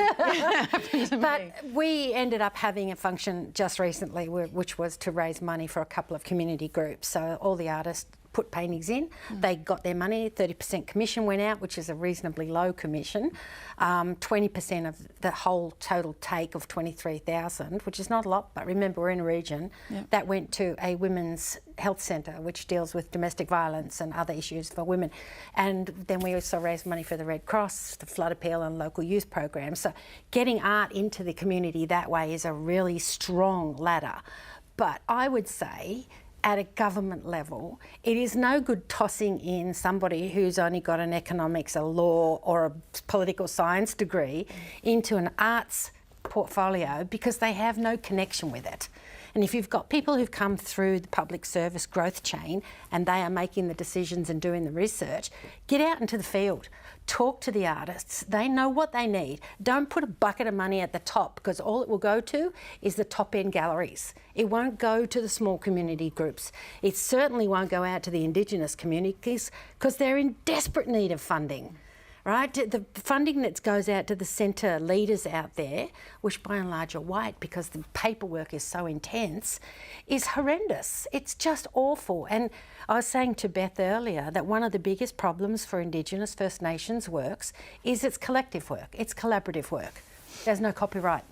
But we ended up having a function just recently, which was to raise money for a couple of community groups. So all the artists put paintings in, they got their money, 30% commission went out, which is a reasonably low commission, 20% of the whole total take of 23,000, which is not a lot, but remember we're in a region, that went to a women's health centre which deals with domestic violence and other issues for women. And then we also raised money for the Red Cross, the flood appeal and local youth programs. So getting art into the community that way is a really strong ladder. But I would say, at a government level, it is no good tossing in somebody who's only got an economics, a law or a political science degree into an arts portfolio because they have no connection with it. And if you've got people who've come through the public service growth chain and they are making the decisions and doing the research, get out into the field. Talk to the artists. They know what they need. Don't put a bucket of money at the top, because all it will go to is the top-end galleries. It won't go to the small community groups. It certainly won't go out to the Indigenous communities because they're in desperate need of funding. Right? The funding that goes out to the centre leaders out there, which by and large are white because the paperwork is so intense, is horrendous. It's just awful. And I was saying to Beth earlier that one of the biggest problems for Indigenous First Nations works is it's collective work, it's collaborative work. There's no copyright,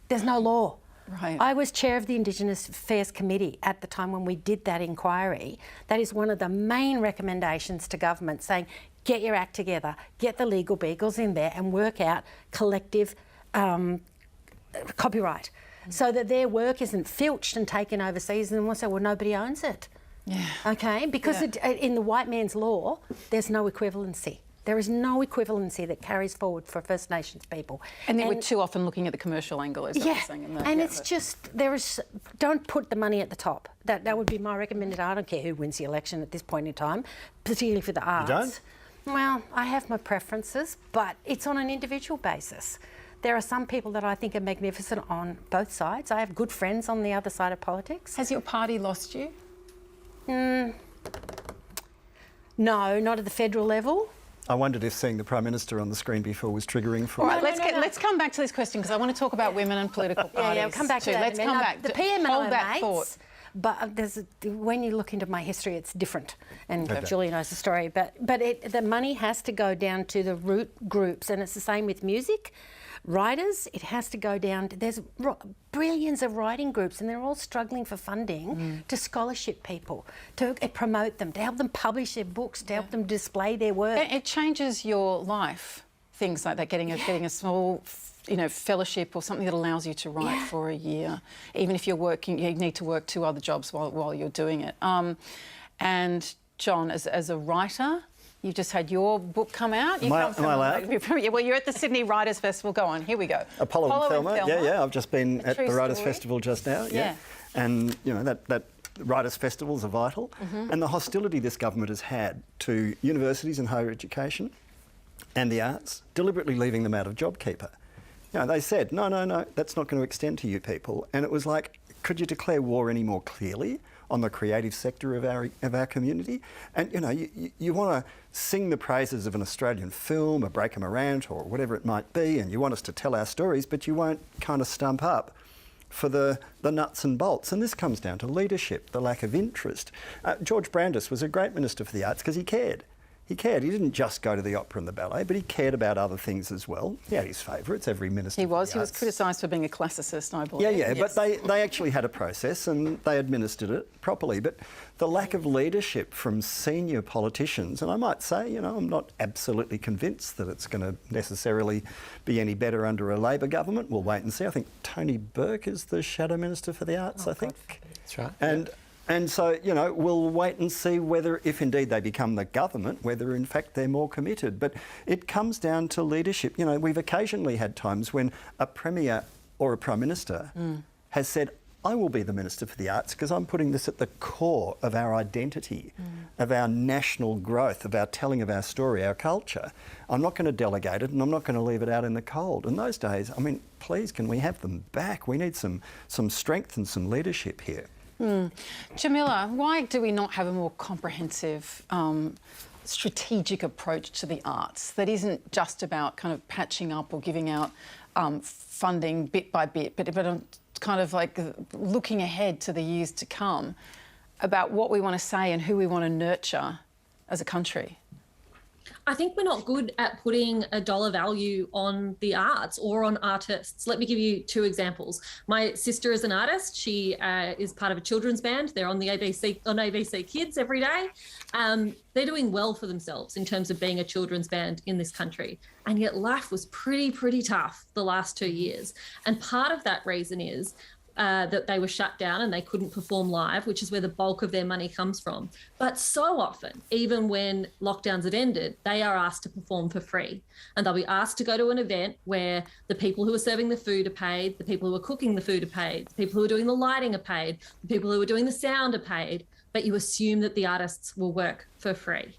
there's no law. Right. I was chair of the Indigenous Affairs Committee at the time when we did that inquiry. That is one of the main recommendations to government, saying, get your act together, get the legal beagles in there and work out collective copyright so that their work isn't filched and taken overseas and we'll say, well, nobody owns it. Yeah. Okay? Because in the white man's law, there's no equivalency. There is no equivalency that carries forward for First Nations people. And then we're too often looking at the commercial angle, is that what you're saying? It's just, don't put the money at the top. That would be my recommendation. I don't care who wins the election at this point in time, particularly for the arts. You don't? Well, I have my preferences, but it's on an individual basis. There are some people that I think are magnificent on both sides. I have good friends on the other side of politics. Has your party lost you? No, not at the federal level. I wondered if seeing the Prime Minister on the screen before was triggering for All right, you. let's come back to this question because I want to talk about women and political parties. Yeah, we'll come back to that. Let's come back. The PM and Hold I that mates, thought. But when you look into my history, it's different. And Julie knows the story. But the money has to go down to the root groups, and it's the same with music. Writers, it has to go down to, there's billions of writing groups and they're all struggling for funding to scholarship people, to promote them, to help them publish their books, to help them display their work. And it changes your life, things like that, getting a small fellowship or something that allows you to write for a year. Even if you're working, you need to work 2 other jobs while you're doing it. And John, as a writer, you've just had your book come out. Am I allowed? Well, you're at the Sydney Writers' Festival. Go on, here we go. Apollo and Thelma. Yeah. I've just been at the Writers' story. Festival just now. Yeah. And, that Writers' Festivals are vital. And the hostility this government has had to universities and higher education and the arts, deliberately leaving them out of JobKeeper. You know, they said, no, that's not going to extend to you people. And it was like, could you declare war any more clearly on the creative sector of our community? And, you know, you want to sing the praises of an Australian film, a Break 'em Around or whatever it might be, and you want us to tell our stories, but you won't kind of stump up for the nuts and bolts. And this comes down to leadership, the lack of interest. George Brandis was a great Minister for the Arts because he cared. He cared. He didn't just go to the opera and the ballet, but he cared about other things as well. He had his favourites, every minister. He was criticised for being a classicist, I believe. Yeah, yes. But they actually had a process and they administered it properly. But the lack of leadership from senior politicians, and I might say, you know, I'm not absolutely convinced that it's going to necessarily be any better under a Labor government. We'll wait and see. I think Tony Burke is the Shadow Minister for the Arts, I think. That's right. And so, you know, we'll wait and see whether, if indeed they become the government, whether in fact they're more committed. But it comes down to leadership. You know, we've occasionally had times when a Premier or a Prime Minister has said, I will be the Minister for the Arts because I'm putting this at the core of our identity, of our national growth, of our telling of our story, our culture. I'm not going to delegate it and I'm not going to leave it out in the cold. And those days, I mean, please, can we have them back? We need some strength and some leadership here. Jamila, why do we not have a more comprehensive, strategic approach to the arts that isn't just about kind of patching up or giving out funding bit by bit, but kind of like looking ahead to the years to come about what we want to say and who we want to nurture as a country? I think we're not good at putting a dollar value on the arts or on artists. Let me give you two examples. My sister is an artist. She is part of a children's band. They're on the ABC Kids every day. They're doing well for themselves in terms of being a children's band in this country. And yet life was pretty tough the last 2 years. And part of that reason is that they were shut down and they couldn't perform live, which is where the bulk of their money comes from. But so often, even when lockdowns have ended, they are asked to perform for free. And they'll be asked to go to an event where the people who are serving the food are paid, the people who are cooking the food are paid, the people who are doing the lighting are paid, the people who are doing the sound are paid, but you assume that the artists will work for free.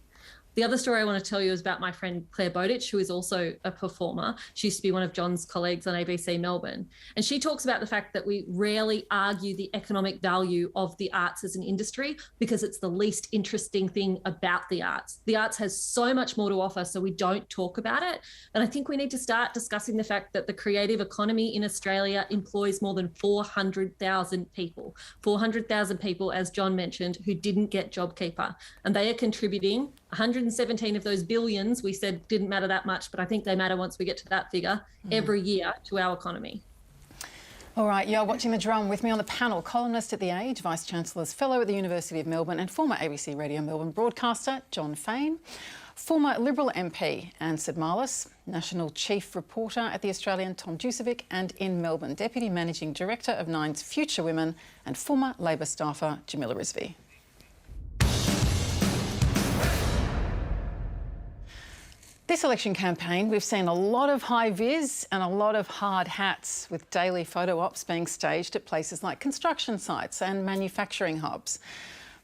The other story I want to tell you is about my friend Claire Bowditch, who is also a performer. She used to be one of John's colleagues on ABC Melbourne. And she talks about the fact that we rarely argue the economic value of the arts as an industry because it's the least interesting thing about the arts. The arts has so much more to offer, so we don't talk about it. And I think we need to start discussing the fact that the creative economy in Australia employs more than 400,000 people. 400,000 people, as John mentioned, who didn't get JobKeeper. And they are contributing 117 of those billions, we said didn't matter that much, but I think they matter once we get to that figure, every year to our economy. All right, you're watching The Drum. With me on the panel, columnist at The Age, Vice-Chancellor's Fellow at the University of Melbourne and former ABC Radio Melbourne broadcaster John Fain, former Liberal MP Anne Sidmalis, National Chief Reporter at The Australian Tom Jucevic, and in Melbourne, Deputy Managing Director of Nine's Future Women and former Labor staffer Jamila Rizvi. This election campaign, we've seen a lot of high vis and a lot of hard hats with daily photo ops being staged at places like construction sites and manufacturing hubs.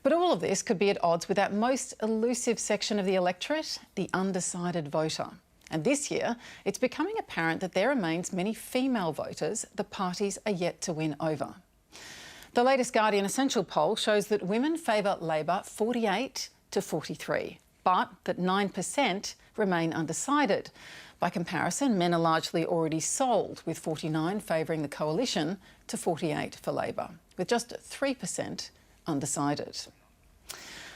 But all of this could be at odds with that most elusive section of the electorate, the undecided voter. And this year, it's becoming apparent that there remains many female voters the parties are yet to win over. The latest Guardian Essential poll shows that women favour Labor 48 to 43, but that 9% remain undecided. By comparison, men are largely already sold, with 49 favouring the coalition to 48 for Labor, with just 3% undecided.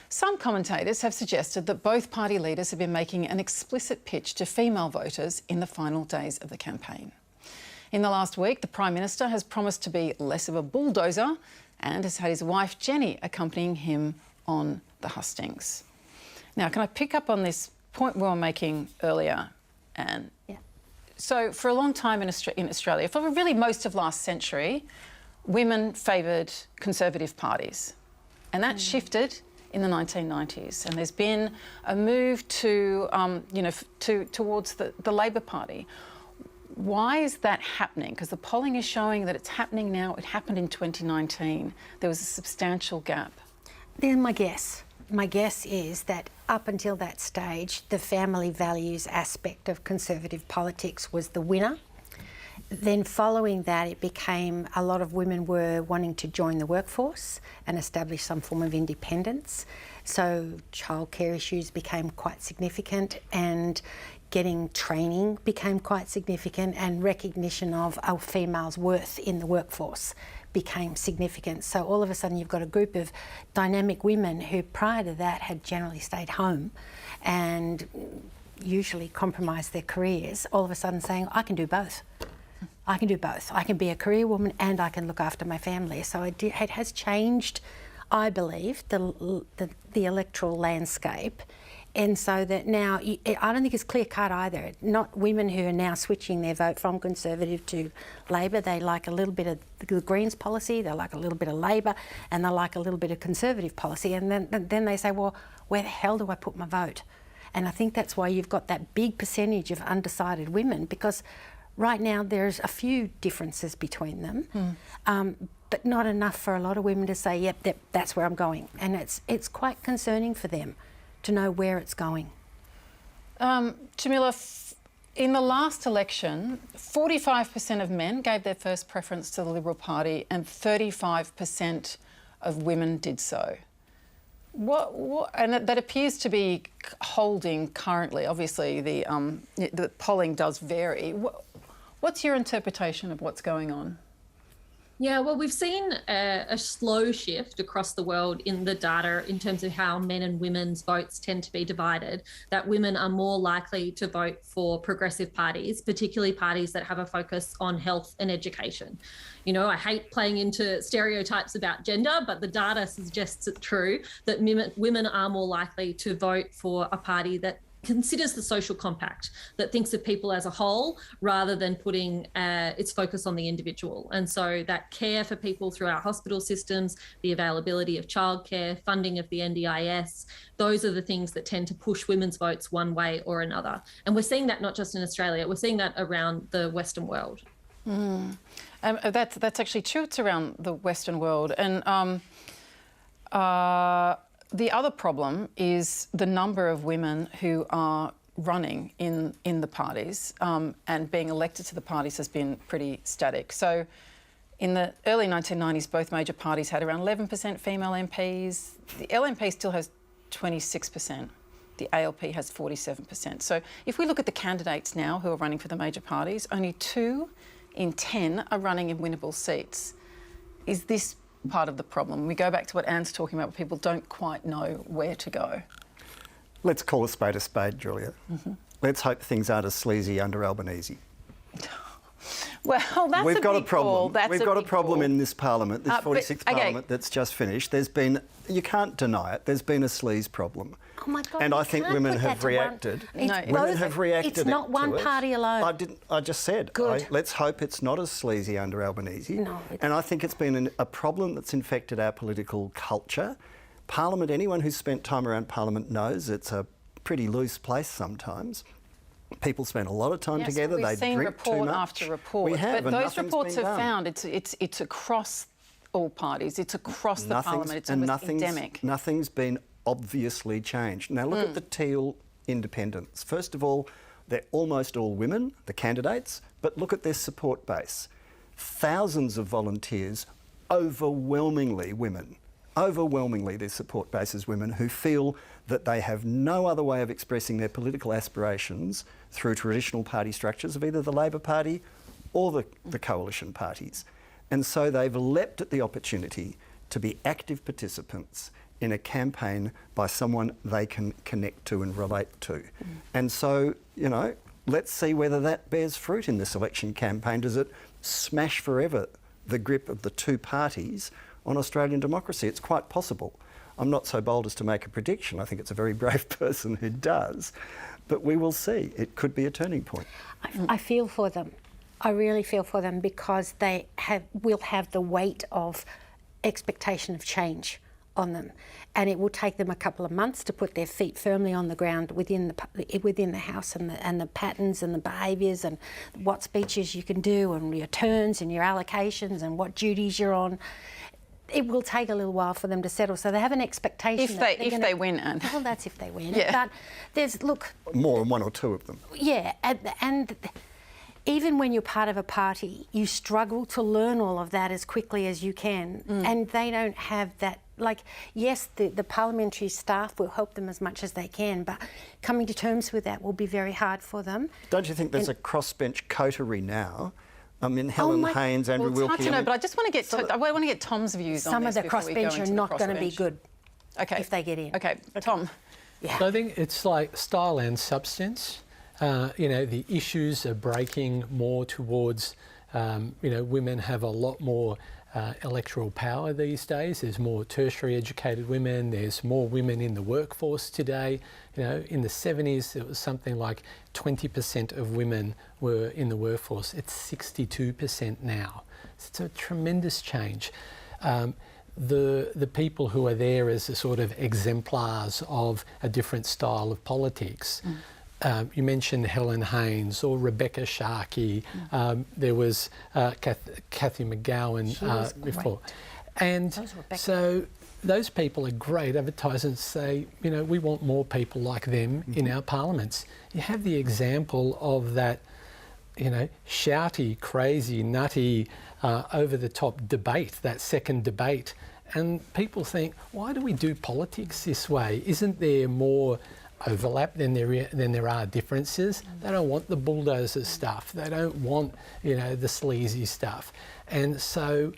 Some commentators have suggested that both party leaders have been making an explicit pitch to female voters in the final days of the campaign. In the last week, the Prime Minister has promised to be less of a bulldozer and has had his wife Jenny accompanying him on the hustings. Now, can I pick up on this point we were making earlier, Anne? Yeah. So for a long time in Australia, for really most of last century, women favoured Conservative parties. And that shifted in the 1990s. And there's been a move to, towards the Labor Party. Why is that happening? Because the polling is showing that it's happening now. It happened in 2019. There was a substantial gap. They're my guess. my guess is that up until that stage, the family values aspect of Conservative politics was the winner. Then following that, it became a lot of women were wanting to join the workforce and establish some form of independence. So childcare issues became quite significant, and getting training became quite significant, and recognition of a female's worth in the workforce became significant. So all of a sudden you've got a group of dynamic women who prior to that had generally stayed home and usually compromised their careers, all of a sudden saying, I can do both. I can do both. I can be a career woman and I can look after my family. So it has changed, I believe, the electoral landscape. And so that now, I don't think it's clear cut either. Not women who are now switching their vote from Conservative to Labor. They like a little bit of the Greens policy, they like a little bit of Labor, and they like a little bit of Conservative policy. And then they say, well, where the hell do I put my vote? And I think that's why you've got that big percentage of undecided women, because right now there's a few differences between them, but not enough for a lot of women to say, yep, that's where I'm going. And it's quite concerning for them to know where it's going. Jamila, in the last election, 45% of men gave their first preference to the Liberal Party and 35% of women did so. And that appears to be holding currently. Obviously, the polling does vary. What's your interpretation of what's going on? Yeah, well, we've seen a slow shift across the world in the data in terms of how men and women's votes tend to be divided, that women are more likely to vote for progressive parties, particularly parties that have a focus on health and education. You know, I hate playing into stereotypes about gender, but the data suggests it's true that women are more likely to vote for a party that considers the social compact, that thinks of people as a whole rather than putting its focus on the individual. And so that care for people through our hospital systems, the availability of childcare, funding of the NDIS, those are the things that tend to push women's votes one way or another. And we're seeing that not just in Australia, we're seeing that around the Western world. That's actually true. It's around the Western world. And the other problem is the number of women who are running in the parties and being elected to the parties has been pretty static. So in the early 1990s, both major parties had around 11% female MPs. The LNP still has 26%. The ALP has 47%. So if we look at the candidates now who are running for the major parties, only 2 in 10 are running in winnable seats. Is this part of the problem? We go back to what Anne's talking about, where people don't quite know where to go. Let's call a spade, Julia. Let's hope things aren't as sleazy under Albanese. Well, that's We've got a problem. We've got a problem in this parliament, this 46th parliament that's just finished. There's been, you can't deny it, there's been a sleaze problem. Oh my God! And I think women have reacted. Women have reacted. It's not one party alone. I just said. Good. Let's hope it's not as sleazy under Albanese. No. And I think it's been a problem that's infected our political culture. Parliament. Anyone who's spent time around Parliament knows it's a pretty loose place sometimes. People spend a lot of time together. We've they seen drink report too much. after report. We have, but and those reports have done. found it's across all parties. It's across the parliament. It's almost endemic. Nothing's been obviously changed. Now look at the Teal independents. First of all, they're almost all women, the candidates, but look at their support base. Thousands of volunteers, overwhelmingly women. Overwhelmingly their support base is women who feel that they have no other way of expressing their political aspirations through traditional party structures of either the Labor Party or the coalition parties. And so they've leapt at the opportunity to be active participants in a campaign by someone they can connect to and relate to. And so, you know, let's see whether that bears fruit in this election campaign. Does it smash forever the grip of the two parties on Australian democracy? It's quite possible. I'm not so bold as to make a prediction. I think it's a very brave person who does. But we will see. It could be a turning point. I feel for them. I really feel for them because they will have the weight of expectation of change on them, and it will take them a couple of months to put their feet firmly on the ground within the house and the patterns and the behaviours and what speeches you can do and your turns and your allocations and what duties you're on. it will take a little while for them to settle. So they have an expectation if they win, Anne. Well, that's if they win. Yeah. But there's more than one or two of them. Yeah, and even when you're part of a party, you struggle to learn all of that as quickly as you can, and they don't have that. Like, yes, the parliamentary staff will help them as much as they can, but coming to terms with that will be very hard for them. Don't you think there's a crossbench coterie now? I mean, Helen Haynes, Andrew Wilkie. Wilkie. It's hard to know, but I just want to get I want to get Tom's views on this. Some of the crossbench are not going to be good. Okay. If they get in. Okay, Tom. Yeah. So I think it's like style and substance. The issues are breaking more towards, women have a lot more electoral power these days. There's more tertiary educated women. There's more women in the workforce today. In the 70s, it was something like 20% of women were in the workforce. It's 62% now. It's a tremendous change. The people who are there as the sort of exemplars of a different style of politics. You mentioned Helen Haynes or Rebecca Sharkey. There was Cathy McGowan before. And so those people are great. Advertisers say, we want more people like them in our parliaments. You have the example of that, shouty, crazy, nutty, over-the-top debate, that second debate. And people think, why do we do politics this way? Isn't there more overlap than there are differences? They don't want the bulldozer stuff. They don't want, the sleazy stuff. And so,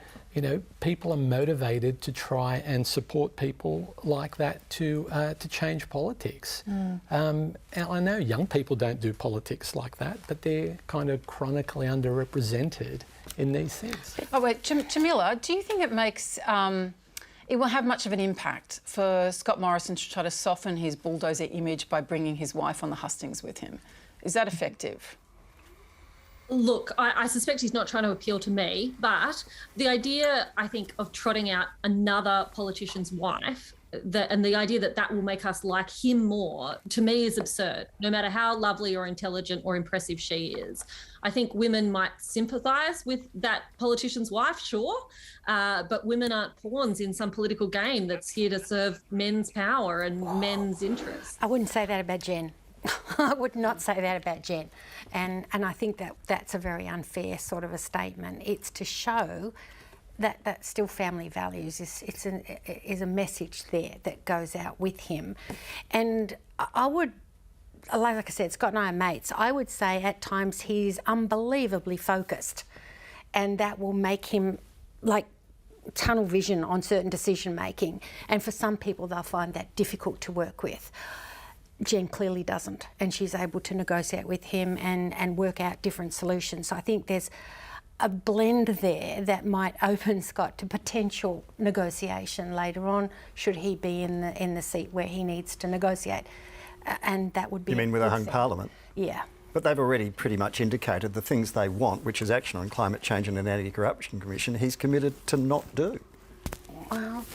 people are motivated to try and support people like that to change politics. And I know young people don't do politics like that, but they're kind of chronically underrepresented in these things. Oh wait, Jamila, do you think it makes it will have much of an impact for Scott Morrison to try to soften his bulldozer image by bringing his wife on the hustings with him? Is that effective? Look, I suspect he's not trying to appeal to me, but the idea, I think, of trotting out another politician's wife, and the idea that will make us like him more, to me is absurd, no matter how lovely or intelligent or impressive she is. I think women might sympathise with that politician's wife, sure, but women aren't pawns in some political game that's here to serve men's power and men's interests. I wouldn't say that about Jen. I would not say that about Jen. And I think that's a very unfair sort of a statement. It's to show that still family values is a message there that goes out with him. And I would, like I said, Scott and I are mates. I would say at times he's unbelievably focused, and that will make him like tunnel vision on certain decision making. And for some people, they'll find that difficult to work with. Jen clearly doesn't, and she's able to negotiate with him and work out different solutions. So I think there's a blend there that might open Scott to potential negotiation later on, should he be in the seat where he needs to negotiate. And that would be... You mean with a hung parliament? Yeah. But they've already pretty much indicated the things they want, which is action on climate change and an anti-corruption commission, he's committed to not do. Well,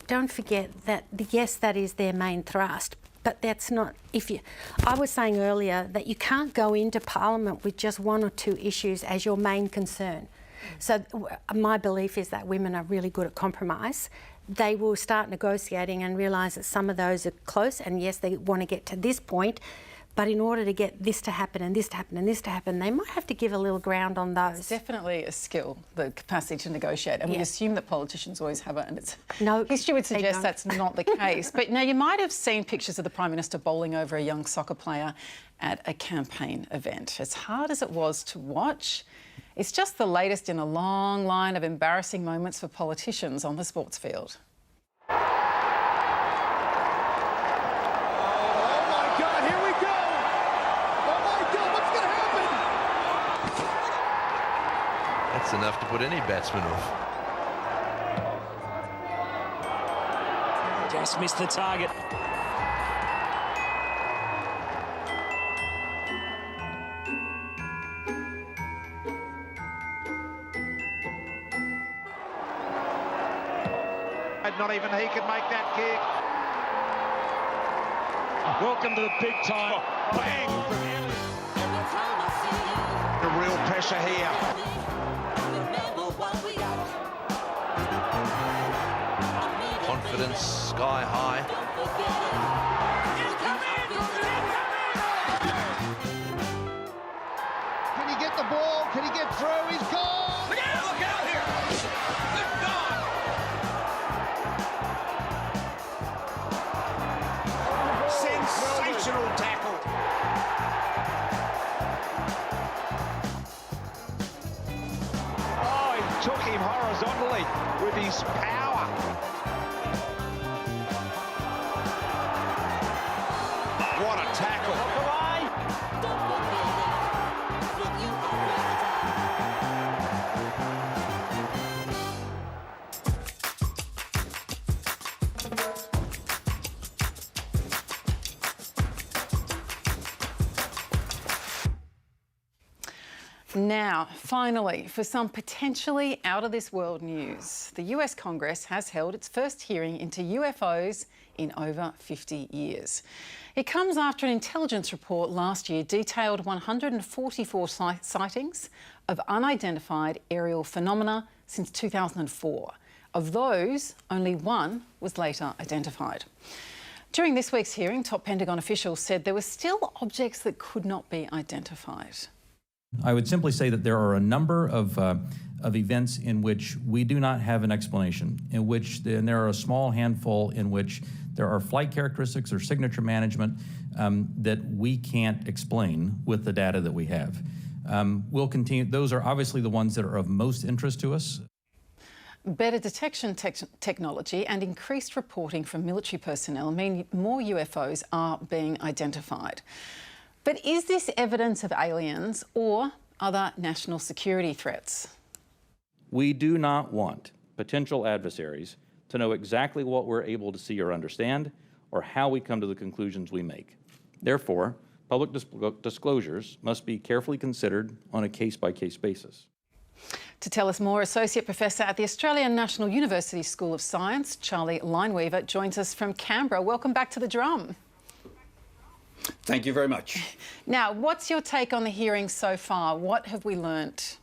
don't forget that, yes, that is their main thrust, but that's not, I was saying earlier that you can't go into Parliament with just one or two issues as your main concern. So my belief is that women are really good at compromise. They will start negotiating and realise that some of those are close, and yes, they want to get to this point, but in order to get this to happen and this to happen and this to happen, they might have to give a little ground on those. It's definitely a skill, the capacity to negotiate, and we assume that politicians always have it, and history would suggest that's not the case. But now you might have seen pictures of the Prime Minister bowling over a young soccer player at a campaign event. As hard as it was to watch, it's just the latest in a long line of embarrassing moments for politicians on the sports field. That's enough to put any batsman off. Just missed the target. Not even he can make that kick. Welcome to the big time. Bang from Ellis. The real pressure here. sky high. Can he get the ball? Can he get through? He's gone! Look out here! Good God! Sensational tackle. Oh, he took him horizontally with his power. What a tackle. Now, finally, for some potentially out-of-this-world news, the US Congress has held its first hearing into UFOs in over 50 years. It comes after an intelligence report last year detailed 144 sightings of unidentified aerial phenomena since 2004. Of those, only one was later identified. During this week's hearing, top Pentagon officials said there were still objects that could not be identified. I would simply say that there are a number of events in which we do not have an explanation, in which there are a small handful in which there are flight characteristics or signature management that we can't explain with the data that we have. We'll continue. Those are obviously the ones that are of most interest to us. Better detection technology and increased reporting from military personnel mean more UFOs are being identified. But is this evidence of aliens or other national security threats? We do not want potential adversaries to know exactly what we're able to see or understand, or how we come to the conclusions we make. Therefore, public disclosures must be carefully considered on a case-by-case basis. To tell us more, Associate Professor at the Australian National University School of Science, Charlie Lineweaver, joins us from Canberra. Welcome back to The Drum. Thank you very much. Now, what's your take on the hearing so far? What have we learnt?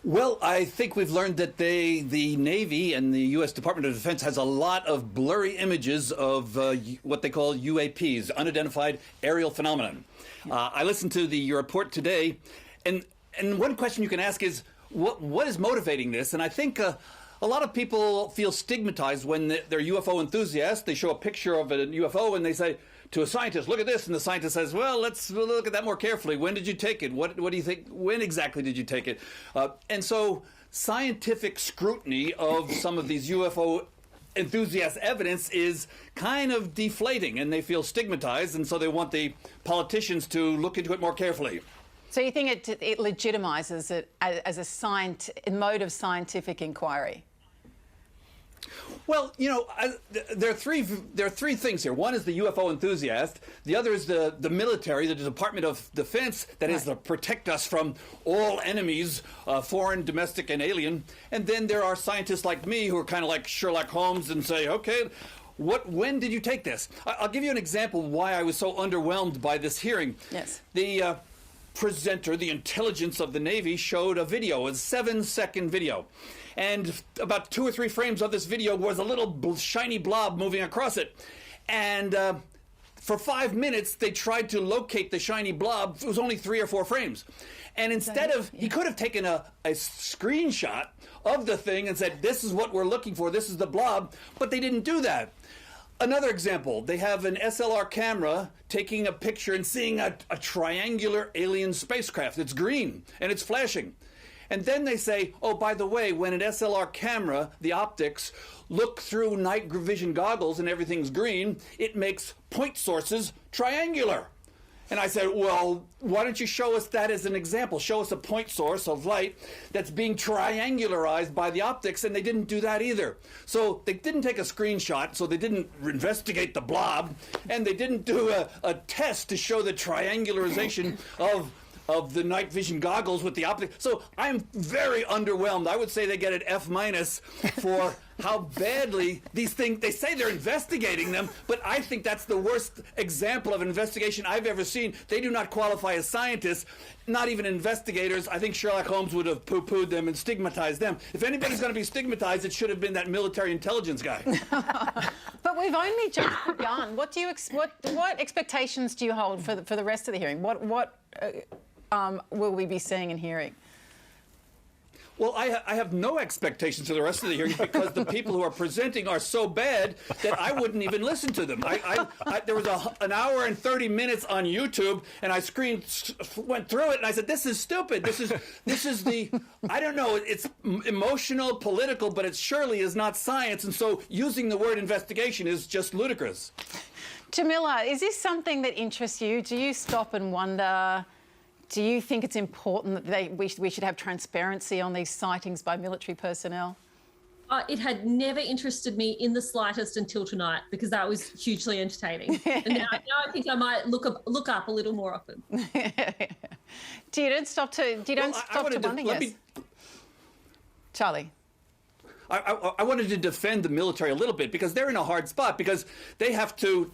Well, I think we've learned that the Navy and the U.S. Department of Defense has a lot of blurry images of what they call UAPs, unidentified aerial phenomenon. I listened to your report today, and one question you can ask is, what is motivating this? And I think a lot of people feel stigmatized when they're UFO enthusiasts. They show a picture of a UFO and they say to a scientist, look at this. And the scientist says, well, let's look at that more carefully. When did you take it? What do you think? When exactly did you take it? And so scientific scrutiny of some of these UFO enthusiast evidence is kind of deflating, and they feel stigmatized. And so they want the politicians to look into it more carefully. So you think it legitimises it as a mode of scientific inquiry? Well, you know, there are three things here. One is the UFO enthusiast. The other is the military, the Department of Defense, that is to protect us from all enemies, foreign, domestic, and alien. And then there are scientists like me who are kind of like Sherlock Holmes and say, okay, when did you take this? I'll give you an example why I was so underwhelmed by this hearing. Yes. The presenter, the intelligence of the Navy, showed a video, a 7-second video. And about 2 or 3 frames of this video was a little shiny blob moving across it. And for 5 minutes, they tried to locate the shiny blob. It was only 3 or 4 frames. And instead of, he could have taken a screenshot of the thing and said, this is what we're looking for, this is the blob, but they didn't do that. Another example, they have an SLR camera taking a picture and seeing a triangular alien spacecraft. It's green and it's flashing. And then they say, oh, by the way, when an SLR camera, the optics, look through night vision goggles and everything's green, it makes point sources triangular. And I said, well, why don't you show us that as an example? Show us a point source of light that's being triangularized by the optics, and they didn't do that either. So they didn't take a screenshot, so they didn't investigate the blob, and they didn't do a test to show the triangularization of the night vision goggles with the optics. So I'm very underwhelmed. I would say they get an F- for how badly these things, they say they're investigating them, but I think that's the worst example of an investigation I've ever seen. They do not qualify as scientists, not even investigators. I think Sherlock Holmes would have poo-pooed them and stigmatized them. If anybody's going to be stigmatized, it should have been that military intelligence guy. But we've only just begun. What expectations do you hold for the rest of the hearing? What will we be seeing and hearing? Well, I have no expectations for the rest of the hearings because the people who are presenting are so bad that I wouldn't even listen to them. There was an hour and 30 minutes on YouTube, and I went through it, and I said, "This is stupid. This is the I don't know. It's emotional, political, but it surely is not science." And so, using the word investigation is just ludicrous. Jamila, is this something that interests you? Do you stop and wonder? Do you think it's important that we should have transparency on these sightings by military personnel? It had never interested me in the slightest until tonight because that was hugely entertaining. And now I think I might look up a little more often. You don't stop to wonder, yes. Charlie. I wanted to defend the military a little bit because they're in a hard spot because they have to,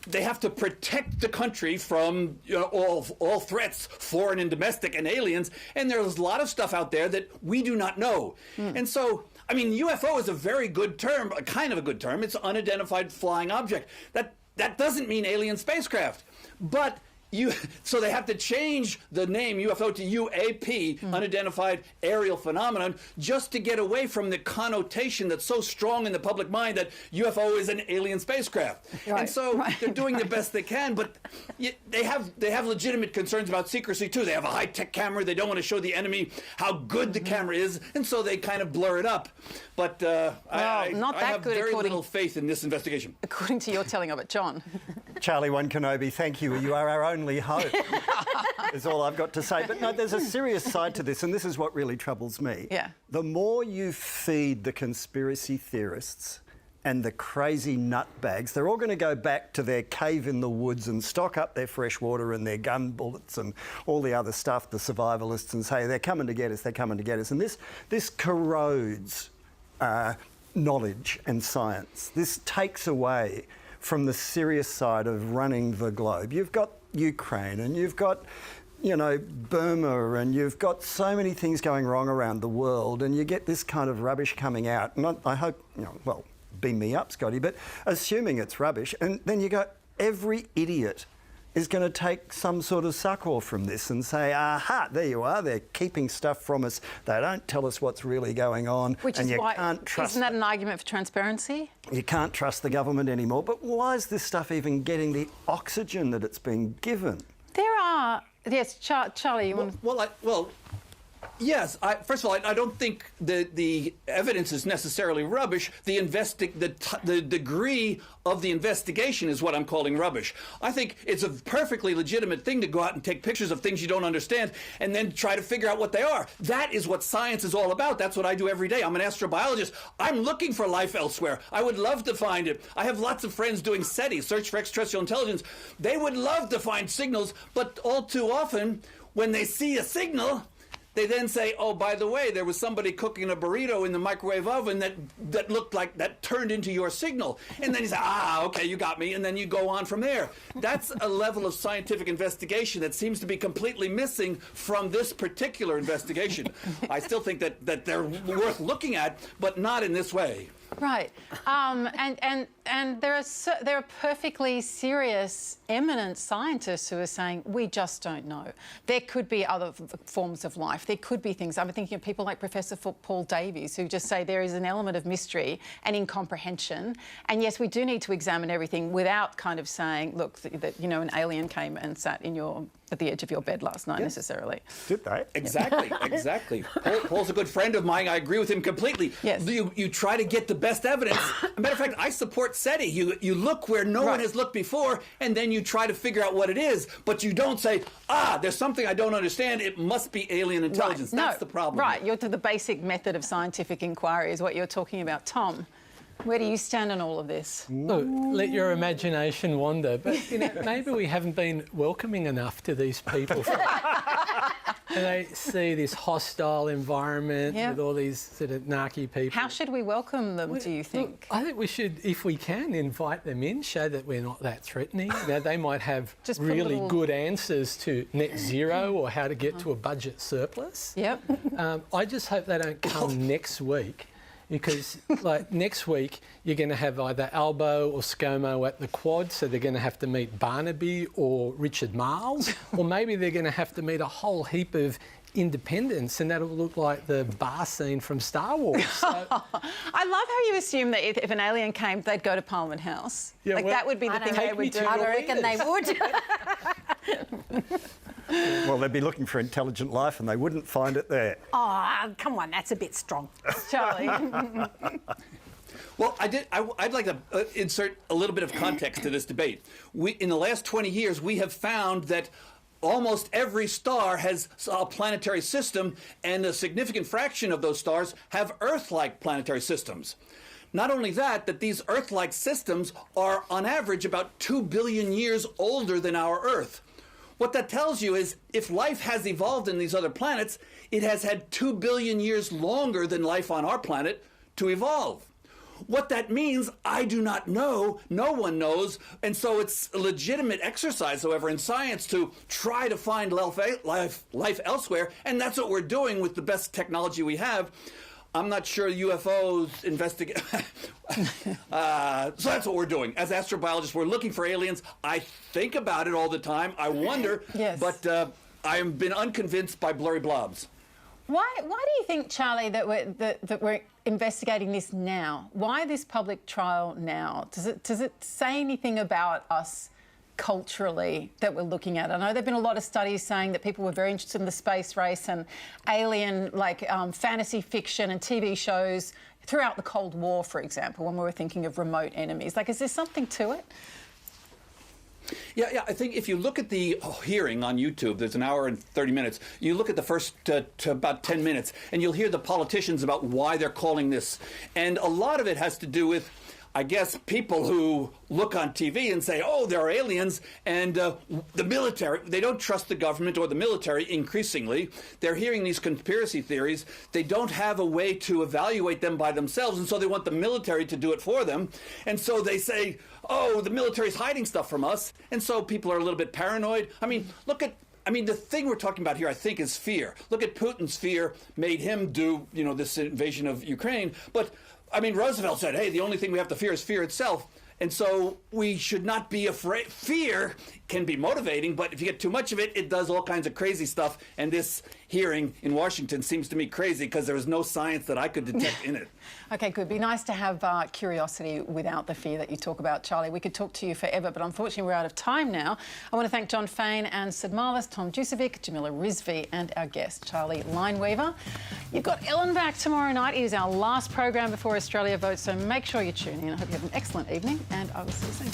they have to protect the country from all threats, foreign and domestic and aliens, and there's a lot of stuff out there that we do not know. And so, UFO is a very good term, a kind of a good term. It's unidentified flying object. That doesn't mean alien spacecraft. But so they have to change the name UFO to UAP, unidentified aerial phenomenon, just to get away from the connotation that's so strong in the public mind that UFO is an alien spacecraft. Right. And so they're doing the best they can, but they have legitimate concerns about secrecy too. They have a high-tech camera. They don't want to show the enemy how good the camera is, and so they kind of blur it up. But I have very little faith in this investigation. According to your telling of it, John. Charlie One Kenobi, thank you. You are our only hope, is all I've got to say. But no, there's a serious side to this, and this is what really troubles me. Yeah. The more you feed the conspiracy theorists and the crazy nutbags, they're all going to go back to their cave in the woods and stock up their fresh water and their gun bullets and all the other stuff, the survivalists, and say, they're coming to get us, they're coming to get us. And this corrodes knowledge and science. This takes away from the serious side of running the globe. You've got Ukraine and you've got, Burma, and you've got so many things going wrong around the world, and you get this kind of rubbish coming out. And I hope, beam me up, Scotty, but assuming it's rubbish, and then you go, every idiot is going to take some sort of succor from this and say, aha, there you are, they're keeping stuff from us, they don't tell us what's really going on. Which and is you why, can't trust isn't that an argument for transparency? You can't trust the government anymore. But why is this stuff even getting the oxygen that it's been given? There are, yes, Charlie, you want Yes. First of all, I don't think the evidence is necessarily rubbish. The degree of the investigation is what I'm calling rubbish. I think it's a perfectly legitimate thing to go out and take pictures of things you don't understand and then try to figure out what they are. That is what science is all about. That's what I do every day. I'm an astrobiologist. I'm looking for life elsewhere. I would love to find it. I have lots of friends doing SETI, Search for Extraterrestrial Intelligence. They would love to find signals, but all too often, when they see a signal, they then say, oh, by the way, there was somebody cooking a burrito in the microwave oven that looked like that turned into your signal. And then you say, okay, you got me. And then you go on from there. That's a level of scientific investigation that seems to be completely missing from this particular investigation. I still think that they're worth looking at, but not in this way. Right, and there are perfectly serious, eminent scientists who are saying we just don't know. There could be other forms of life. There could be things. I'm thinking of people like Professor Paul Davies, who just say there is an element of mystery and incomprehension. And yes, we do need to examine everything without kind of saying, look, that an alien came and sat at the edge of your bed last night, necessarily. Did they? Exactly, exactly. Paul's a good friend of mine. I agree with him completely. Yes. You try to get the best evidence. As a matter of fact, I support SETI. You look where no one has looked before, and then you try to figure out what it is, but you don't say, there's something I don't understand. It must be alien intelligence. Right. That's the problem. Right. The basic method of scientific inquiry is what you're talking about. Tom, where do you stand on all of this? Look, let your imagination wander, but maybe we haven't been welcoming enough to these people. And they see this hostile environment with all these sort of narky people. How should we welcome them, do you think? Look, I think we should, if we can, invite them in, show that we're not that threatening. Now, they might have Just really good answers to net zero or how to get to a budget surplus. Yep. I just hope they don't come next week, because like next week you're going to have either Albo or ScoMo at the Quad, so they're going to have to meet Barnaby or Richard Marles, or maybe they're going to have to meet a whole heap of independents, and that'll look like the bar scene from Star Wars. So, I love how you assume that if an alien came, they'd go to Parliament House. Yeah, well, that would be the thing they would do. I reckon they would. Well, they'd be looking for intelligent life and they wouldn't find it there. Oh, come on, that's a bit strong. Charlie. Well, I'd like to insert a little bit of context to this debate. In the last 20 years, we have found that almost every star has a planetary system, and a significant fraction of those stars have Earth-like planetary systems. Not only that these Earth-like systems are, on average, about 2 billion years older than our Earth. What that tells you is if life has evolved in these other planets, it has had 2 billion years longer than life on our planet to evolve. What that means, I do not know. No one knows. And so it's a legitimate exercise, however, in science to try to find life elsewhere. And that's what we're doing with the best technology we have. I'm not sure UFOs investigate. So that's what we're doing. As astrobiologists, we're looking for aliens. I think about it all the time. I wonder. Yes. But I have been unconvinced by blurry blobs. Why do you think, Charlie, that we're investigating this now? Why this public trial now? Does it say anything about us culturally that we're looking at? I know there have been a lot of studies saying that people were very interested in the space race and alien, fantasy fiction and TV shows throughout the Cold War, for example, when we were thinking of remote enemies. Is there something to it? Yeah, I think if you look at the hearing on YouTube, there's an hour and 30 minutes, you look at the first to about 10 minutes, and you'll hear the politicians about why they're calling this. And a lot of it has to do with, I guess, people who look on TV and say, oh, there are aliens, and the military, they don't trust the government or the military increasingly. They're hearing these conspiracy theories. They don't have a way to evaluate them by themselves, and so they want the military to do it for them. And so they say, oh, the military's hiding stuff from us, and so people are a little bit paranoid. The thing we're talking about here, I think, is fear. Look at Putin's fear made him do, this invasion of Ukraine. But Roosevelt said, hey, the only thing we have to fear is fear itself. And so we should not be afraid. Fear can be motivating, but if you get too much of it, it does all kinds of crazy stuff. And this hearing in Washington seems to me crazy because there was no science that I could detect in it. OK, good. Be nice to have curiosity without the fear that you talk about, Charlie. We could talk to you forever, but unfortunately we're out of time now. I want to thank John Fain and Sid Marlis, Tom Jucevic, Jamila Rizvi and our guest, Charlie Lineweaver. You've got Ellen back tomorrow night. It is our last program before Australia votes, so make sure you tune in. I hope you have an excellent evening, and I will see you soon.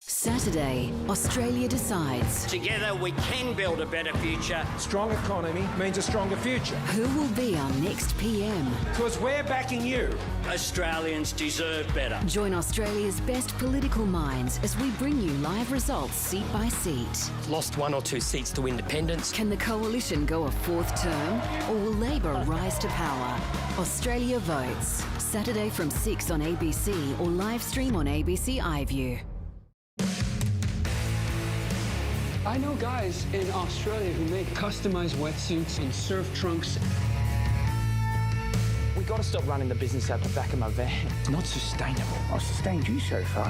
Saturday, Australia decides. Together we can build a better future. Strong economy means a stronger future. Who will be our next PM? Because we're backing you. Australians deserve better. Join Australia's best political minds as we bring you live results seat by seat. Lost 1 or 2 seats to independents. Can the coalition go a 4th term? Or will Labor rise to power? Australia votes. Saturday from 6 on ABC or live stream on ABC iView. I know guys in Australia who make customized wetsuits and surf trunks. We got to stop running the business out the back of my van. It's not sustainable. I've sustained you so far.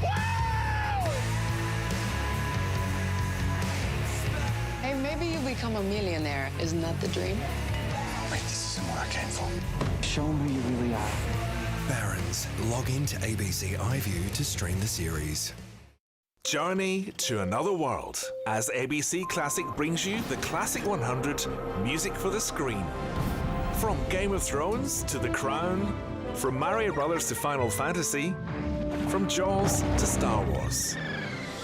Hey, maybe you become a millionaire. Isn't that the dream? Wait, this isn't what I came for. Show them who you really are. Barron's. Log in to ABC iView to stream the series. Journey to another world as ABC Classic brings you the Classic 100 music for the screen. From Game of Thrones to The Crown, from Mario Brothers to Final Fantasy, from Jaws to Star Wars.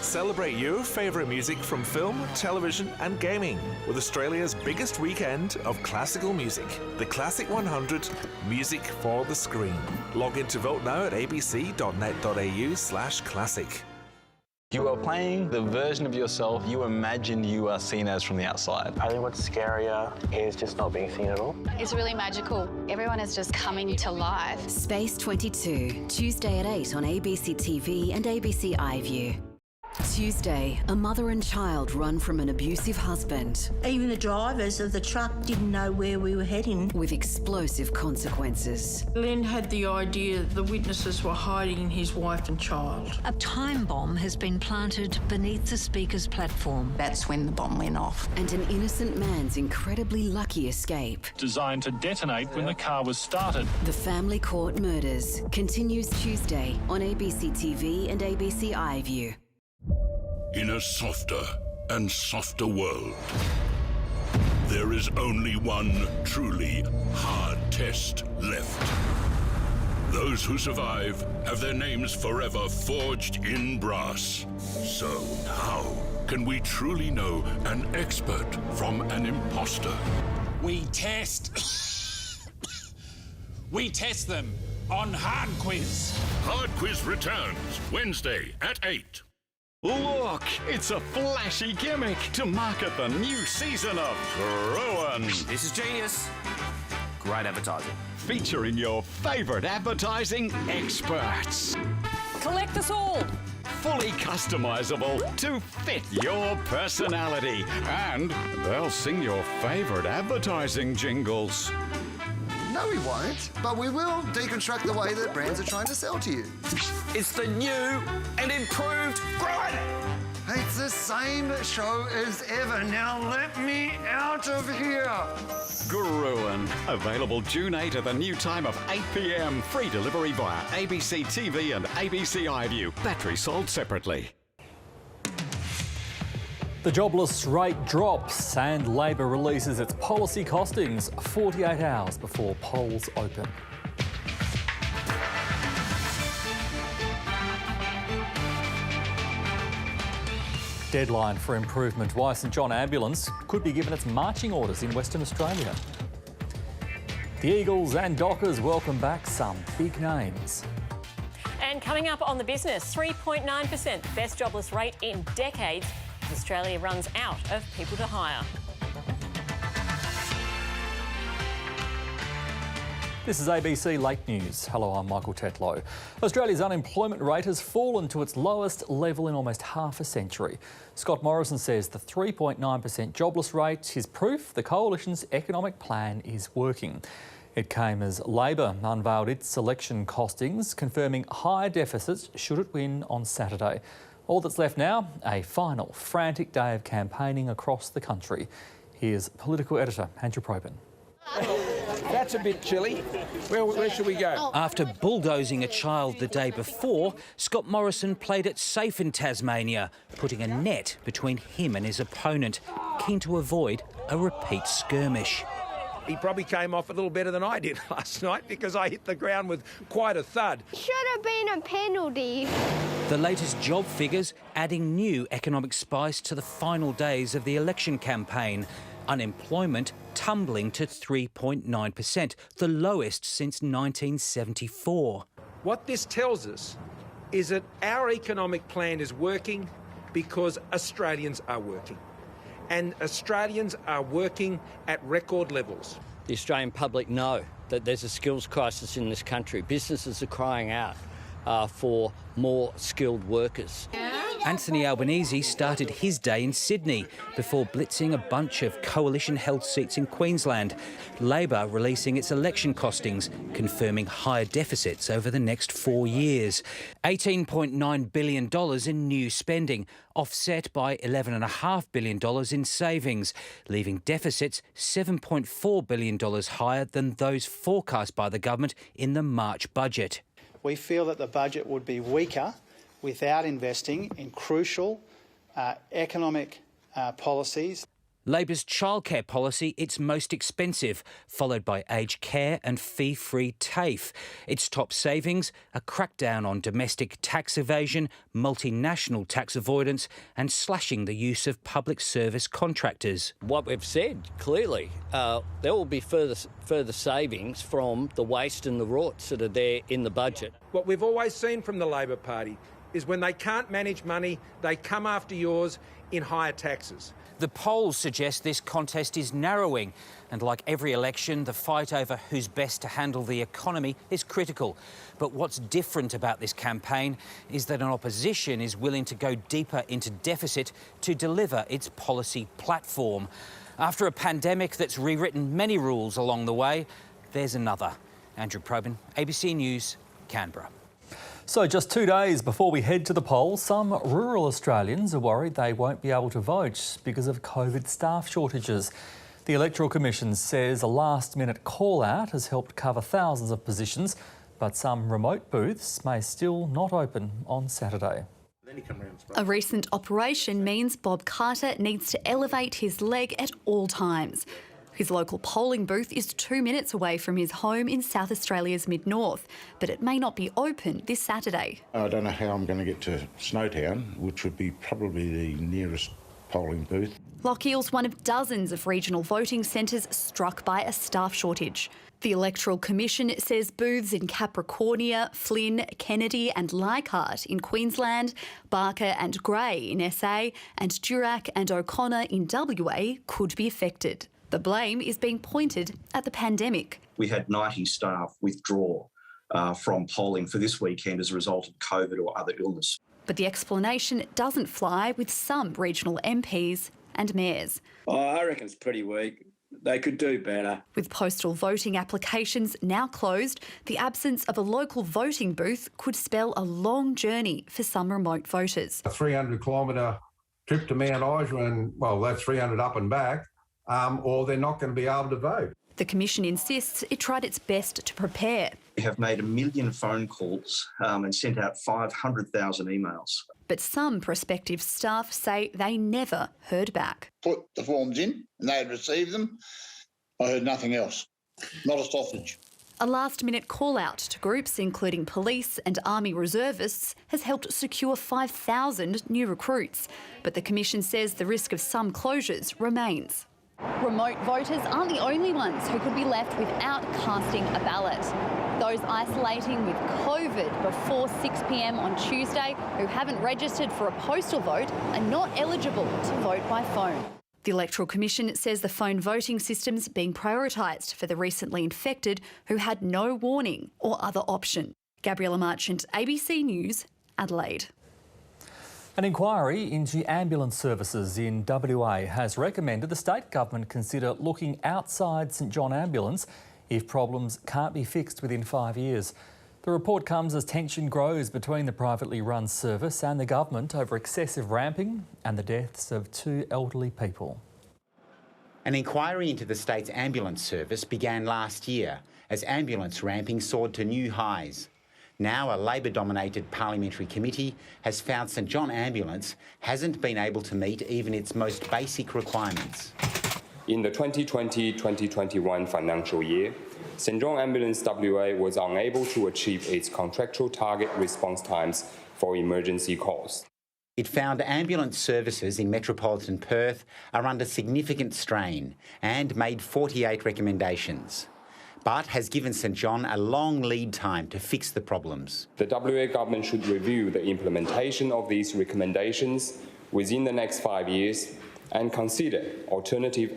Celebrate your favourite music from film, television and gaming with Australia's biggest weekend of classical music. The Classic 100 Music for the Screen. Log in to vote now at abc.net.au/classic. You are playing the version of yourself you imagined you are seen as from the outside. I think what's scarier is just not being seen at all. It's really magical. Everyone is just coming to life. Space 22, Tuesday at 8 on ABC TV and ABC iView. Tuesday, a mother and child run from an abusive husband. Even the drivers of the truck didn't know where we were heading. With explosive consequences. Len had the idea the witnesses were hiding his wife and child. A time bomb has been planted beneath the Speaker's platform. That's when the bomb went off. And an innocent man's incredibly lucky escape. Designed to detonate when the car was started. The Family Court Murders continues Tuesday on ABC TV and ABC iView. In a softer and softer world, there is only one truly hard test left. Those who survive have their names forever forged in brass. So how can we truly know an expert from an imposter? We test them on Hard Quiz. Hard Quiz returns Wednesday at 8. Look, it's a flashy gimmick to market the new season of Gruen. This is genius. Great advertising. Featuring your favourite advertising experts. Collect us all. Fully customisable to fit your personality. And they'll sing your favourite advertising jingles. No, we won't, but we will deconstruct the way that brands are trying to sell to you. It's the new and improved Gruen. It's the same show as ever. Now let me out of here. Gruen. Available June 8 at the new time of 8 p.m. Free delivery via ABC TV and ABC iView. Battery sold separately. The jobless rate drops and Labor releases its policy costings 48 hours before polls open. Deadline for improvement. Why St John Ambulance could be given its marching orders in Western Australia. The Eagles and Dockers welcome back some big names. And coming up on The Business, 3.9%, the best jobless rate in decades. Australia runs out of people to hire. This is ABC Late News. Hello, I'm Michael Tetlow. Australia's unemployment rate has fallen to its lowest level in almost half a century. Scott Morrison says the 3.9% jobless rate is proof the Coalition's economic plan is working. It came as Labor unveiled its election costings, confirming higher deficits should it win on Saturday. All that's left now, a final frantic day of campaigning across the country. Here's political editor Andrew Probyn. That's a bit chilly. Where should we go? After bulldozing a child the day before, Scott Morrison played it safe in Tasmania, putting a net between him and his opponent, keen to avoid a repeat skirmish. He probably came off a little better than I did last night because I hit the ground with quite a thud. Should have been a penalty. The latest job figures adding new economic spice to the final days of the election campaign. Unemployment tumbling to 3.9%, the lowest since 1974. What this tells us is that our economic plan is working because Australians are working. And Australians are working at record levels. The Australian public know that there's a skills crisis in this country. Businesses are crying out for more skilled workers. Anthony Albanese started his day in Sydney before blitzing a bunch of coalition-held seats in Queensland. Labor releasing its election costings, confirming higher deficits over the next 4 years. $18.9 billion in new spending, offset by $11.5 billion in savings, leaving deficits $7.4 billion higher than those forecast by the government in the March budget. We feel that the budget would be weaker without investing in crucial economic policies. Labor's childcare policy, its most expensive, followed by aged care and fee-free TAFE. Its top savings, a crackdown on domestic tax evasion, multinational tax avoidance and slashing the use of public service contractors. What we've said, clearly, there will be further savings from the waste and the rorts that are there in the budget. What we've always seen from the Labor Party is when they can't manage money, they come after yours in higher taxes. The polls suggest this contest is narrowing, and like every election, the fight over who's best to handle the economy is critical. But what's different about this campaign is that an opposition is willing to go deeper into deficit to deliver its policy platform. After a pandemic that's rewritten many rules along the way, there's another. Andrew Probyn, ABC News, Canberra. So just 2 days before we head to the polls, some rural Australians are worried they won't be able to vote because of COVID staff shortages. The Electoral Commission says a last-minute call-out has helped cover thousands of positions, but some remote booths may still not open on Saturday. A recent operation means Bob Carter needs to elevate his leg at all times. His local polling booth is 2 minutes away from his home in South Australia's mid-north, but it may not be open this Saturday. I don't know how I'm going to get to Snowtown, which would be probably the nearest polling booth. Lochiel's one of dozens of regional voting centres struck by a staff shortage. The Electoral Commission says booths in Capricornia, Flynn, Kennedy and Leichhardt in Queensland, Barker and Grey in SA and Durack and O'Connor in WA could be affected. The blame is being pointed at the pandemic. We had 90 staff withdraw from polling for this weekend as a result of COVID or other illness. But the explanation doesn't fly with some regional MPs and mayors. I reckon it's pretty weak. They could do better. With postal voting applications now closed, the absence of a local voting booth could spell a long journey for some remote voters. A 300-kilometre trip to Mount Isa, and, well, that's 300 up and back, or they're not going to be able to vote. The Commission insists it tried its best to prepare. We have made 1 million phone calls and sent out 500,000 emails. But some prospective staff say they never heard back. Put the forms in and they had received them. I heard nothing else. Not a sausage. A last-minute call-out to groups including police and army reservists has helped secure 5,000 new recruits. But the Commission says the risk of some closures remains. Remote voters aren't the only ones who could be left without casting a ballot. Those isolating with COVID before 6 p.m. on Tuesday who haven't registered for a postal vote are not eligible to vote by phone. The Electoral Commission says the phone voting system's being prioritised for the recently infected who had no warning or other option. Gabriella Marchant, ABC News, Adelaide. An inquiry into ambulance services in WA has recommended the state government consider looking outside St John Ambulance if problems can't be fixed within 5 years. The report comes as tension grows between the privately run service and the government over excessive ramping and the deaths of 2 elderly people. An inquiry into the state's ambulance service began last year as ambulance ramping soared to new highs. Now a Labor-dominated parliamentary committee has found St John Ambulance hasn't been able to meet even its most basic requirements. In the 2020-2021 financial year, St John Ambulance WA was unable to achieve its contractual target response times for emergency calls. It found ambulance services in metropolitan Perth are under significant strain and made 48 recommendations, but has given St John a long lead time to fix the problems. The WA government should review the implementation of these recommendations within the next 5 years and consider alternative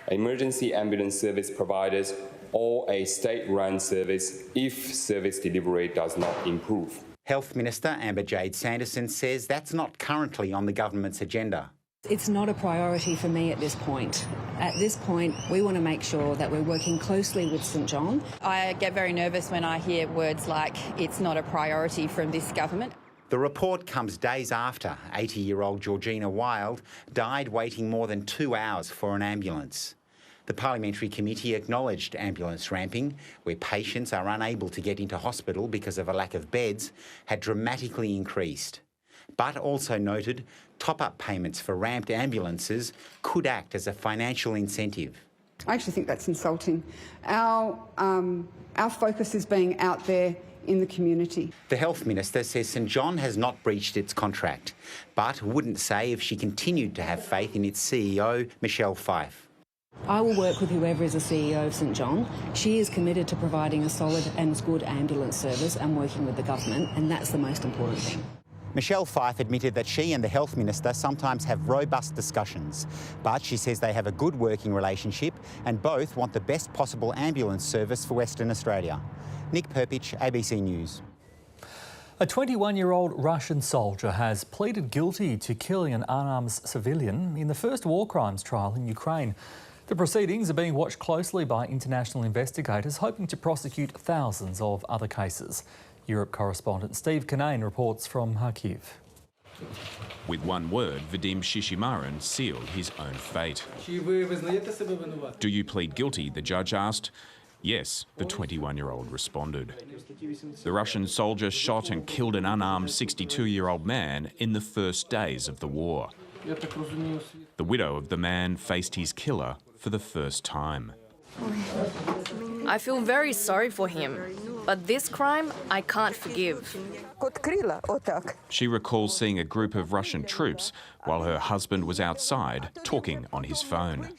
emergency ambulance service providers or a state-run service if service delivery does not improve. Health Minister Amber Jade Sanderson says that's not currently on the government's agenda. It's not a priority for me at this point. At this point, we want to make sure that we're working closely with St John. I get very nervous when I hear words like it's not a priority from this government. The report comes days after 80-year-old Georgina Wild died waiting more than 2 hours for an ambulance. The Parliamentary Committee acknowledged ambulance ramping, where patients are unable to get into hospital because of a lack of beds, had dramatically increased. but also noted top-up payments for ramped ambulances could act as a financial incentive. I actually think that's insulting. Our focus is being out there in the community. The Health Minister says St John has not breached its contract, but wouldn't say if she continued to have faith in its CEO, Michelle Fyfe. I will work with whoever is the CEO of St John. She is committed to providing a solid and good ambulance service and working with the government, and that's the most important thing. Michelle Fyfe admitted that she and the Health Minister sometimes have robust discussions, but she says they have a good working relationship and both want the best possible ambulance service for Western Australia. Nick Perpich, ABC News. A 21-year-old Russian soldier has pleaded guilty to killing an unarmed civilian in the first war crimes trial in Ukraine. The proceedings are being watched closely by international investigators, hoping to prosecute thousands of other cases. Europe correspondent Steve Kinane reports from Kharkiv. With one word, Vadim Shishimarin sealed his own fate. Do you plead guilty? The judge asked. Yes, the 21-year-old responded. The Russian soldier shot and killed an unarmed 62-year-old man in the first days of the war. The widow of the man faced his killer for the first time. I feel very sorry for him, but this crime I can't forgive. She recalls seeing a group of Russian troops while her husband was outside talking on his phone.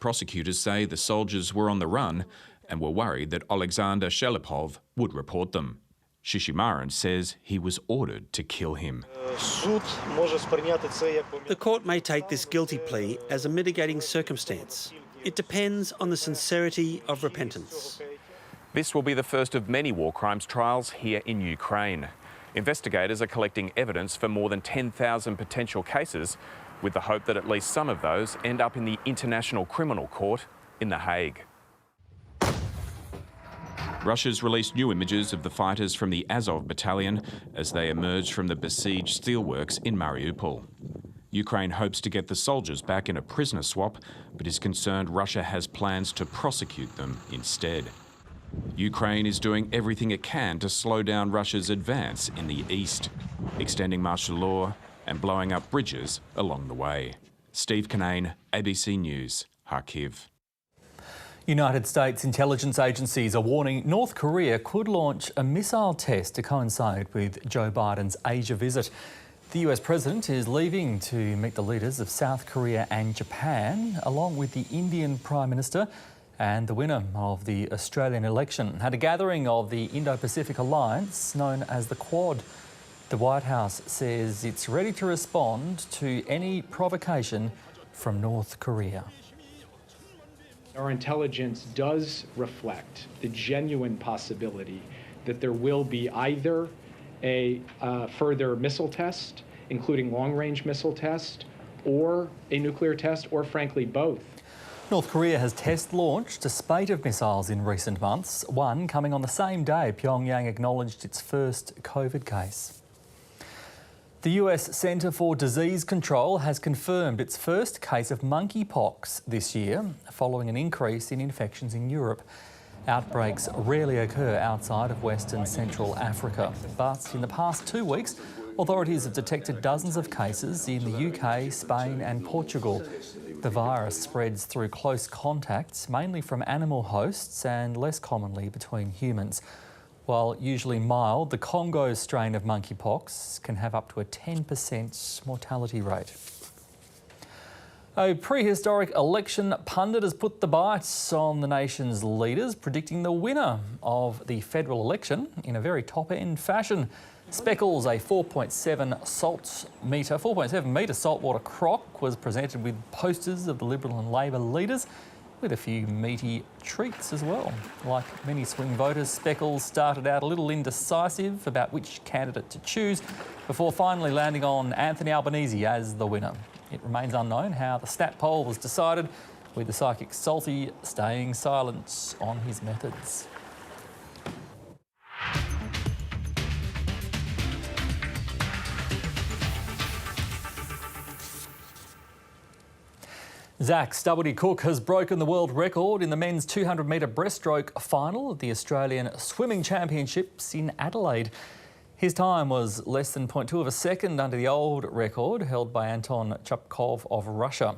Prosecutors say the soldiers were on the run and were worried that Alexander Shelepov would report them. Shishimarin says he was ordered to kill him. The court may take this guilty plea as a mitigating circumstance. It depends on the sincerity of repentance. This will be the first of many war crimes trials here in Ukraine. Investigators are collecting evidence for more than 10,000 potential cases, with the hope that at least some of those end up in the International Criminal Court in The Hague. Russia's released new images of the fighters from the Azov battalion as they emerge from the besieged steelworks in Mariupol. Ukraine hopes to get the soldiers back in a prisoner swap, but is concerned Russia has plans to prosecute them instead. Ukraine is doing everything it can to slow down Russia's advance in the east, extending martial law and blowing up bridges along the way. Steve Kinane, ABC News, Kharkiv. United States intelligence agencies are warning North Korea could launch a missile test to coincide with Joe Biden's Asia visit. The US president is leaving to meet the leaders of South Korea and Japan, along with the Indian Prime Minister and the winner of the Australian election, at a gathering of the Indo-Pacific Alliance known as the Quad. The White House says it's ready to respond to any provocation from North Korea. Our intelligence does reflect the genuine possibility that there will be either a further missile test, including long-range missile test, or a nuclear test, or frankly both. North Korea has test-launched a spate of missiles in recent months, one coming on the same day Pyongyang acknowledged its first COVID case. The US Centre for Disease Control has confirmed its first case of monkeypox this year, following an increase in infections in Europe. Outbreaks rarely occur outside of West and Central Africa, but in the past 2 weeks, authorities have detected dozens of cases in the UK, Spain and Portugal. The virus spreads through close contacts, mainly from animal hosts and less commonly between humans. While usually mild, the Congo strain of monkeypox can have up to a 10% mortality rate. A prehistoric election pundit has put the bites on the nation's leaders, predicting the winner of the federal election in a very top-end fashion. Speckles, a 4.7 metre saltwater croc, was presented with posters of the Liberal and Labor leaders, with a few meaty treats as well. Like many swing voters, Speckles started out a little indecisive about which candidate to choose before finally landing on Anthony Albanese as the winner. It remains unknown how the stat poll was decided, with the psychic Salty staying silent on his methods. Zach Stubblety Cook has broken the world record in the men's 200-metre breaststroke final at the Australian Swimming Championships in Adelaide. His time was less than 0.2 of a second under the old record held by Anton Chupkov of Russia.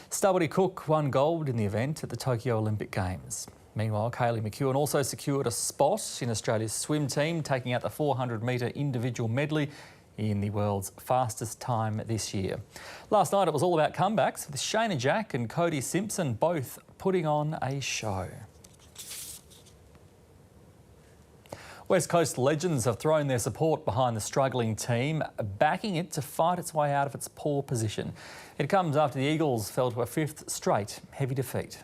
Stubborty Cook won gold in the event at the Tokyo Olympic Games. Meanwhile, Kaylee McEwen also secured a spot in Australia's swim team, taking out the 400-metre individual medley in the world's fastest time this year. Last night it was all about comebacks, with Shayna Jack and Cody Simpson both putting on a show. West Coast legends have thrown their support behind the struggling team, backing it to fight its way out of its poor position. It comes after the Eagles fell to a fifth straight heavy defeat.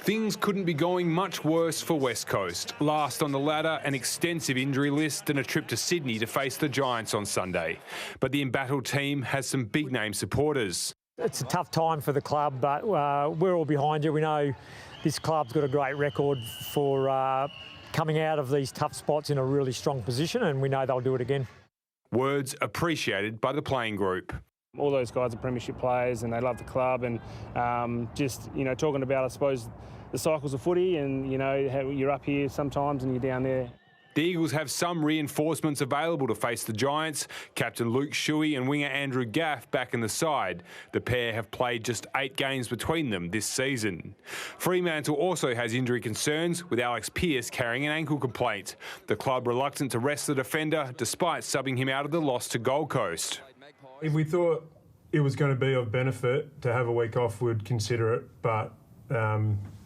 Things couldn't be going much worse for West Coast. Last on the ladder, an extensive injury list and a trip to Sydney to face the Giants on Sunday. But the embattled team has some big-name supporters. It's a tough time for the club, but we're all behind you. We know this club's got a great record for coming out of these tough spots in a really strong position, and we know they'll do it again. Words appreciated by the playing group. All those guys are premiership players and they love the club, and just, you know, talking about, I suppose, the cycles of footy and, you know, how you're up here sometimes and you're down there. The Eagles have some reinforcements available to face the Giants. Captain Luke Shuey and winger Andrew Gaff back in the side. The pair have played just 8 games between them this season. Fremantle also has injury concerns, with Alex Pearce carrying an ankle complaint. The club reluctant to rest the defender despite subbing him out of the loss to Gold Coast. If we thought it was going to be of benefit to have a week off, we'd consider it, but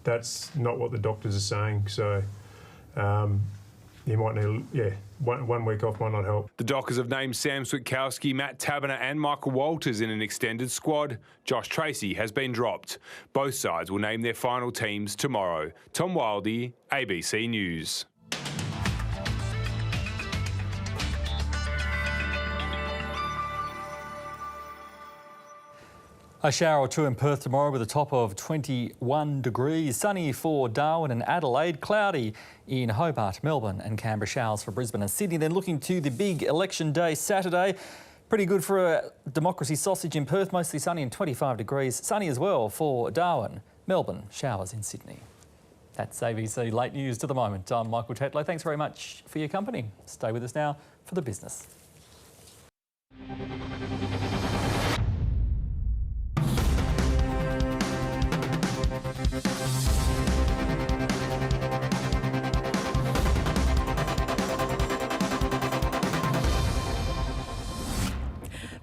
that's not what the doctors are saying. So you might need, one week off might not help. The Dockers have named Sam Switkowski, Matt Taberner and Michael Walters in an extended squad. Josh Tracy has been dropped. Both sides will name their final teams tomorrow. Tom Wildey, ABC News. A shower or two in Perth tomorrow with a top of 21 degrees. Sunny for Darwin and Adelaide. Cloudy in Hobart, Melbourne and Canberra. Showers for Brisbane and Sydney. Then looking to the big election day Saturday. Pretty good for a democracy sausage in Perth. Mostly sunny and 25 degrees. Sunny as well for Darwin, Melbourne. Showers in Sydney. That's ABC Late News to the moment. I'm Michael Tetlow. Thanks very much for your company. Stay with us now for the business.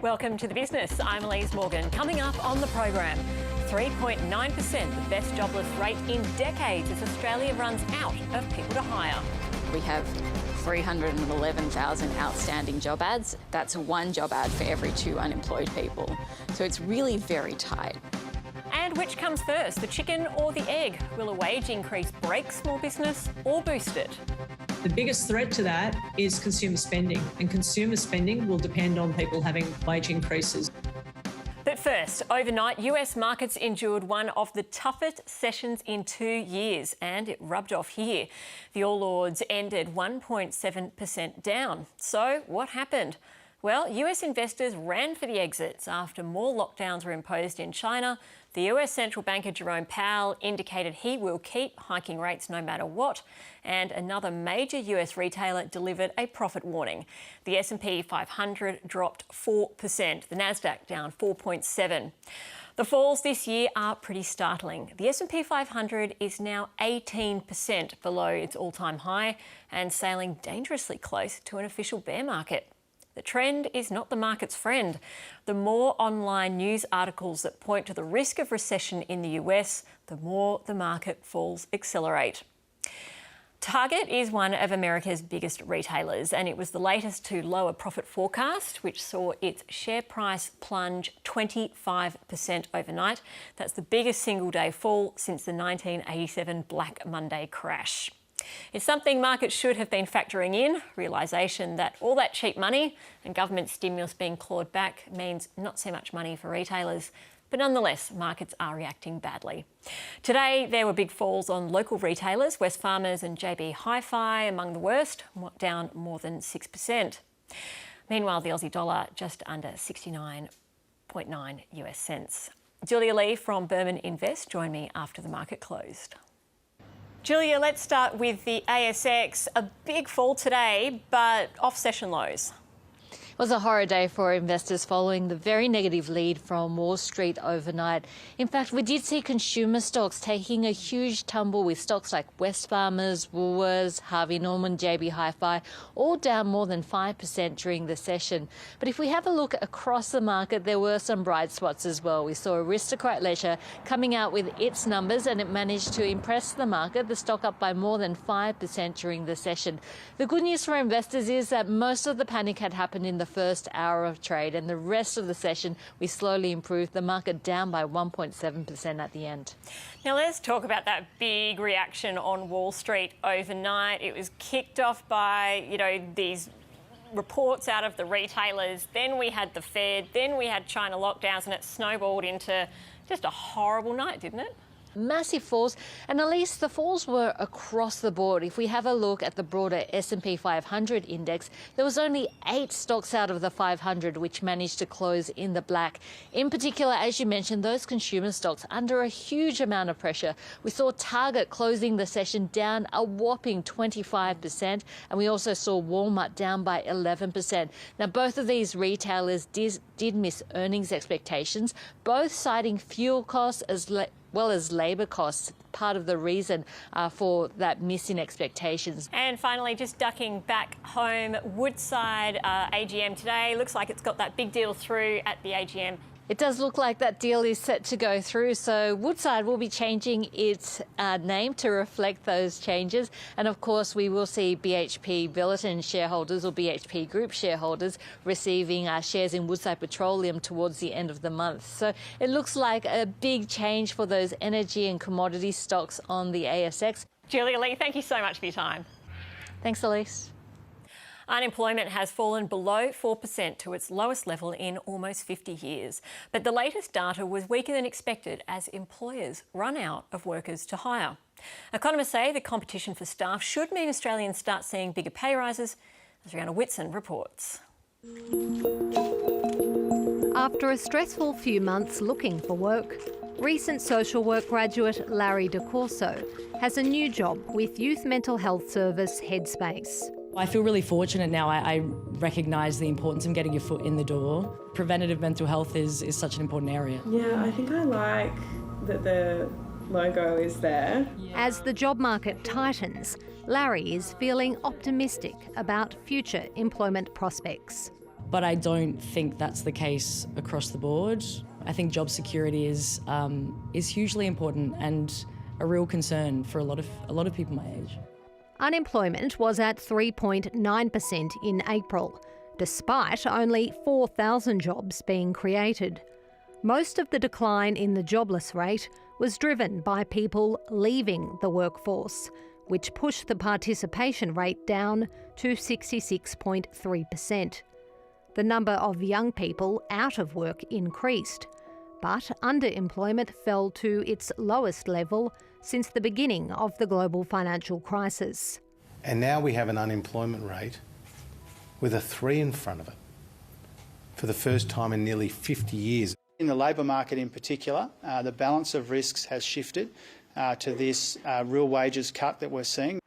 Welcome to The Business. I'm Elise Morgan. Coming up on the program, 3.9%, the best jobless rate in decades as Australia runs out of people to hire. We have 311,000 outstanding job ads. That's one job ad for every 2 unemployed people. So it's really very tight. And which comes first, the chicken or the egg? Will a wage increase break small business or boost it? The biggest threat to that is consumer spending, and consumer spending will depend on people having wage increases. But first, overnight, US markets endured one of the toughest sessions in 2 years, and it rubbed off here. The All Ords ended 1.7% down. So what happened? Well, US investors ran for the exits after more lockdowns were imposed in China. The US Central Banker Jerome Powell indicated he will keep hiking rates no matter what, and another major US retailer delivered a profit warning. The S&P 500 dropped 4%, the Nasdaq down 4.7%. The falls this year are pretty startling. The S&P 500 is now 18% below its all-time high and sailing dangerously close to an official bear market. The trend is not the market's friend. The more online news articles that point to the risk of recession in the US, the more the market falls accelerate. Target is one of America's biggest retailers, and it was the latest to lower profit forecast, which saw its share price plunge 25% overnight. That's the biggest single-day fall since the 1987 Black Monday crash. It's something markets should have been factoring in. Realisation that all that cheap money and government stimulus being clawed back means not so much money for retailers. But nonetheless, markets are reacting badly. Today, there were big falls on local retailers, Wesfarmers and JB Hi-Fi among the worst, down more than 6%. Meanwhile, the Aussie dollar just under 69.9 US cents. Julia Lee from Berman Invest joined me after the market closed. Julia, let's start with the ASX. A big fall today, but off session lows. It was a horror day for investors following the very negative lead from Wall Street overnight. In fact, we did see consumer stocks taking a huge tumble, with stocks like Wesfarmers, Woolworths, Harvey Norman, JB Hi-Fi all down more than 5% during the session. But if we have a look across the market, there were some bright spots as well. We saw Aristocrat Leisure coming out with its numbers, and it managed to impress the market. The stock up by more than 5% during the session. The good news for investors is that most of the panic had happened in the first hour of trade, and the rest of the session we slowly improved, the market down by 1.7% at the end. Now let's talk about that big reaction on Wall Street overnight. It was kicked off by, these reports out of the retailers, then we had the Fed, then we had China lockdowns, and it snowballed into just a horrible night, didn't it? Massive falls, and at least the falls were across the board. If we have a look at the broader S&P 500 index, there was only 8 stocks out of the 500 which managed to close in the black. In particular, as you mentioned, those consumer stocks under a huge amount of pressure. We saw Target closing the session down a whopping 25%, and we also saw Walmart down by 11%. Now, both of these retailers did miss earnings expectations, both citing fuel costs as well as labour costs, part of the reason for that miss in expectations. And finally, just ducking back home, Woodside AGM today. Looks like it's got that big deal through at the AGM. It does look like that deal is set to go through, so Woodside will be changing its name to reflect those changes. And of course, we will see BHP Billiton shareholders or BHP Group shareholders receiving shares in Woodside Petroleum towards the end of the month. So it looks like a big change for those energy and commodity stocks on the ASX. Julia Lee, thank you so much for your time. Thanks, Elise. Unemployment has fallen below 4% to its lowest level in almost 50 years. But the latest data was weaker than expected as employers run out of workers to hire. Economists say the competition for staff should mean Australians start seeing bigger pay rises, as Rihanna Whitson reports. After a stressful few months looking for work, recent social work graduate Larry De Corso has a new job with youth mental health service Headspace. I feel really fortunate now. I recognise the importance of getting your foot in the door. Preventative mental health is such an important area. Yeah, I think I like that the logo is there. As the job market tightens, Larry is feeling optimistic about future employment prospects. But I don't think that's the case across the board. I think job security is hugely important and a real concern for a lot of people my age. Unemployment was at 3.9% in April, despite only 4,000 jobs being created. Most of the decline in the jobless rate was driven by people leaving the workforce, which pushed the participation rate down to 66.3%. The number of young people out of work increased, but underemployment fell to its lowest level since the beginning of the global financial crisis. And now we have an unemployment rate with a 3 in front of it for the first time in nearly 50 years. In the labour market in particular, the balance of risks has shifted to this real wages cut that we're seeing.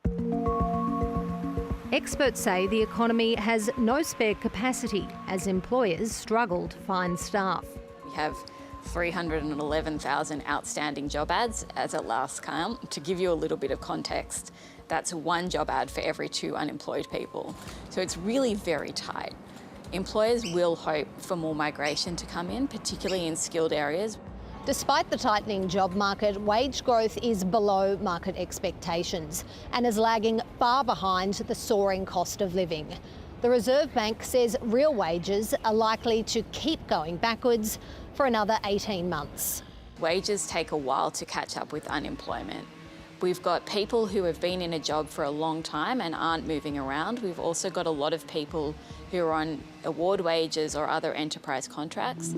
Experts say the economy has no spare capacity as employers struggle to find staff. We have 311,000 outstanding job ads as at last count. To give you a little bit of context, that's 1 job ad for every 2 unemployed people. So it's really very tight. Employers will hope for more migration to come in, particularly in skilled areas. Despite the tightening job market, wage growth is below market expectations and is lagging far behind the soaring cost of living. The Reserve Bank says real wages are likely to keep going backwards for another 18 months. Wages take a while to catch up with unemployment. We've got people who have been in a job for a long time and aren't moving around. We've also got a lot of people who are on award wages or other enterprise contracts.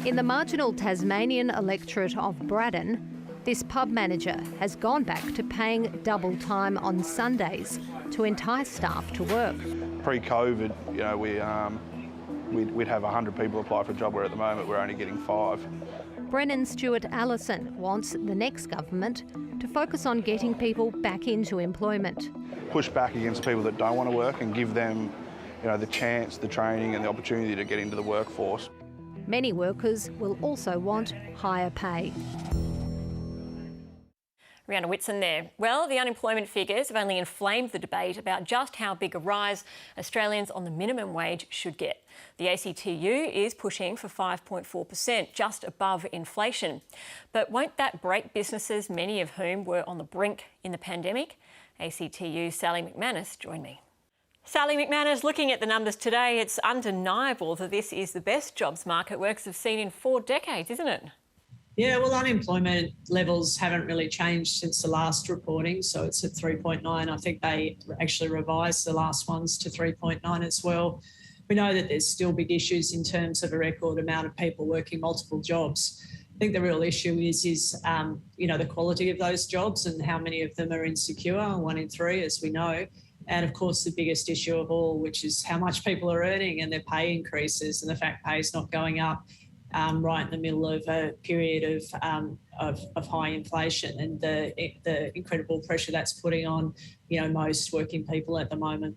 In the marginal Tasmanian electorate of Braddon, this pub manager has gone back to paying double time on Sundays to entice staff to work. Pre-COVID, we'd have 100 people apply for a job, where at the moment we're only getting 5. Brennan Stewart-Allison wants the next government to focus on getting people back into employment. Push back against people that don't want to work and give them, the chance, the training and the opportunity to get into the workforce. Many workers will also want higher pay. Rihanna Whitson there. Well, the unemployment figures have only inflamed the debate about just how big a rise Australians on the minimum wage should get. The ACTU is pushing for 5.4%, just above inflation. But won't that break businesses, many of whom were on the brink in the pandemic? ACTU Sally McManus joined me. Sally McManus, looking at the numbers today, it's undeniable that this is the best jobs market workers have seen in 4 decades, isn't it? Yeah, well, unemployment levels haven't really changed since the last reporting, so it's at 3.9. I think they actually revised the last ones to 3.9 as well. We know that there's still big issues in terms of a record amount of people working multiple jobs. I think the real issue is the quality of those jobs and how many of them are insecure, 1 in 3, as we know. And of course, the biggest issue of all, which is how much people are earning and their pay increases, and the fact pay is not going up. Right in the middle of a period of high inflation and the incredible pressure that's putting on, most working people at the moment.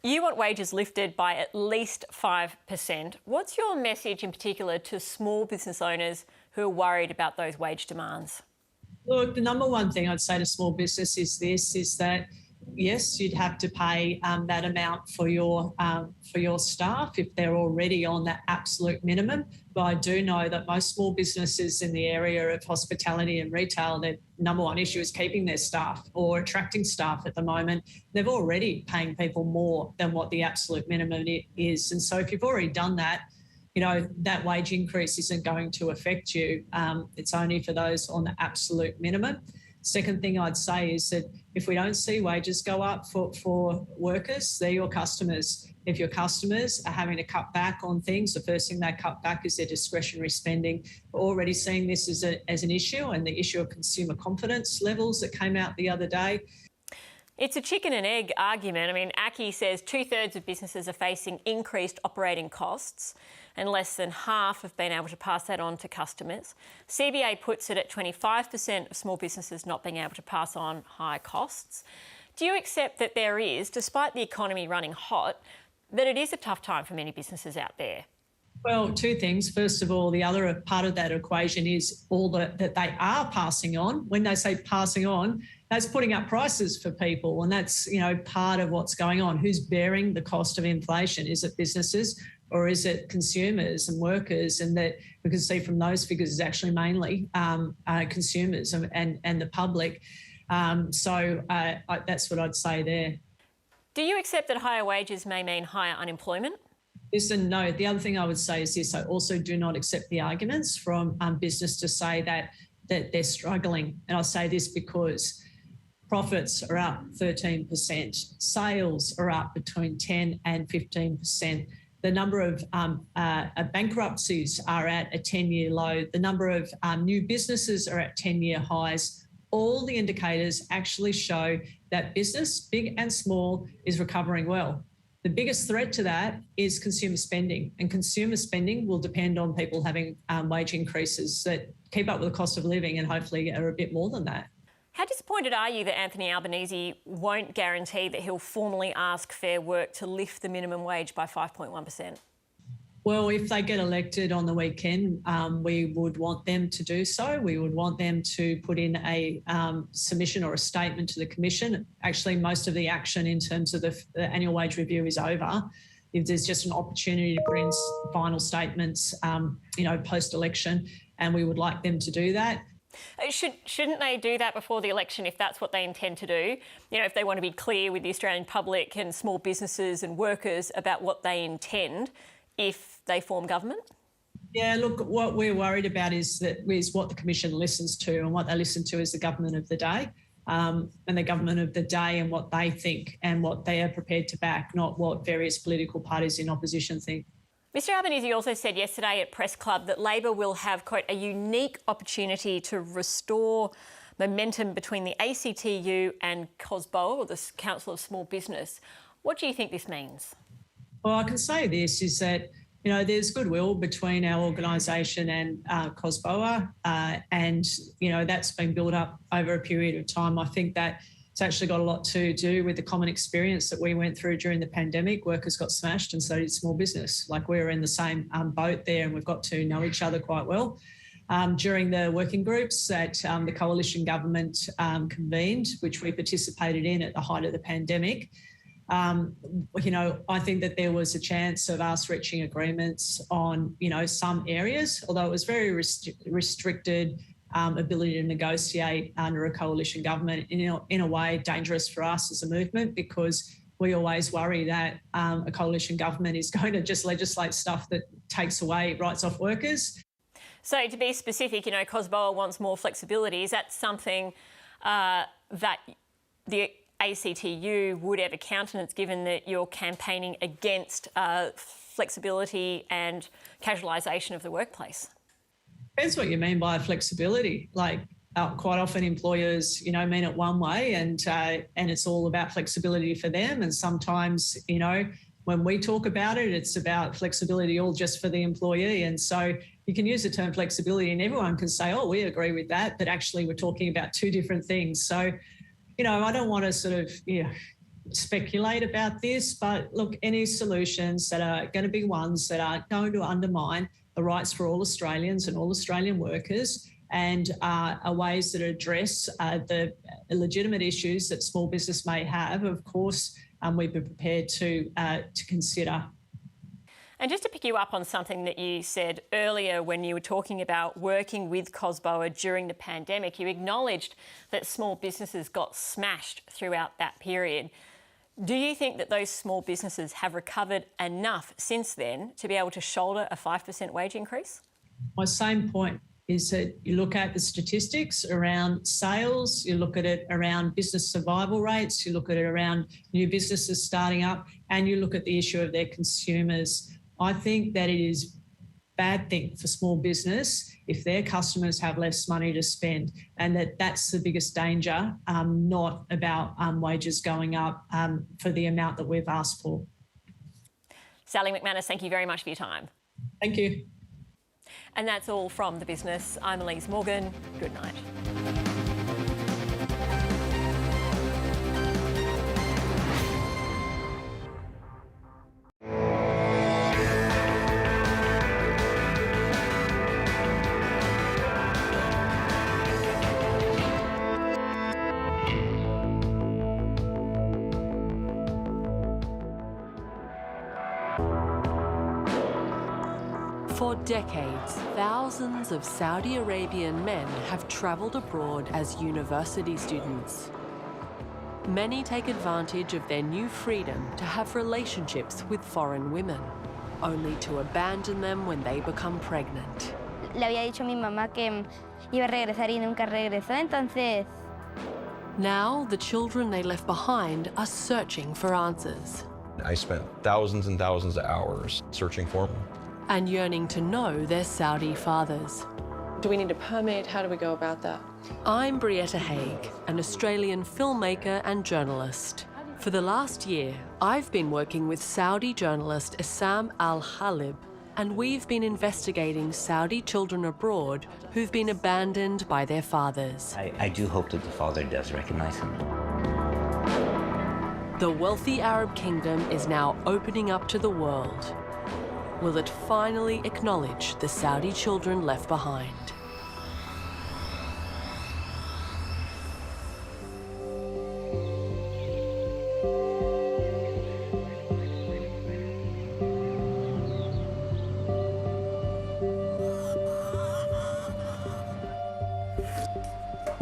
You want wages lifted by at least 5%. What's your message in particular to small business owners who are worried about those wage demands? Look, the number one thing I'd say to small business is that yes, you'd have to pay that amount for your staff if they're already on that absolute minimum. But I do know that most small businesses in the area of hospitality and retail, their number one issue is keeping their staff or attracting staff at the moment. They're already paying people more than what the absolute minimum is. And so if you've already done that, that wage increase isn't going to affect you. It's only for those on the absolute minimum. Second thing I'd say is that if we don't see wages go up for workers, they're your customers. If your customers are having to cut back on things, the first thing they cut back is their discretionary spending. We're already seeing this as an issue, and the issue of consumer confidence levels that came out the other day. It's a chicken and egg argument. I mean, ACCI says 2/3 of businesses are facing increased operating costs and less than half have been able to pass that on to customers. CBA puts it at 25% of small businesses not being able to pass on high costs. Do you accept that there is, despite the economy running hot, that it is a tough time for many businesses out there? Well, 2 things. First of all, the other part of that equation is all that they are passing on. When they say passing on, that's putting up prices for people, and that's part of what's going on. Who's bearing the cost of inflation? Is it businesses or is it consumers and workers? And that we can see from those figures is actually mainly consumers and the public. So that's what I'd say there. Do you accept that higher wages may mean higher unemployment? Listen, no. The other thing I would say is this. I also do not accept the arguments from business to say that they're struggling. And I'll say this because profits are up 13%. Sales are up between 10 and 15%. The number of bankruptcies are at a 10-year low. The number of new businesses are at 10-year highs. All the indicators actually show that business, big and small, is recovering well. The biggest threat to that is consumer spending, and consumer spending will depend on people having wage increases that keep up with the cost of living and hopefully are a bit more than that. How disappointed are you that Anthony Albanese won't guarantee that he'll formally ask Fair Work to lift the minimum wage by 5.1%? Well, if they get elected on the weekend, we would want them to do so. We would want them to put in a submission or a statement to the Commission. Actually, most of the action in terms of the annual wage review is over. If there's just an opportunity to put in final statements, post-election, and we would like them to do that. Shouldn't they do that before the election if that's what they intend to do? If they want to be clear with the Australian public and small businesses and workers about what they intend if they form government? Yeah, look, what we're worried about is what the Commission listens to, and what they listen to is the government of the day, and the government of the day and what they think and what they are prepared to back, not what various political parties in opposition think. Mr Albanese also said yesterday at Press Club that Labor will have, quote, a unique opportunity to restore momentum between the ACTU and COSBO, or the Council of Small Business. What do you think this means? Well, I can say this, is that you know, there's goodwill between our organisation and COSBOA, and, you know, that's been built up over a period of time. I think that it's actually got a lot to do with the common experience that we went through during the pandemic. Workers got smashed and so did small business. Like, we were in the same boat there, and we've got to know each other quite well. During the working groups that the coalition government convened, which we participated in at the height of the pandemic, you know, I think that there was a chance of us reaching agreements on, you know, some areas, although it was very restricted ability to negotiate under a coalition government, in a way dangerous for us as a movement, because we always worry that a coalition government is going to just legislate stuff that takes away rights off workers. So to be specific, you know, COSBOA wants more flexibility. Is that something that the ACTU would ever countenance, given that you're campaigning against flexibility and casualisation of the workplace? Depends what you mean by flexibility. Like, quite often employers, you know, mean it one way, and it's all about flexibility for them. And sometimes, you know, when we talk about it, it's about flexibility all just for the employee. And so you can use the term flexibility and everyone can say, oh, we agree with that, but actually we're talking about two different things. So, you know, I don't want to sort of, you know, speculate about this, but look, any solutions that are going to be ones that are going to undermine the rights for all Australians and all Australian workers, and are ways that address the legitimate issues that small business may have, of course, we'd be prepared to consider. And just to pick you up on something that you said earlier when you were talking about working with COSBOA during the pandemic, you acknowledged that small businesses got smashed throughout that period. Do you think that those small businesses have recovered enough since then to be able to shoulder a 5% wage increase? My same point is that you look at the statistics around sales, you look at it around business survival rates, you look at it around new businesses starting up, and you look at the issue of their consumers. I think that it is a bad thing for small business if their customers have less money to spend, and that's the biggest danger, not about wages going up for the amount that we've asked for. Sally McManus, thank you very much for your time. Thank you. And that's all from The Business. I'm Elise Morgan. Good night. For decades, thousands of Saudi Arabian men have travelled abroad as university students. Many take advantage of their new freedom to have relationships with foreign women, only to abandon them when they become pregnant. Le había dicho a mi mamá que iba a regresar y nunca regresó, entonces... Now, the children they left behind are searching for answers. I spent thousands and thousands of hours searching for them. And yearning to know their Saudi fathers. Do we need a permit? How do we go about that? I'm Brietta Haig, an Australian filmmaker and journalist. For the last year, I've been working with Saudi journalist Issam Al-Khalib, and we've been investigating Saudi children abroad who've been abandoned by their fathers. I do hope that the father does recognize him. The wealthy Arab kingdom is now opening up to the world. Will it finally acknowledge the Saudi children left behind?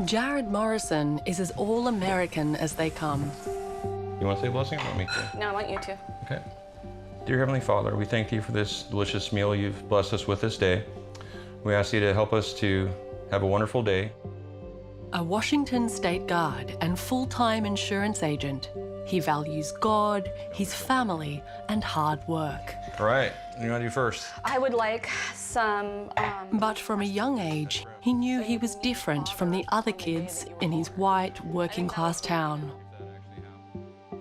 Jared Morrison is as all-American as they come. You want to say a blessing or want me to? No, I want you to. Okay. Dear Heavenly Father, we thank you for this delicious meal you've blessed us with this day. We ask you to help us to have a wonderful day. A Washington state guard and full-time insurance agent, he values God, his family, and hard work. All right, what do you want to do first? I would like some... But from a young age, he knew he was different from the other kids in his white, working-class town.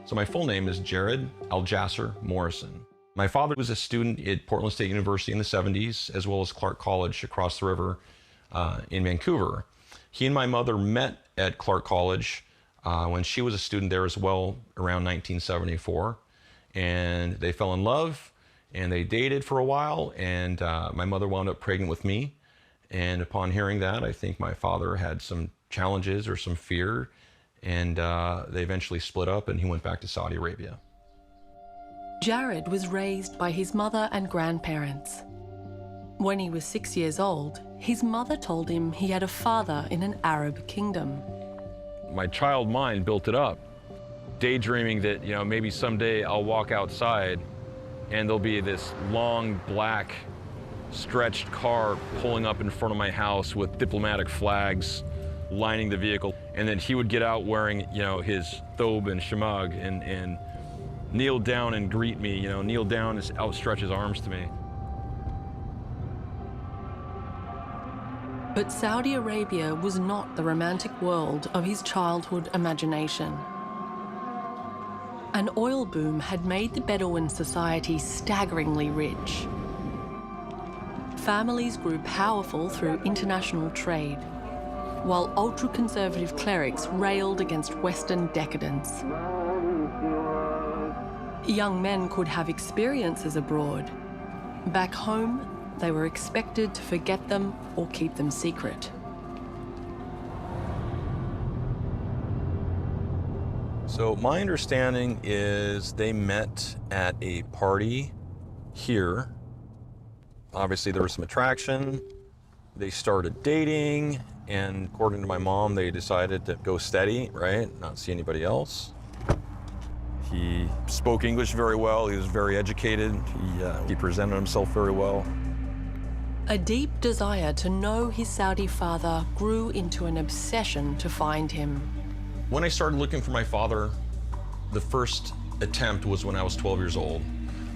So my full name is Jared Al-Jasser Morrison. My father was a student at Portland State University in the 70s, as well as Clark College across the river in Vancouver. He and my mother met at Clark College when she was a student there as well, around 1974. And they fell in love, and they dated for a while, and my mother wound up pregnant with me. And upon hearing that, I think my father had some challenges or some fear, and they eventually split up, and he went back to Saudi Arabia. Jared was raised by his mother and grandparents. When he was 6 years old, his mother told him he had a father in an Arab kingdom. My child mind built it up, daydreaming that, maybe someday I'll walk outside and there'll be this long, black, stretched car pulling up in front of my house with diplomatic flags lining the vehicle, and then he would get out wearing, his thobe and shemagh and kneel down and greet me, kneel down and outstretch his arms to me. But Saudi Arabia was not the romantic world of his childhood imagination. An oil boom had made the Bedouin society staggeringly rich. Families grew powerful through international trade, while ultra-conservative clerics railed against Western decadence. Young men could have experiences abroad. Back home, they were expected to forget them or keep them secret. So my understanding is they met at a party here. Obviously there was some attraction. They started dating, and according to my mom, they decided to go steady, right? Not see anybody else. He spoke English very well. He was very educated. He presented himself very well. A deep desire to know his Saudi father grew into an obsession to find him. When I started looking for my father, the first attempt was when I was 12 years old.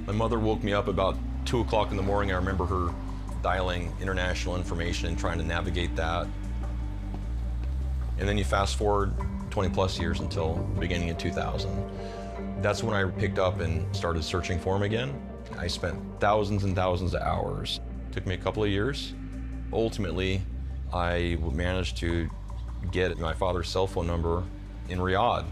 My mother woke me up about 2 o'clock in the morning. I remember her dialing international information and trying to navigate that. And then you fast forward 20 plus years until the beginning of 2000. That's when I picked up and started searching for him again. I spent thousands and thousands of hours. It took me a couple of years. Ultimately, I managed to get my father's cell phone number in Riyadh.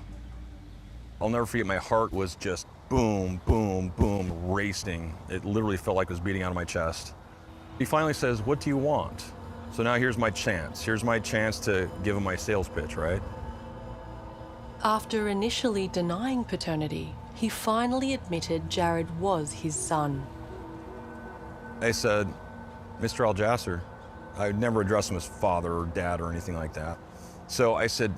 I'll never forget, my heart was just boom, boom, boom, racing. It literally felt like it was beating out of my chest. He finally says, "What do you want?" So now here's my chance. Here's my chance to give him my sales pitch, right? After initially denying paternity, he finally admitted Jared was his son. I said, "Mr. Al-Jasser," I would never address him as father or dad or anything like that. So I said,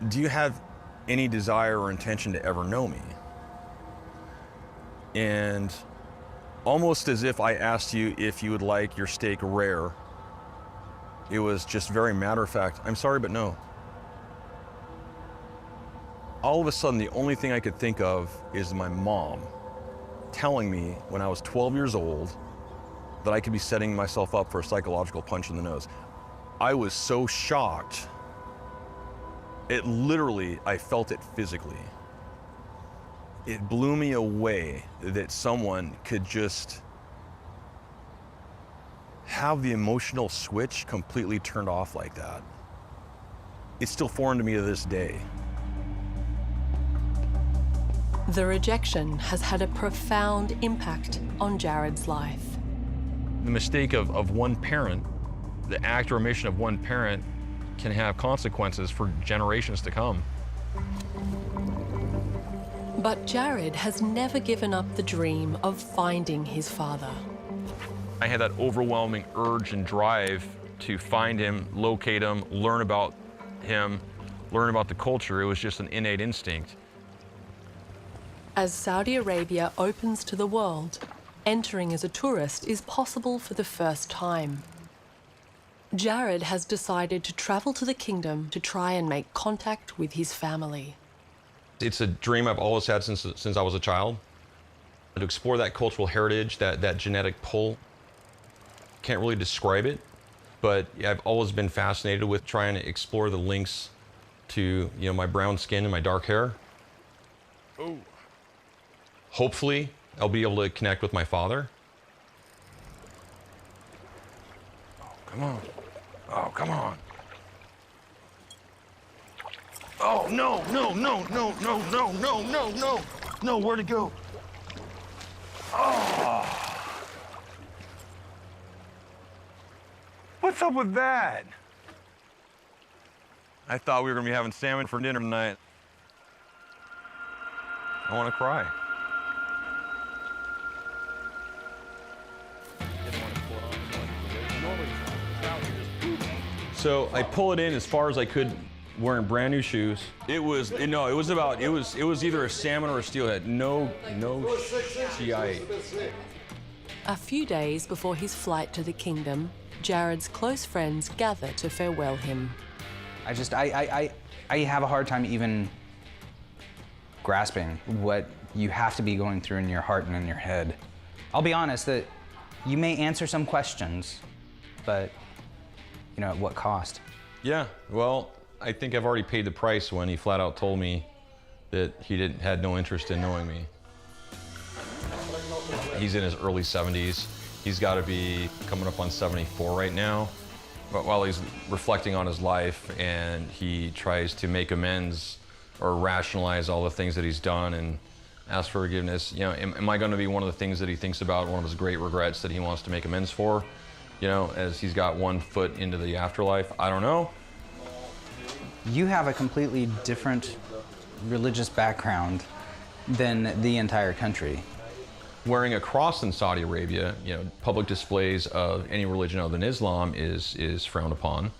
"Do you have any desire or intention to ever know me?" And almost as if I asked you if you would like your steak rare, it was just very matter of fact, "I'm sorry, but no." All of a sudden, the only thing I could think of is my mom telling me when I was 12 years old that I could be setting myself up for a psychological punch in the nose. I was so shocked. It literally, I felt it physically. It blew me away that someone could just have the emotional switch completely turned off like that. It's still foreign to me to this day. The rejection has had a profound impact on Jared's life. The mistake of one parent, the act or omission of one parent, can have consequences for generations to come. But Jared has never given up the dream of finding his father. I had that overwhelming urge and drive to find him, locate him, learn about him, learn about the culture. It was just an innate instinct. As Saudi Arabia opens to the world, entering as a tourist is possible for the first time. Jared has decided to travel to the kingdom to try and make contact with his family. It's a dream I've always had since I was a child. To explore that cultural heritage, that genetic pull. Can't really describe it, but I've always been fascinated with trying to explore the links to, my brown skin and my dark hair. Hopefully, I'll be able to connect with my father. Oh, come on. Oh, come on. Oh, no, no, no, no, no, no, no, no, no. No, where'd it go? Oh. What's up with that? I thought we were gonna be having salmon for dinner tonight. I wanna cry. So I pull it in as far as I could, wearing brand new shoes. It was either a salmon or a steelhead. No GI. A few days before his flight to the kingdom, Jared's close friends gather to farewell him. I have a hard time even grasping what you have to be going through in your heart and in your head. I'll be honest that you may answer some questions, but you know, at what cost? Yeah, well, I think I've already paid the price when he flat out told me that he had no interest in knowing me. He's in his early 70s. He's got to be coming up on 74 right now. But while he's reflecting on his life and he tries to make amends or rationalize all the things that he's done and ask for forgiveness, you know, am I going to be one of the things that he thinks about, one of his great regrets that he wants to make amends for? You know, as he's got one foot into the afterlife, I don't know. You have a completely different religious background than the entire country. Wearing a cross in Saudi Arabia, you know, public displays of any religion other than Islam is frowned upon.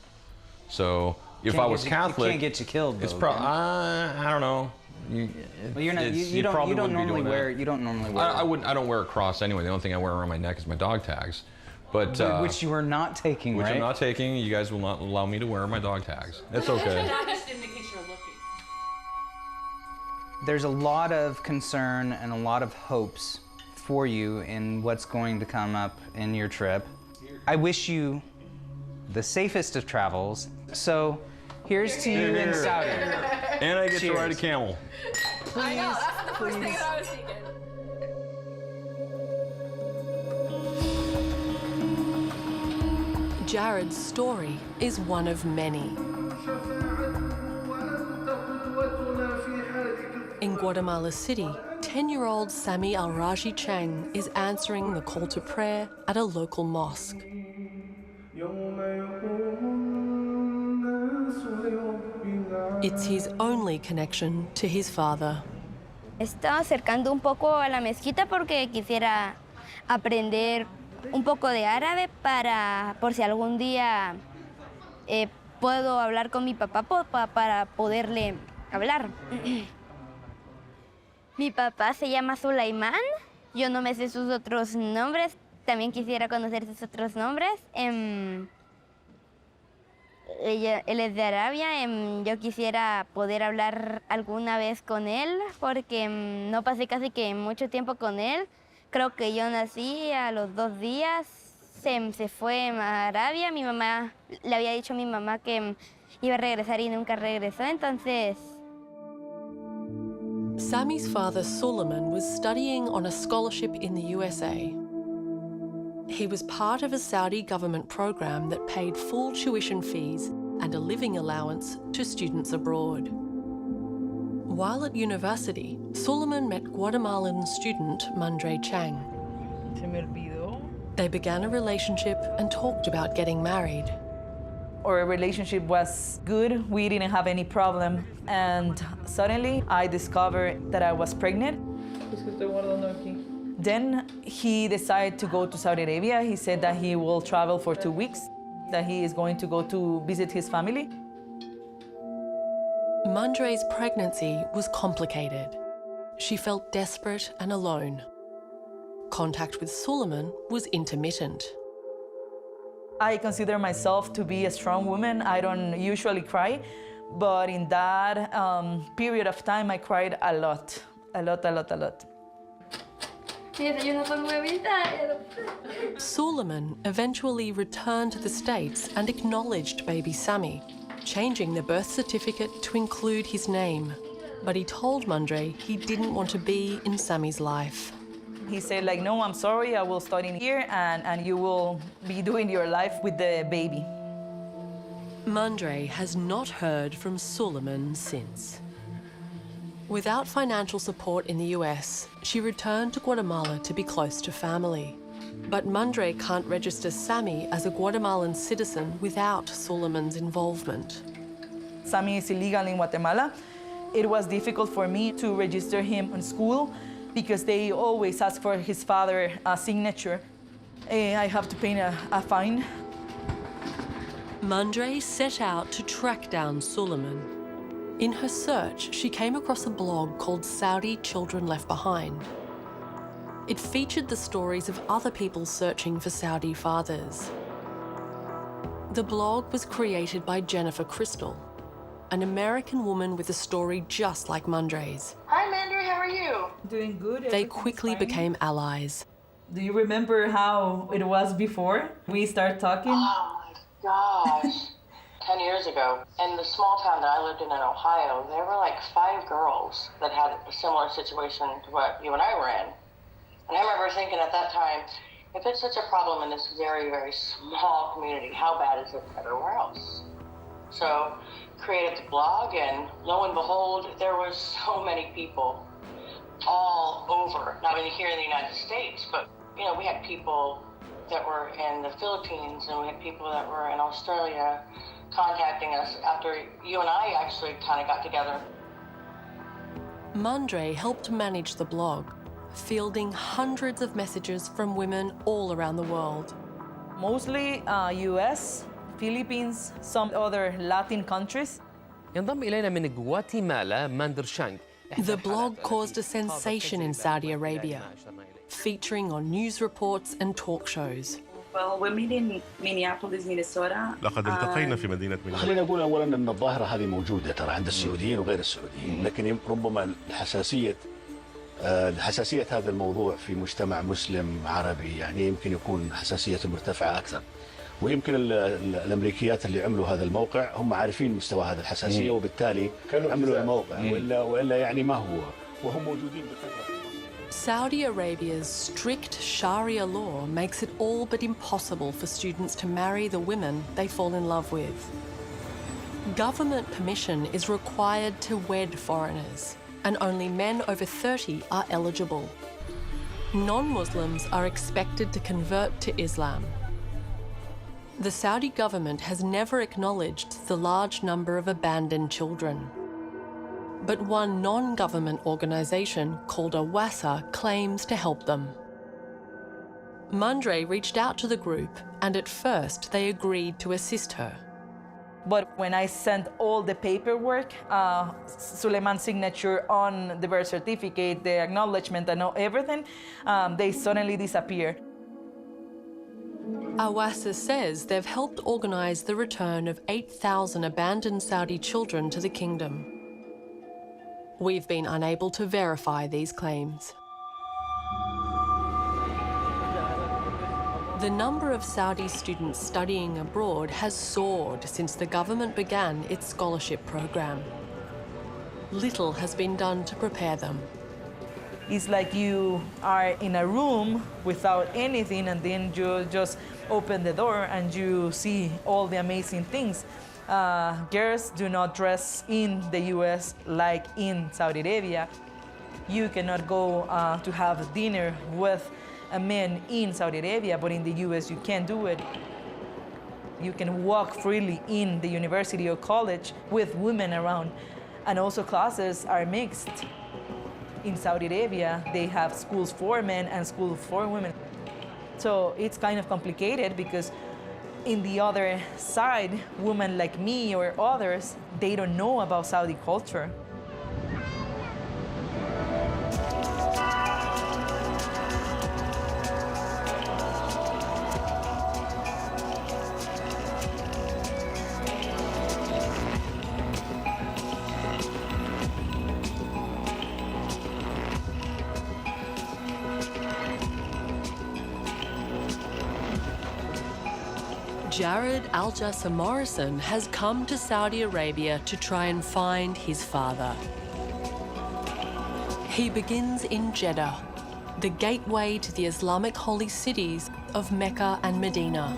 So if I was Catholic, it can't get you killed. It's probably I don't know. Well, you don't normally wear. I don't wear a cross anyway. The only thing I wear around my neck is my dog tags. But which you are not taking, which right? I'm not taking. You guys will not allow me to wear my dog tags. It's okay. There's a lot of concern and a lot of hopes for you in what's going to come up in your trip. I wish you the safest of travels. So here's to you in Saudi. And I get to ride a camel. Please, I know, that's the first thing I was thinking. Jared's story is one of many. In Guatemala City, 10-year-old Sami Al-Raji Chang is answering the call to prayer at a local mosque. It's his only connection to his father. Estaba acercando un poco a la mezquita porque quisiera aprender un poco de árabe por si algún día puedo hablar con mi papá para poderle hablar. Mi papá se llama Sulaimán, yo no me sé sus otros nombres, también quisiera conocer sus otros nombres. Él es de Arabia, yo quisiera poder hablar alguna vez con él porque no pasé casi que mucho tiempo con él. Creo que yo nací a los 2 días, se fue a Arabia, mi mamá, le había dicho a mi mamá que iba a regresar y nunca regresó, entonces... Sami's father, Suleiman, was studying on a scholarship in the USA. He was part of a Saudi government program that paid full tuition fees and a living allowance to students abroad. While at university, Suleiman met Guatemalan student Mandre Chang. They began a relationship and talked about getting married. Our relationship was good, we didn't have any problem, and suddenly I discovered that I was pregnant. Then he decided to go to Saudi Arabia. He said that he will travel for 2 weeks, that he is going to go to visit his family. Mandre's pregnancy was complicated. She felt desperate and alone. Contact with Suleiman was intermittent. I consider myself to be a strong woman. I don't usually cry, but in that period of time, I cried a lot. Suleiman eventually returned to the States and acknowledged baby Sami, changing the birth certificate to include his name. But he told Mandre he didn't want to be in Sami's life. He said, like, no, I'm sorry, I will study here and you will be doing your life with the baby. Mandre has not heard from Suleiman since. Without financial support in the US, she returned to Guatemala to be close to family. But Mandre can't register Sammy as a Guatemalan citizen without Suleiman's involvement. Sammy is illegal in Guatemala. It was difficult for me to register him in school because they always ask for his father's signature. I have to pay a fine. Mandre set out to track down Suleiman. In her search, she came across a blog called Saudi Children Left Behind. It featured the stories of other people searching for Saudi fathers. The blog was created by Jennifer Crystal, an American woman with a story just like Mandre's. Hi, Mandre, how are you? Doing good. They quickly became allies. Do you remember how it was before we started talking? Oh my gosh. 10 years ago, in the small town that I lived in Ohio, there were like 5 girls that had a similar situation to what you and I were in. And I remember thinking at that time, if it's such a problem in this very, very small community, how bad is it everywhere else? So created the blog, and lo and behold, there was so many people all over, not only here in the United States, but you know, we had people that were in the Philippines and we had people that were in Australia contacting us after you and I actually kind of got together. Mandre helped manage the blog, fielding hundreds of messages from women all around the world. Mostly US, Philippines, some other Latin countries. ينضم إلينا من غواتيمالا ماندر شانغ. The blog caused a sensation in Saudi Arabia, featuring on news reports and talk shows. Well, we're meeting Minneapolis, Minnesota. لقد التقينا في مدينة مينيابوليس. خلينا نقول أولاً أن الظاهرة هذه موجودة ترى عند السعوديين وغير السعوديين، لكن ربما حساسية هذا الموضوع في مجتمع مسلم عربي يعني يمكن يكون حساسيته مرتفعة أكثر. ويمكن الأمريكيات اللي عملوا هذا الموقع هم عارفين مستوى هذا الحساسية وبالتالي عملوا الموقع وإلا يعني ما هو وهم موجودين بكثرة. Saudi Arabia's strict Sharia law makes it all but impossible for students to marry the women they fall in love with. Government permission is required to wed foreigners, and only men over 30 are eligible. Non-Muslims are expected to convert to Islam. The Saudi government has never acknowledged the large number of abandoned children. But one non-government organisation called Awasa claims to help them. Mandre reached out to the group, and at first they agreed to assist her. But when I sent all the paperwork, Suleiman's signature on the birth certificate, the acknowledgement and everything, they suddenly disappeared. Awasa says they've helped organise the return of 8,000 abandoned Saudi children to the kingdom. We've been unable to verify these claims. The number of Saudi students studying abroad has soared since the government began its scholarship program. Little has been done to prepare them. It's like you are in a room without anything and then you just open the door and you see all the amazing things. Girls do not dress in the US like in Saudi Arabia. You cannot go to have dinner with a man in Saudi Arabia, but in the US you can do it. You can walk freely in the university or college with women around. And also classes are mixed. In Saudi Arabia, they have schools for men and schools for women. So it's kind of complicated because in the other side, women like me or others, they don't know about Saudi culture. Jared Al-Jasser Morrison has come to Saudi Arabia to try and find his father. He begins in Jeddah, the gateway to the Islamic holy cities of Mecca and Medina.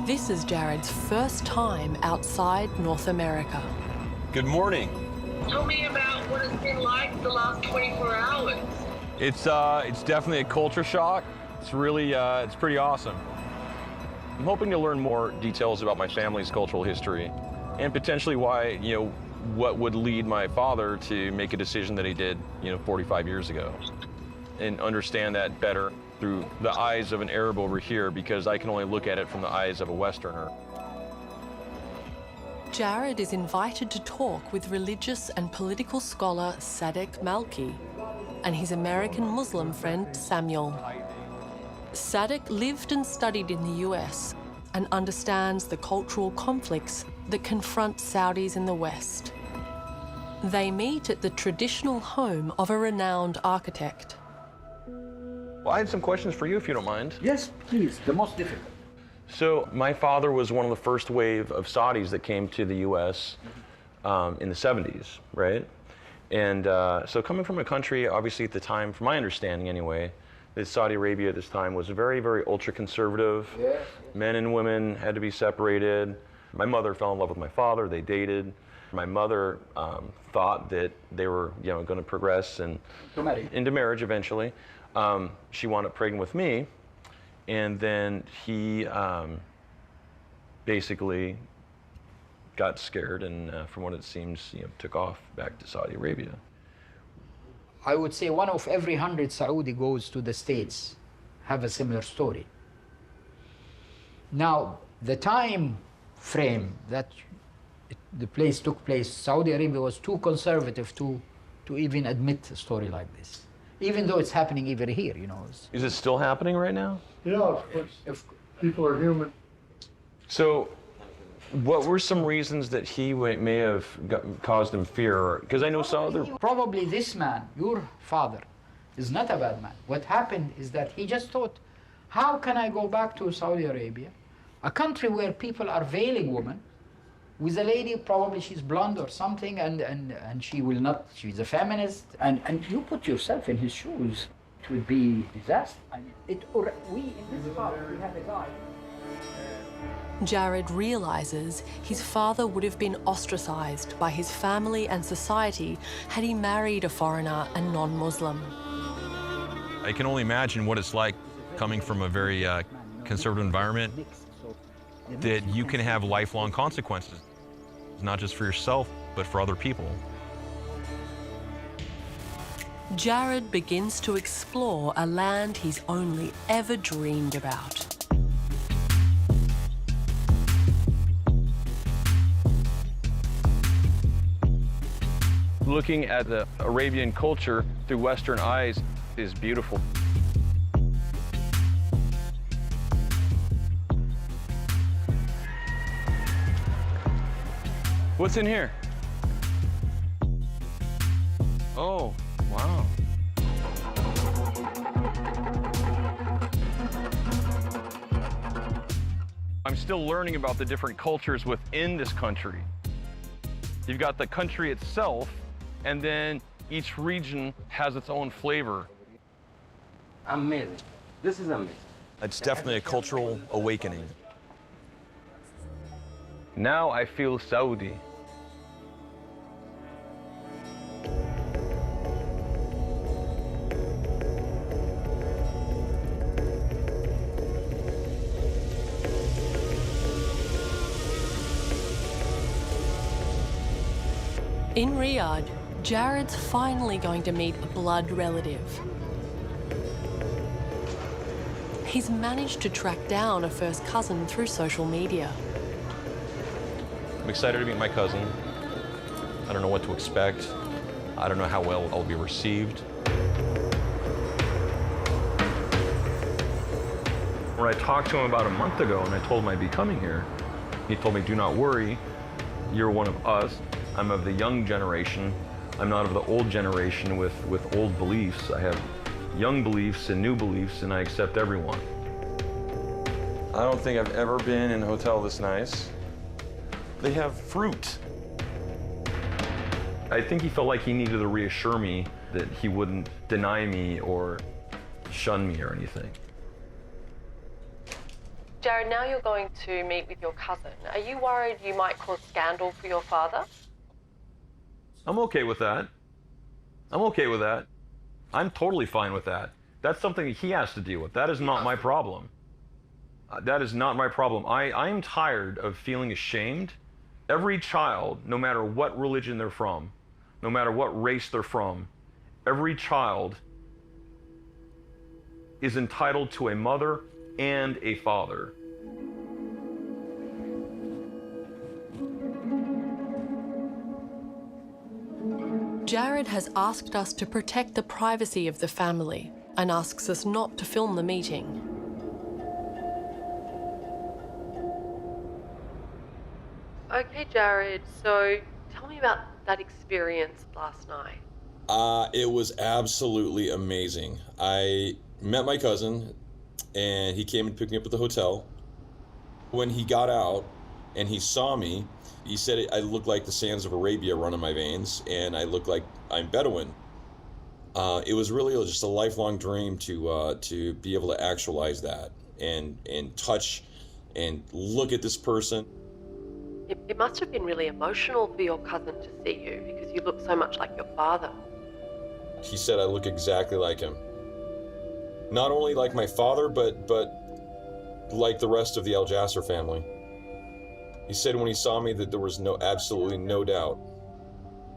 This is Jared's first time outside North America. Good morning. Tell me about what it's been like the last 24 hours. It's definitely a culture shock. It's really, it's pretty awesome. I'm hoping to learn more details about my family's cultural history and potentially why, what would lead my father to make a decision that he did, 45 years ago, and understand that better through the eyes of an Arab over here, because I can only look at it from the eyes of a Westerner. Jared is invited to talk with religious and political scholar Sadek Malki and his American Muslim friend Samuel. Sadek lived and studied in the US and understands the cultural conflicts that confront Saudis in the West. They meet at the traditional home of a renowned architect. Well, I had some questions for you, if you don't mind. Yes, please, the most difficult. So my father was one of the first wave of Saudis that came to the US in the 70s, right? And so coming from a country, obviously at the time, from my understanding anyway, that Saudi Arabia at this time was very, very ultra-conservative. Yes. Men and women had to be separated. My mother fell in love with my father, they dated. My mother thought that they were going to progress and into marriage eventually. She wound up pregnant with me, and then he basically got scared and from what it seems, took off back to Saudi Arabia. I would say one of every 100 Saudi goes to the States have a similar story. Now, the time frame that the place took place, Saudi Arabia was too conservative to even admit a story like this, even though it's happening even here, Is it still happening right now? Yeah, of course. If people are human. So, what were some reasons that he may have caused him fear? Because I know some other... Probably this man, your father, is not a bad man. What happened is that he just thought, how can I go back to Saudi Arabia, a country where people are veiling women, with a lady, probably she's blonde or something, and she will not, she's a feminist, and you put yourself in his shoes, it would be disaster. I mean, we in this part, we had a guy. Jared realizes his father would have been ostracized by his family and society had he married a foreigner and non-Muslim. I can only imagine what it's like coming from a very conservative environment, that you can have lifelong consequences, not just for yourself, but for other people. Jared begins to explore a land he's only ever dreamed about. Looking at the Arabian culture through Western eyes is beautiful. What's in here? Oh, wow. I'm still learning about the different cultures within this country. You've got the country itself, and then each region has its own flavor. Amazing. This is amazing. It's definitely a cultural awakening. Now I feel Saudi. In Riyadh, Jared's finally going to meet a blood relative. He's managed to track down a first cousin through social media. I'm excited to meet my cousin. I don't know what to expect. I don't know how well I'll be received. When I talked to him about a month ago and I told him I'd be coming here, he told me, do not worry, you're one of us. I'm of the young generation. I'm not of the old generation with old beliefs. I have young beliefs and new beliefs, and I accept everyone. I don't think I've ever been in a hotel this nice. They have fruit. I think he felt like he needed to reassure me that he wouldn't deny me or shun me or anything. Jared, now you're going to meet with your cousin. Are you worried you might cause scandal for your father? I'm okay with that. I'm okay with that. I'm totally fine with that. That's something he has to deal with. That is not my problem. That is not my problem. I'm tired of feeling ashamed. Every child, no matter what religion they're from, no matter what race they're from, every child is entitled to a mother and a father. Jared has asked us to protect the privacy of the family and asks us not to film the meeting. Okay, Jared, so tell me about that experience last night. It was absolutely amazing. I met my cousin, and he came and picked me up at the hotel. When he got out and he saw me, he said I looked like the sands of Arabia run in my veins, and I look like I'm Bedouin. It was really just a lifelong dream to be able to actualize that and touch and look at this person. It must have been really emotional for your cousin to see you because you look so much like your father. He said I look exactly like him. Not only like my father, but like the rest of the Al Jasser family. He said when he saw me that there was absolutely no doubt.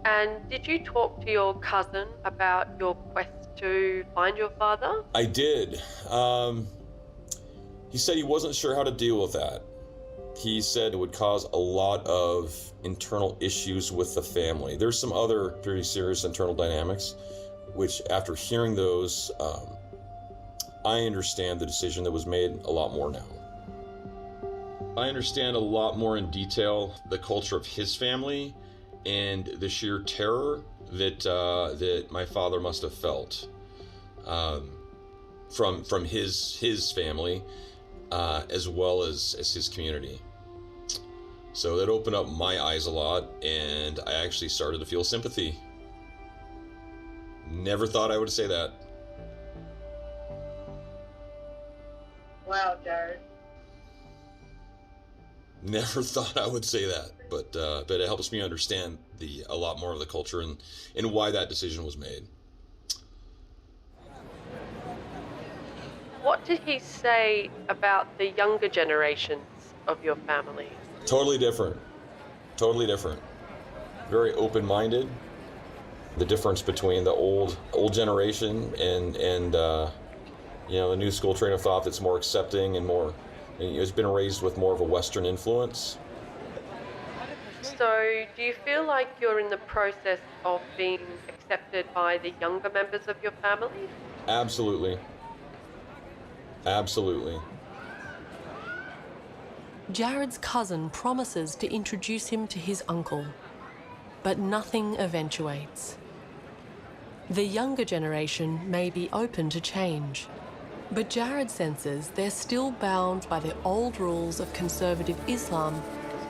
And did you talk to your cousin about your quest to find your father? I did. He said he wasn't sure how to deal with that. He said it would cause a lot of internal issues with the family. There's some other pretty serious internal dynamics, which after hearing those, I understand the decision that was made a lot more now. I understand a lot more in detail the culture of his family and the sheer terror that my father must have felt from his family as well as his community. So that opened up my eyes a lot, and I actually started to feel sympathy. Never thought I would say that. Wow, Jared. Never thought I would say that, but it helps me understand a lot more of the culture and why that decision was made. What did he say about the younger generations of your family? Totally different. Totally different. Very open-minded. The difference between the old generation and the new school train of thought that's more accepting and more. It's been raised with more of a Western influence. So, do you feel like you're in the process of being accepted by the younger members of your family? Absolutely. Absolutely. Jared's cousin promises to introduce him to his uncle, but nothing eventuates. The younger generation may be open to change, but Jared senses they're still bound by the old rules of conservative Islam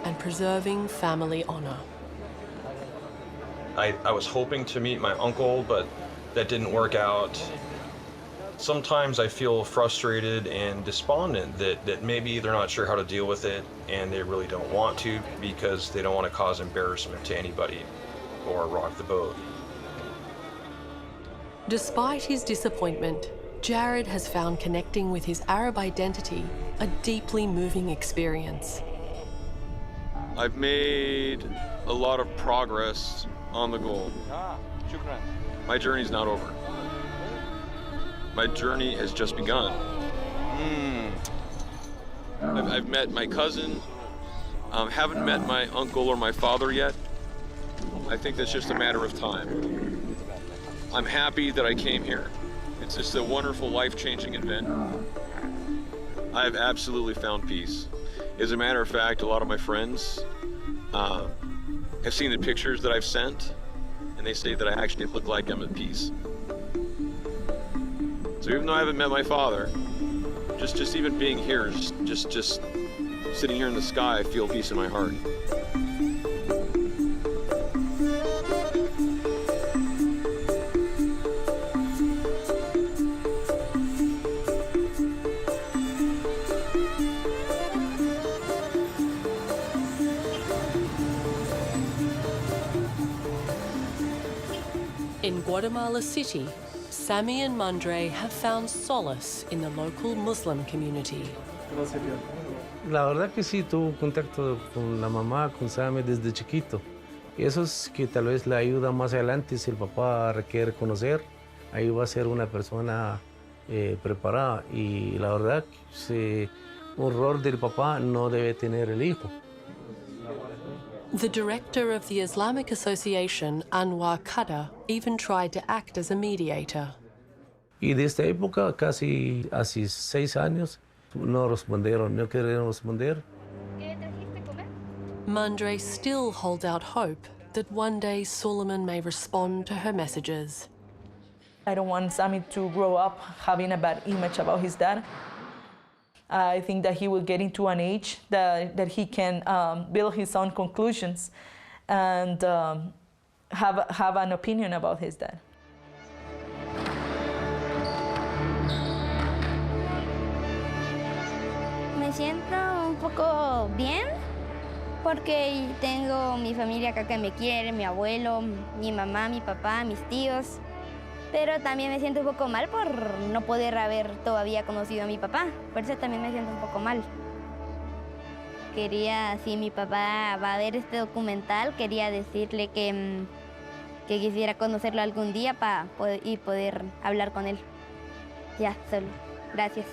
and preserving family honor. I was hoping to meet my uncle, but that didn't work out. Sometimes I feel frustrated and despondent that maybe they're not sure how to deal with it and they really don't want to because they don't want to cause embarrassment to anybody or rock the boat. Despite his disappointment, Jared has found connecting with his Arab identity a deeply moving experience. I've made a lot of progress on the goal. My journey's not over. My journey has just begun. I've met my cousin. Haven't met my uncle or my father yet. I think that's just a matter of time. I'm happy that I came here. It's just a wonderful, life-changing event. I've absolutely found peace. As a matter of fact, a lot of my friends have seen the pictures that I've sent, and they say that I actually look like I'm at peace. So even though I haven't met my father, just even being here, just sitting here in the sky, I feel peace in my heart. Guatemala City, Sammy and Mandre have found solace in the local Muslim community. La verdad que sí, tuvo contacto con la mamá, con Sammy desde chiquito. Y eso es que tal vez le ayuda más adelante si el papá requiere conocer. Ahí va a ser una persona preparada. Y la verdad, un error del papá no debe tener el hijo. The director of the Islamic Association, Anwar Qadar, even tried to act as a mediator. Y de esta época, casi hace 6 años, no respondieron, no querían responder. Mandre still holds out hope that one day Suleiman may respond to her messages. I don't want Sammy to grow up having a bad image about his dad. I think that he will get into an age that he can build his own conclusions and have an opinion about his dad. Me siento un poco bien porque tengo mi familia acá que me quiere, mi abuelo, mi mamá, mi papá, mis tíos. Pero también me siento un poco mal por no poder haber todavía conocido a mi papá. Por eso también me siento un poco mal. Quería, si mi papá va a ver este documental, quería decirle que quisiera conocerlo algún día para poder hablar con él. Ya, solo. Gracias.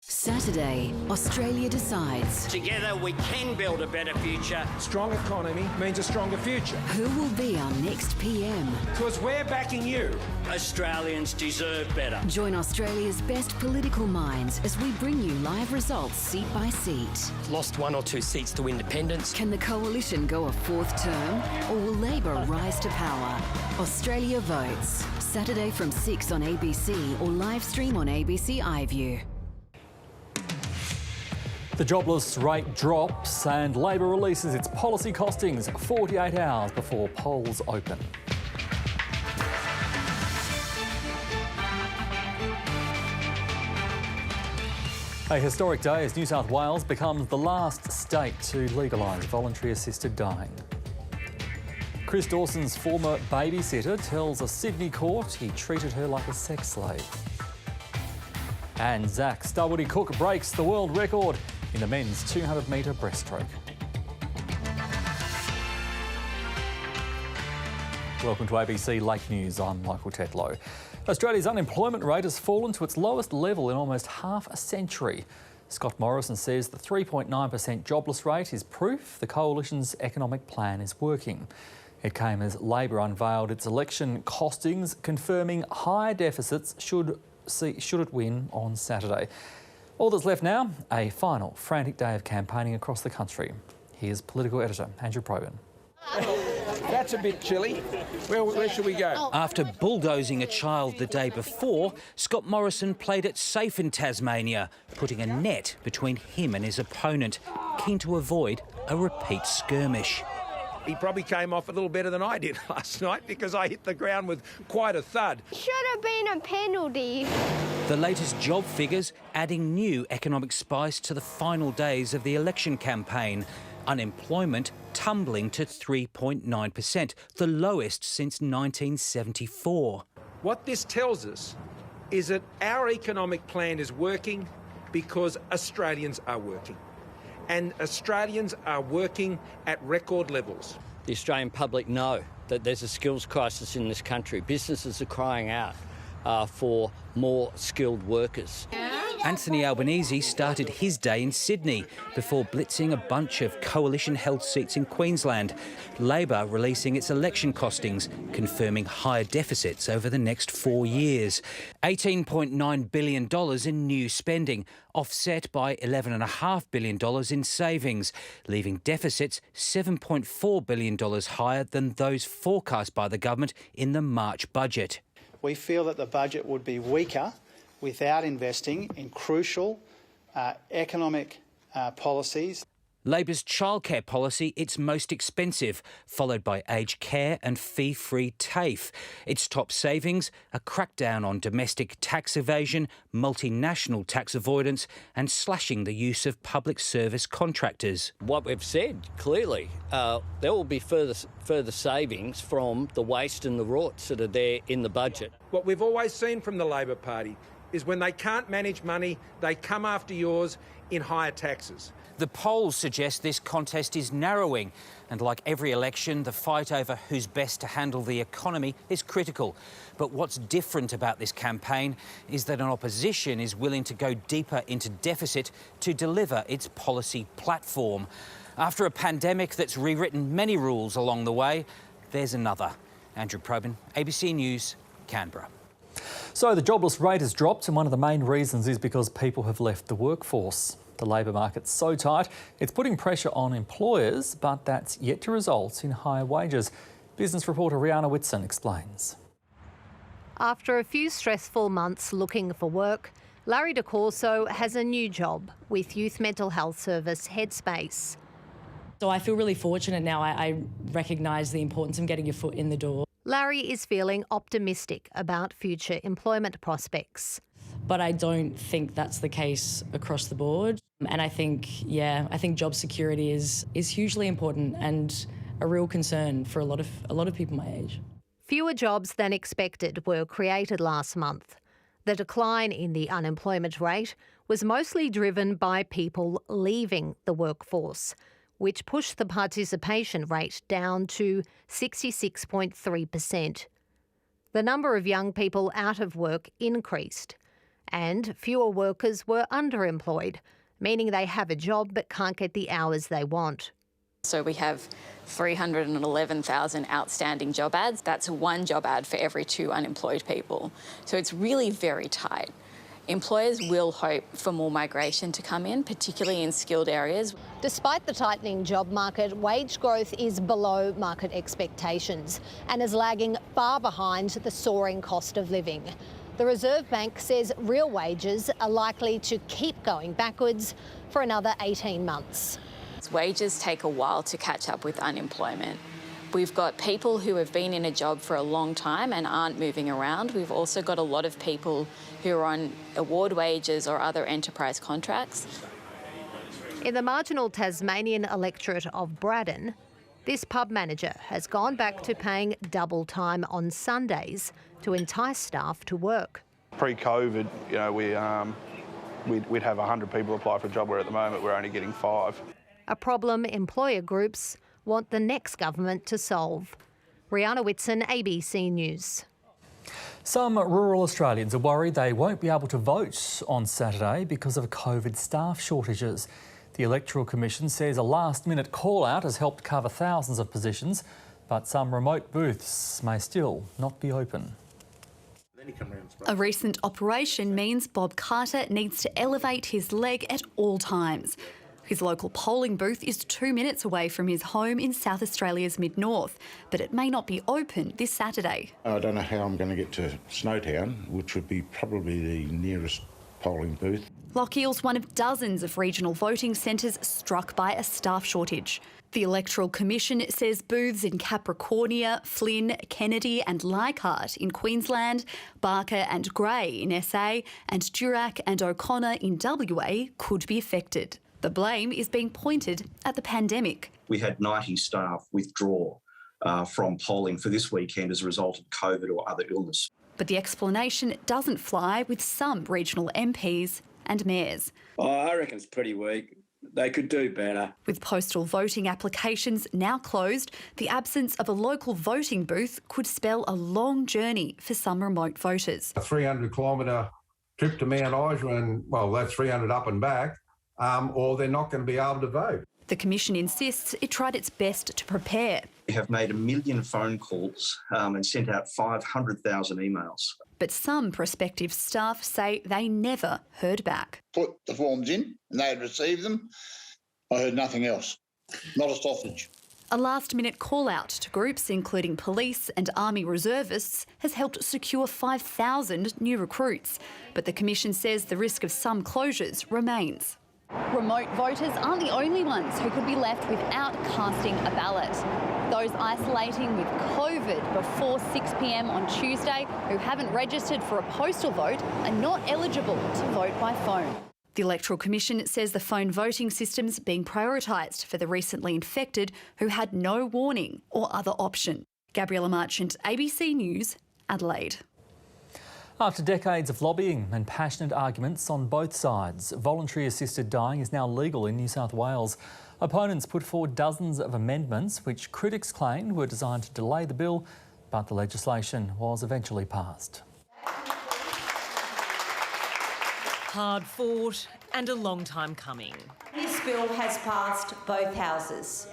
Saturday, Australia decides. Together we can build a better future. Strong economy means a stronger future. Who will be our next PM? Because we're backing you. Australians deserve better. Join Australia's best political minds as we bring you live results seat by seat. Lost 1 or 2 seats to independents. Can the coalition go a 4th term? Or will Labor rise to power? Australia votes. Saturday from 6 on ABC or live stream on ABC iView. The jobless rate drops and Labor releases its policy costings 48 hours before polls open. A historic day as New South Wales becomes the last state to legalise voluntary assisted dying. Chris Dawson's former babysitter tells a Sydney court he treated her like a sex slave. And Zach Stubblety-Cook breaks the world record in the men's 200-metre breaststroke. Welcome to ABC Late News. I'm Michael Tetlow. Australia's unemployment rate has fallen to its lowest level in almost half a century. Scott Morrison says the 3.9% jobless rate is proof the Coalition's economic plan is working. It came as Labor unveiled its election costings, confirming higher deficits should it win on Saturday. All that's left now, a final frantic day of campaigning across the country. Here's political editor Andrew Probyn. That's a bit chilly. Where should we go? After bulldozing a child the day before, Scott Morrison played it safe in Tasmania, putting a net between him and his opponent, keen to avoid a repeat skirmish. He probably came off a little better than I did last night because I hit the ground with quite a thud. Should have been a penalty. The latest job figures adding new economic spice to the final days of the election campaign. Unemployment tumbling to 3.9%, the lowest since 1974. What this tells us is that our economic plan is working because Australians are working. And Australians are working at record levels. The Australian public know that there's a skills crisis in this country. Businesses are crying out for more skilled workers. Anthony Albanese started his day in Sydney before blitzing a bunch of coalition-held seats in Queensland. Labor releasing its election costings, confirming higher deficits over the next 4 years. $18.9 billion in new spending, offset by $11.5 billion in savings, leaving deficits $7.4 billion higher than those forecast by the government in the March budget. We feel that the budget would be weaker without investing in crucial economic policies. Labor's childcare policy, its most expensive, followed by aged care and fee-free TAFE. Its top savings, a crackdown on domestic tax evasion, multinational tax avoidance and slashing the use of public service contractors. What we've said, clearly, there will be further savings from the waste and the rorts that are there in the budget. What we've always seen from the Labor Party is when they can't manage money, they come after yours in higher taxes. The polls suggest this contest is narrowing, and like every election, the fight over who's best to handle the economy is critical. But what's different about this campaign is that an opposition is willing to go deeper into deficit to deliver its policy platform. After a pandemic that's rewritten many rules along the way, there's another. Andrew Probyn, ABC News, Canberra. So the jobless rate has dropped, and one of the main reasons is because people have left the workforce. The labour market's so tight, it's putting pressure on employers, but that's yet to result in higher wages. Business reporter Rihanna Whitson explains. After a few stressful months looking for work, Larry De Corso has a new job with youth mental health service Headspace. So I feel really fortunate now. I recognise the importance of getting your foot in the door. Larry is feeling optimistic about future employment prospects. But I don't think that's the case across the board. And I think job security is hugely important and a real concern for a lot of people my age. Fewer jobs than expected were created last month. The decline in the unemployment rate was mostly driven by people leaving the workforce, which pushed the participation rate down to 66.3%. The number of young people out of work increased, and fewer workers were underemployed, meaning they have a job but can't get the hours they want. So we have 311,000 outstanding job ads. That's one job ad for every 2 unemployed people. So it's really very tight. Employers will hope for more migration to come in, particularly in skilled areas. Despite the tightening job market, wage growth is below market expectations and is lagging far behind the soaring cost of living. The Reserve Bank says real wages are likely to keep going backwards for another 18 months. Wages take a while to catch up with unemployment. We've got people who have been in a job for a long time and aren't moving around. We've also got a lot of people who are on award wages or other enterprise contracts. In the marginal Tasmanian electorate of Braddon, this pub manager has gone back to paying double time on Sundays to entice staff to work. Pre-COVID, we'd have 100 people apply for a job, where at the moment we're only getting 5. A problem employer groups want the next government to solve. Rihanna Whitson, ABC News. Some rural Australians are worried they won't be able to vote on Saturday because of COVID staff shortages. The Electoral Commission says a last-minute call-out has helped cover thousands of positions, but some remote booths may still not be open. A recent operation means Bob Carter needs to elevate his leg at all times. His local polling booth is 2 minutes away from his home in South Australia's mid-north, but it may not be open this Saturday. I don't know how I'm going to get to Snowtown, which would be probably the nearest polling booth. Lochiel's one of dozens of regional voting centres struck by a staff shortage. The Electoral Commission says booths in Capricornia, Flynn, Kennedy and Leichhardt in Queensland, Barker and Grey in SA and Durack and O'Connor in WA could be affected. The blame is being pointed at the pandemic. We had 90 staff withdraw from polling for this weekend as a result of COVID or other illness. But the explanation doesn't fly with some regional MPs and mayors. I reckon it's pretty weak. They could do better. With postal voting applications now closed, the absence of a local voting booth could spell a long journey for some remote voters. A 300-kilometre trip to Mount Isa, and, well, that's 300 up and back, or they're not going to be able to vote. The Commission insists it tried its best to prepare. We have made 1 million phone calls and sent out 500,000 emails. But some prospective staff say they never heard back. Put the forms in and they had received them. I heard nothing else. Not a sausage. A last-minute call-out to groups including police and army reservists has helped secure 5,000 new recruits. But the Commission says the risk of some closures remains. Remote voters aren't the only ones who could be left without casting a ballot. Those isolating with COVID before 6 p.m. on Tuesday who haven't registered for a postal vote are not eligible to vote by phone. The Electoral Commission says the phone voting system's being prioritised for the recently infected who had no warning or other option. Gabriella Marchant, ABC News, Adelaide. After decades of lobbying and passionate arguments on both sides, voluntary assisted dying is now legal in New South Wales. Opponents put forward dozens of amendments which critics claimed were designed to delay the bill, but the legislation was eventually passed. Hard fought and a long time coming. This bill has passed both houses.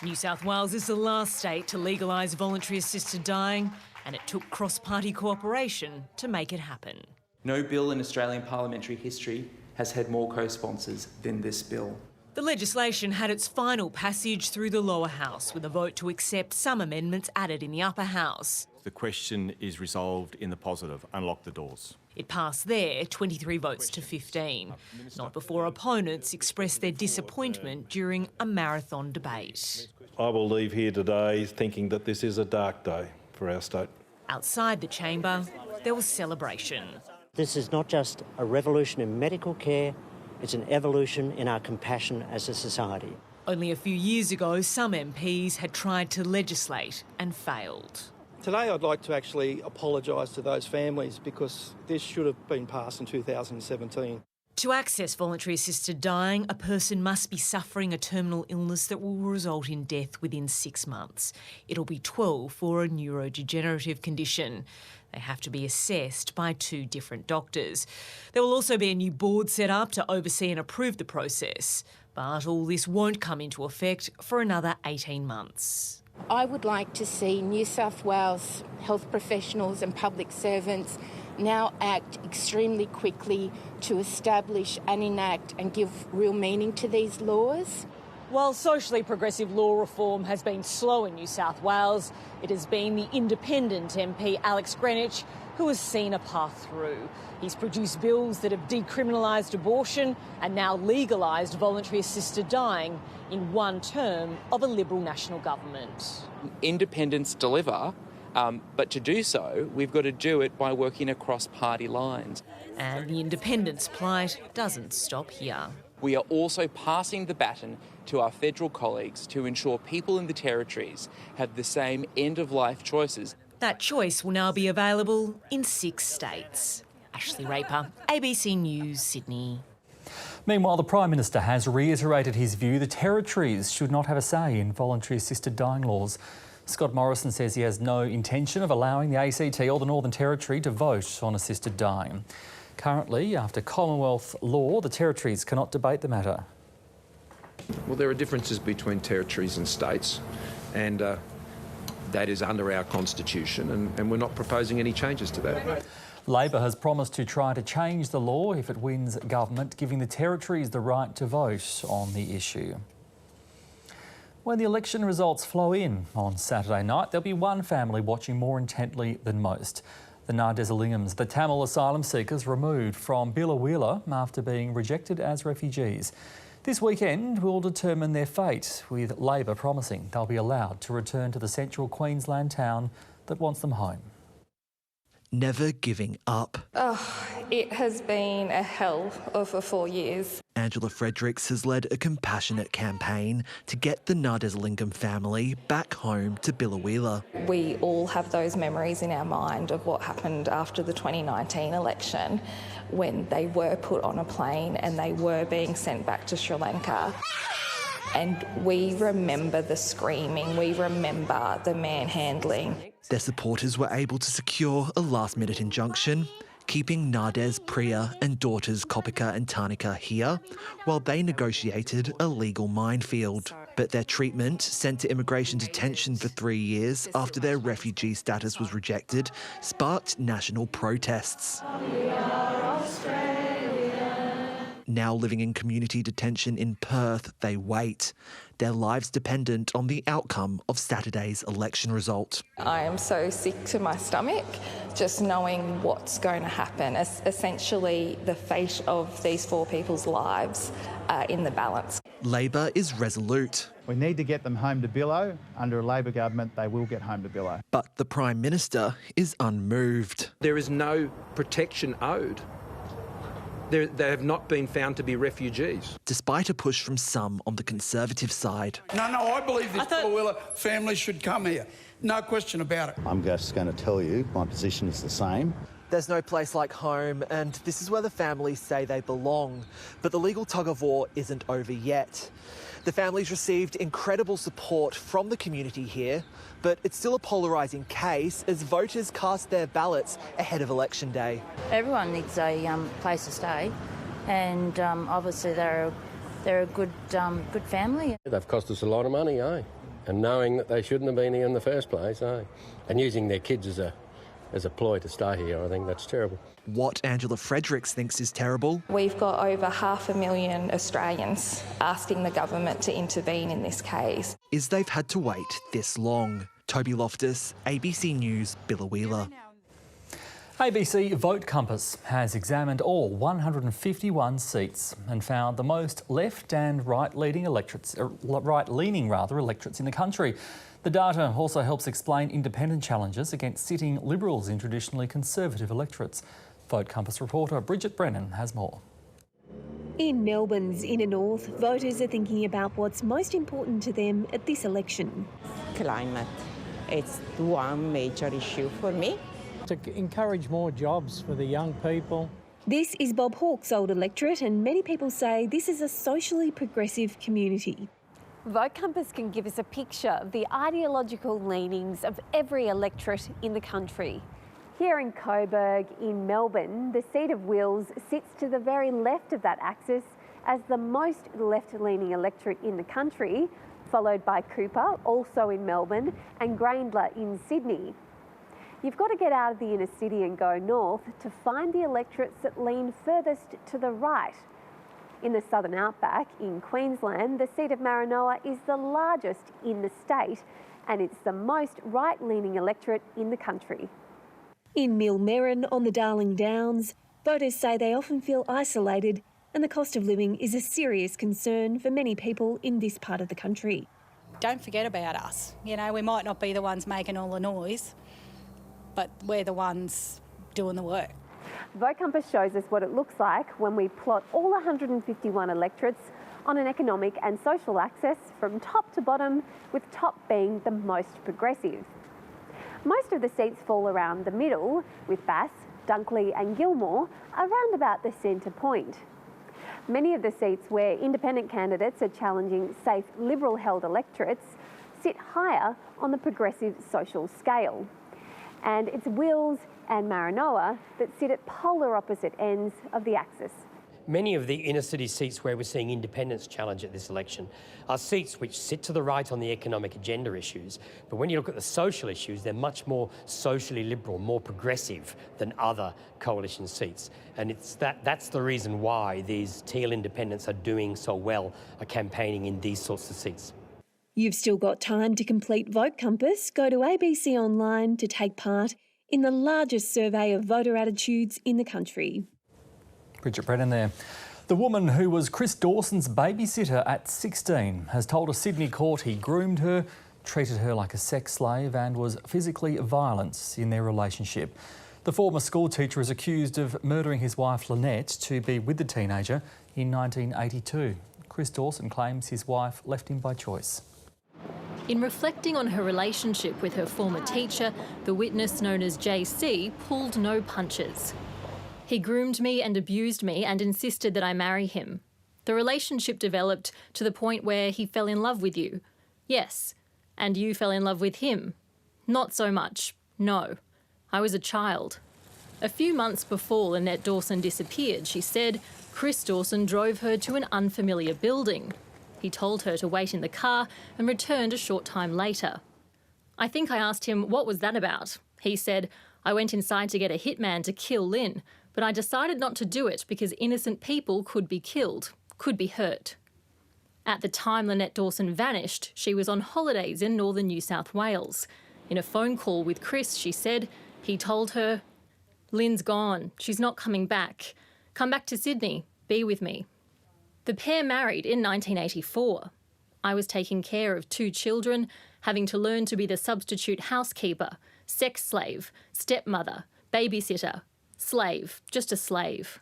New South Wales is the last state to legalise voluntary assisted dying, and it took cross-party cooperation to make it happen. No bill in Australian parliamentary history has had more co-sponsors than this bill. The legislation had its final passage through the lower house with a vote to accept some amendments added in the upper house. The question is resolved in the positive. Unlock the doors. It passed there, 23 votes to 15, not before opponents expressed their disappointment during a marathon debate. I will leave here today thinking that this is a dark day for our state. Outside the chamber, there was celebration. This is not just a revolution in medical care, it's an evolution in our compassion as a society. Only a few years ago, some MPs had tried to legislate and failed. Today I'd like to actually apologise to those families because this should have been passed in 2017. To access voluntary assisted dying, a person must be suffering a terminal illness that will result in death within 6 months. It'll be 12 for a neurodegenerative condition. They have to be assessed by 2 different doctors. There will also be a new board set up to oversee and approve the process. But all this won't come into effect for another 18 months. I would like to see New South Wales health professionals and public servants now act extremely quickly to establish and enact and give real meaning to these laws. While socially progressive law reform has been slow in New South Wales, it has been the independent MP Alex Greenwich who has seen a path through. He's produced bills that have decriminalised abortion and now legalised voluntary assisted dying in one term of a Liberal national government. Independents deliver, but to do so, we've got to do it by working across party lines. And the independents' plight doesn't stop here. We are also passing the baton to our federal colleagues to ensure people in the territories have the same end-of-life choices. That choice will now be available in 6 states. Ashley Raper, ABC News, Sydney. Meanwhile, the Prime Minister has reiterated his view the territories should not have a say in voluntary assisted dying laws. Scott Morrison says he has no intention of allowing the ACT or the Northern Territory to vote on assisted dying. Currently, after Commonwealth law, the territories cannot debate the matter. Well, there are differences between territories and states, and that is under our constitution, and we're not proposing any changes to that. Labor has promised to try to change the law if it wins government, giving the territories the right to vote on the issue. When the election results flow in on Saturday night, there'll be one family watching more intently than most. The Nardezalingams, the Tamil asylum seekers removed from Biloela after being rejected as refugees. This weekend will determine their fate, with Labor promising they'll be allowed to return to the central Queensland town that wants them home. Never giving up. It has been a hell of a 4 years. Angela Fredericks has led a compassionate campaign to get the Nardezalingam family back home to Biloela. We all have those memories in our mind of what happened after the 2019 election when they were put on a plane and they were being sent back to Sri Lanka. And we remember the screaming, we remember the manhandling. Their supporters were able to secure a last-minute injunction, keeping Nardez, Priya and daughters Kopika and Tanika here while they negotiated a legal minefield. But their treatment, sent to immigration detention for 3 years after their refugee status was rejected, sparked national protests. Now living in community detention in Perth, they wait. Their lives dependent on the outcome of Saturday's election result. I am so sick to my stomach just knowing what's going to happen. Essentially, the fate of these 4 people's lives are in the balance. Labor is resolute. We need to get them home to Billow. Under a Labor government, they will get home to Billow. But the Prime Minister is unmoved. There is no protection owed. They have not been found to be refugees. Despite a push from some on the Conservative side. No, I believe this four-wheeler family should come here. No question about it. I'm just going to tell you, my position is the same. There's no place like home, and this is where the families say they belong. But the legal tug-of-war isn't over yet. The families received incredible support from the community here, but it's still a polarising case as voters cast their ballots ahead of election day. Everyone needs a place to stay, and obviously they're a good family. They've cost us a lot of money, and knowing that they shouldn't have been here in the first place, and using their kids as a ploy to stay here, I think that's terrible. What Angela Fredericks thinks is terrible. We've got over 500,000 Australians asking the government to intervene in this case. Is they've had to wait this long. Toby Loftus, ABC News, Billawheeler. ABC Vote Compass has examined all 151 seats and found the most left and right-leaning electorates in the country. The data also helps explain independent challenges against sitting Liberals in traditionally conservative electorates. Vote Compass reporter Bridget Brennan has more. In Melbourne's inner north, voters are thinking about what's most important to them at this election. Climate. It's one major issue for me. To encourage more jobs for the young people. This is Bob Hawke's old electorate, and many people say this is a socially progressive community. Vote Compass can give us a picture of the ideological leanings of every electorate in the country. Here in Coburg, in Melbourne, the seat of Wills sits to the very left of that axis as the most left-leaning electorate in the country, followed by Cooper, also in Melbourne, and Grayndler in Sydney. You've got to get out of the inner city and go north to find the electorates that lean furthest to the right. In the southern outback, in Queensland, the seat of Maranoa is the largest in the state, and it's the most right-leaning electorate in the country. In Millmerran on the Darling Downs, voters say they often feel isolated, and the cost of living is a serious concern for many people in this part of the country. Don't forget about us. You know, we might not be the ones making all the noise, but we're the ones doing the work. Vote Compass shows us what it looks like when we plot all 151 electorates on an economic and social axis from top to bottom, with top being the most progressive. Most of the seats fall around the middle, with Bass, Dunkley and Gilmore around about the centre point. Many of the seats where independent candidates are challenging safe Liberal-held electorates sit higher on the progressive social scale. And it's Wills and Maranoa that sit at polar opposite ends of the axis. Many of the inner city seats where we're seeing independents challenge at this election are seats which sit to the right on the economic agenda issues, but when you look at the social issues, they're much more socially liberal, more progressive than other coalition seats. And that's the reason why these teal independents are doing so well, are campaigning in these sorts of seats. You've still got time to complete Vote Compass. Go to ABC Online to take part in the largest survey of voter attitudes in the country. Bridget Brennan there. The woman who was Chris Dawson's babysitter at 16 has told a Sydney court he groomed her, treated her like a sex slave and was physically violent in their relationship. The former school teacher is accused of murdering his wife Lynette to be with the teenager in 1982. Chris Dawson claims his wife left him by choice. In reflecting on her relationship with her former teacher, the witness known as JC pulled no punches. He groomed me and abused me and insisted that I marry him. The relationship developed to the point where he fell in love with you. Yes. And you fell in love with him. Not so much. No. I was a child. A few months before Lynette Dawson disappeared, she said Chris Dawson drove her to an unfamiliar building. He told her to wait in the car and returned a short time later. I think I asked him, what was that about? He said, I went inside to get a hitman to kill Lynn. But I decided not to do it because innocent people could be killed, could be hurt. At the time Lynette Dawson vanished, she was on holidays in northern New South Wales. In a phone call with Chris, she said he told her, "Lynn's gone. She's not coming back. Come back to Sydney. Be with me." The pair married in 1984. I was taking care of 2 children, having to learn to be the substitute housekeeper, sex slave, stepmother, babysitter, slave, just a slave.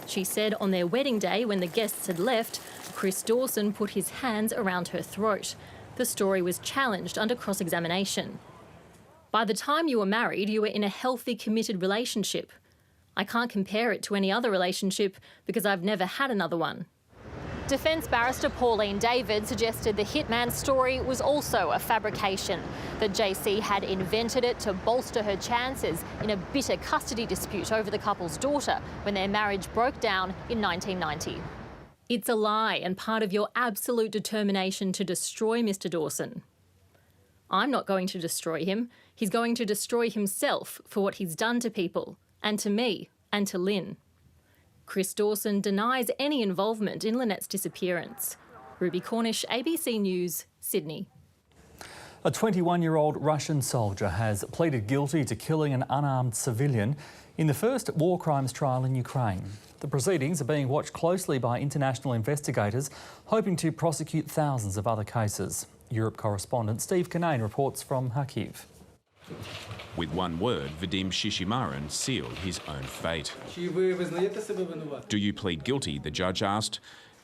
She said on their wedding day, when the guests had left, Chris Dawson put his hands around her throat. The story was challenged under cross-examination. By the time you were married, you were in a healthy, committed relationship. I can't compare it to any other relationship because I've never had another one. Defence barrister Pauline David suggested the hitman's story was also a fabrication, that JC had invented it to bolster her chances in a bitter custody dispute over the couple's daughter when their marriage broke down in 1990. It's a lie and part of your absolute determination to destroy Mr. Dawson. I'm not going to destroy him. He's going to destroy himself for what he's done to people, and to me, and to Lynn. Chris Dawson denies any involvement in Lynette's disappearance. Ruby Cornish, ABC News, Sydney. A 21-year-old Russian soldier has pleaded guilty to killing an unarmed civilian in the first war crimes trial in Ukraine. The proceedings are being watched closely by international investigators, hoping to prosecute thousands of other cases. Europe correspondent Steve Kinane reports from Kharkiv. With one word, Vadim Shishimarin sealed his own fate. Do you plead guilty? The judge asked.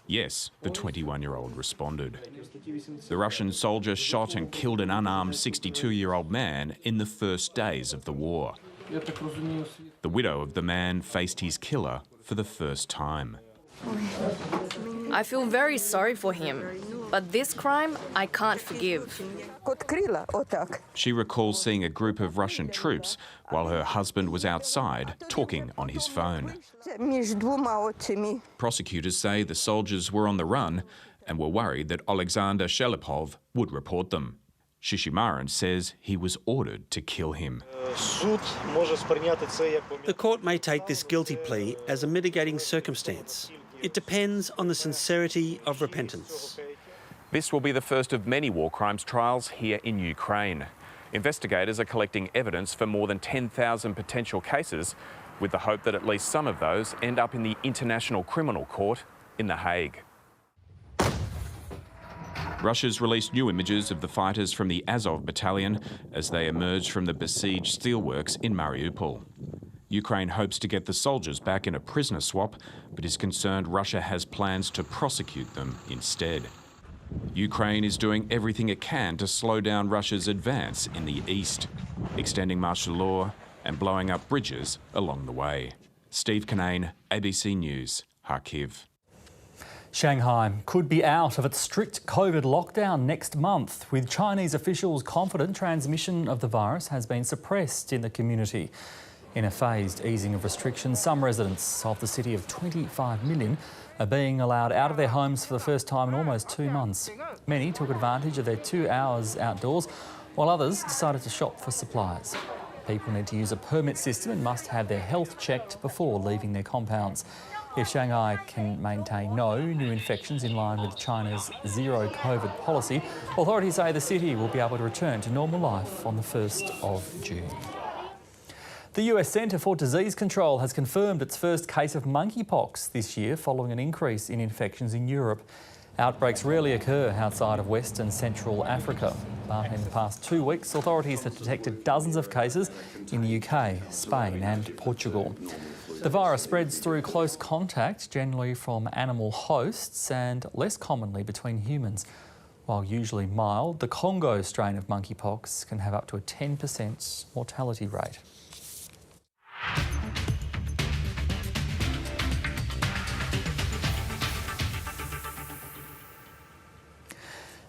Yes, the 21-year-old responded. The Russian soldier shot and killed an unarmed 62-year-old man in the first days of the war. The widow of the man faced his killer for the first time. I feel very sorry for him, but this crime I can't forgive. She recalls seeing a group of Russian troops while her husband was outside talking on his phone. Prosecutors say the soldiers were on the run and were worried that Alexander Shelepov would report them. Shishimarin says he was ordered to kill him. The court may take this guilty plea as a mitigating circumstance. It depends on the sincerity of repentance. This will be the first of many war crimes trials here in Ukraine. Investigators are collecting evidence for more than 10,000 potential cases, with the hope that at least some of those end up in the International Criminal Court in The Hague. Russia's released new images of the fighters from the Azov battalion as they emerge from the besieged steelworks in Mariupol. Ukraine hopes to get the soldiers back in a prisoner swap, but is concerned Russia has plans to prosecute them instead. Ukraine is doing everything it can to slow down Russia's advance in the east, extending martial law and blowing up bridges along the way. Steve Kinane, ABC News, Kharkiv. Shanghai could be out of its strict COVID lockdown next month, with Chinese officials confident transmission of the virus has been suppressed in the community. In a phased easing of restrictions, some residents of the city of 25 million are being allowed out of their homes for the first time in almost 2 months. Many took advantage of their 2 hours outdoors, while others decided to shop for supplies. People need to use a permit system and must have their health checked before leaving their compounds. If Shanghai can maintain no new infections in line with China's zero COVID policy, authorities say the city will be able to return to normal life on the 1st of June. The US Centre for Disease Control has confirmed its first case of monkeypox this year following an increase in infections in Europe. Outbreaks rarely occur outside of West and Central Africa, but in the past 2 weeks, authorities have detected dozens of cases in the UK, Spain and Portugal. The virus spreads through close contact, generally from animal hosts and less commonly between humans. While usually mild, the Congo strain of monkeypox can have up to a 10% mortality rate.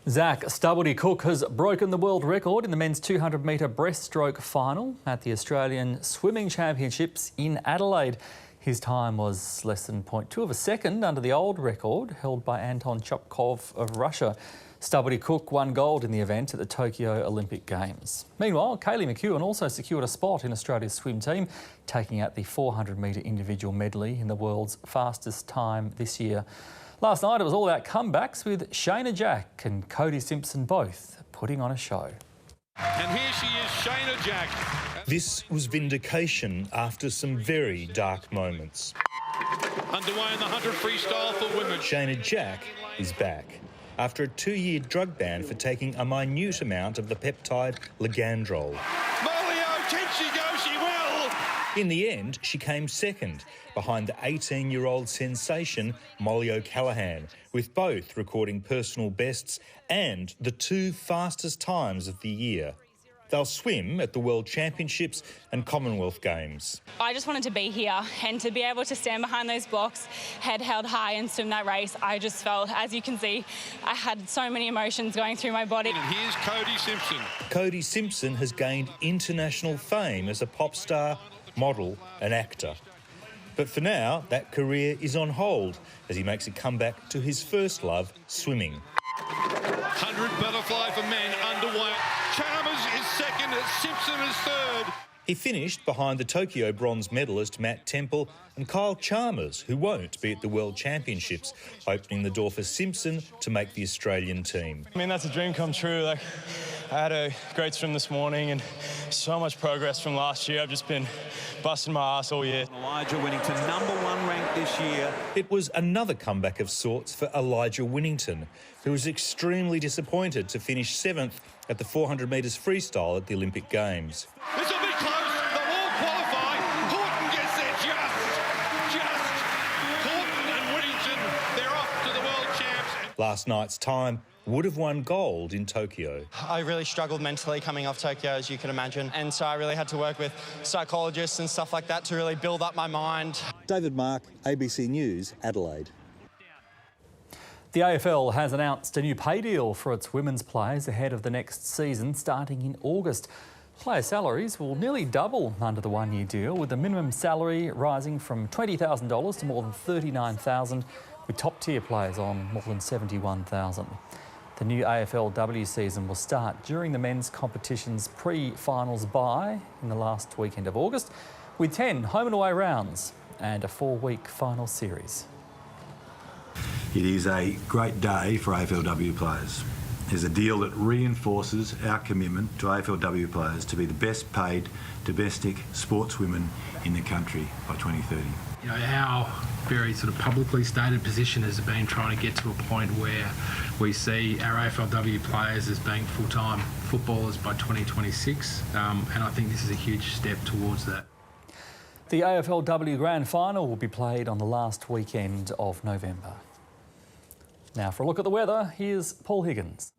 Zach Stubblety-Cook has broken the world record in the men's 200-metre breaststroke final at the Australian Swimming Championships in Adelaide. His time was less than 0.2 of a second under the old record held by Anton Chupkov of Russia. Stubborty Cook won gold in the event at the Tokyo Olympic Games. Meanwhile, Kaylee McEwen also secured a spot in Australia's swim team, taking out the 400-metre individual medley in the world's fastest time this year. Last night it was all about comebacks, with Shayna Jack and Cody Simpson both putting on a show. And here she is, Shayna Jack. This was vindication after some very dark moments. Underway in the 100 freestyle for women. Shayna Jack is back after a 2-year drug ban for taking a minute amount of the peptide Ligandrol. Molio, can she go? She will! In the end, she came second, behind the 18-year-old sensation Molly O'Callaghan, with both recording personal bests and the 2 fastest times of the year. They'll swim at the World Championships and Commonwealth Games. I just wanted to be here and to be able to stand behind those blocks, head held high, and swim that race. I just felt, as you can see, I had so many emotions going through my body. And here's Cody Simpson. Cody Simpson has gained international fame as a pop star, model and actor. But for now, that career is on hold as he makes a comeback to his first love, swimming. 100 butterfly for men underway. Chalmers is second, Simpson is third. He finished behind the Tokyo bronze medalist Matt Temple and Kyle Chalmers, who won't be at the World Championships, opening the door for Simpson to make the Australian team. I mean, that's a dream come true. I had a great swim this morning and so much progress from last year. I've just been busting my ass all year. Elijah Winnington, #1 ranked this year. It was another comeback of sorts for Elijah Winnington, who was extremely disappointed to finish 7th at the 400 metres freestyle at the Olympic Games. This will be close. They'll all qualify. Horton gets there just. Horton and Whittington, they're off to the world champs. Last night's time would have won gold in Tokyo. I really struggled mentally coming off Tokyo, as you can imagine, and so I really had to work with psychologists and stuff like that to really build up my mind. David Mark, ABC News, Adelaide. The AFL has announced a new pay deal for its women's players ahead of the next season starting in August. Player salaries will nearly double under the 1-year deal, with the minimum salary rising from $20,000 to more than $39,000, with top-tier players on more than $71,000. The new AFLW season will start during the men's competition's pre-finals bye in the last weekend of August, with 10 home and away rounds and a 4-week final series. It is a great day for AFLW players. It's a deal that reinforces our commitment to AFLW players to be the best paid domestic sportswomen in the country by 2030. You know, our very sort of publicly stated position has been trying to get to a point where we see our AFLW players as being full-time footballers by 2026, and I think this is a huge step towards that. The AFLW Grand Final will be played on the last weekend of November. Now for a look at the weather, here's Paul Higgins.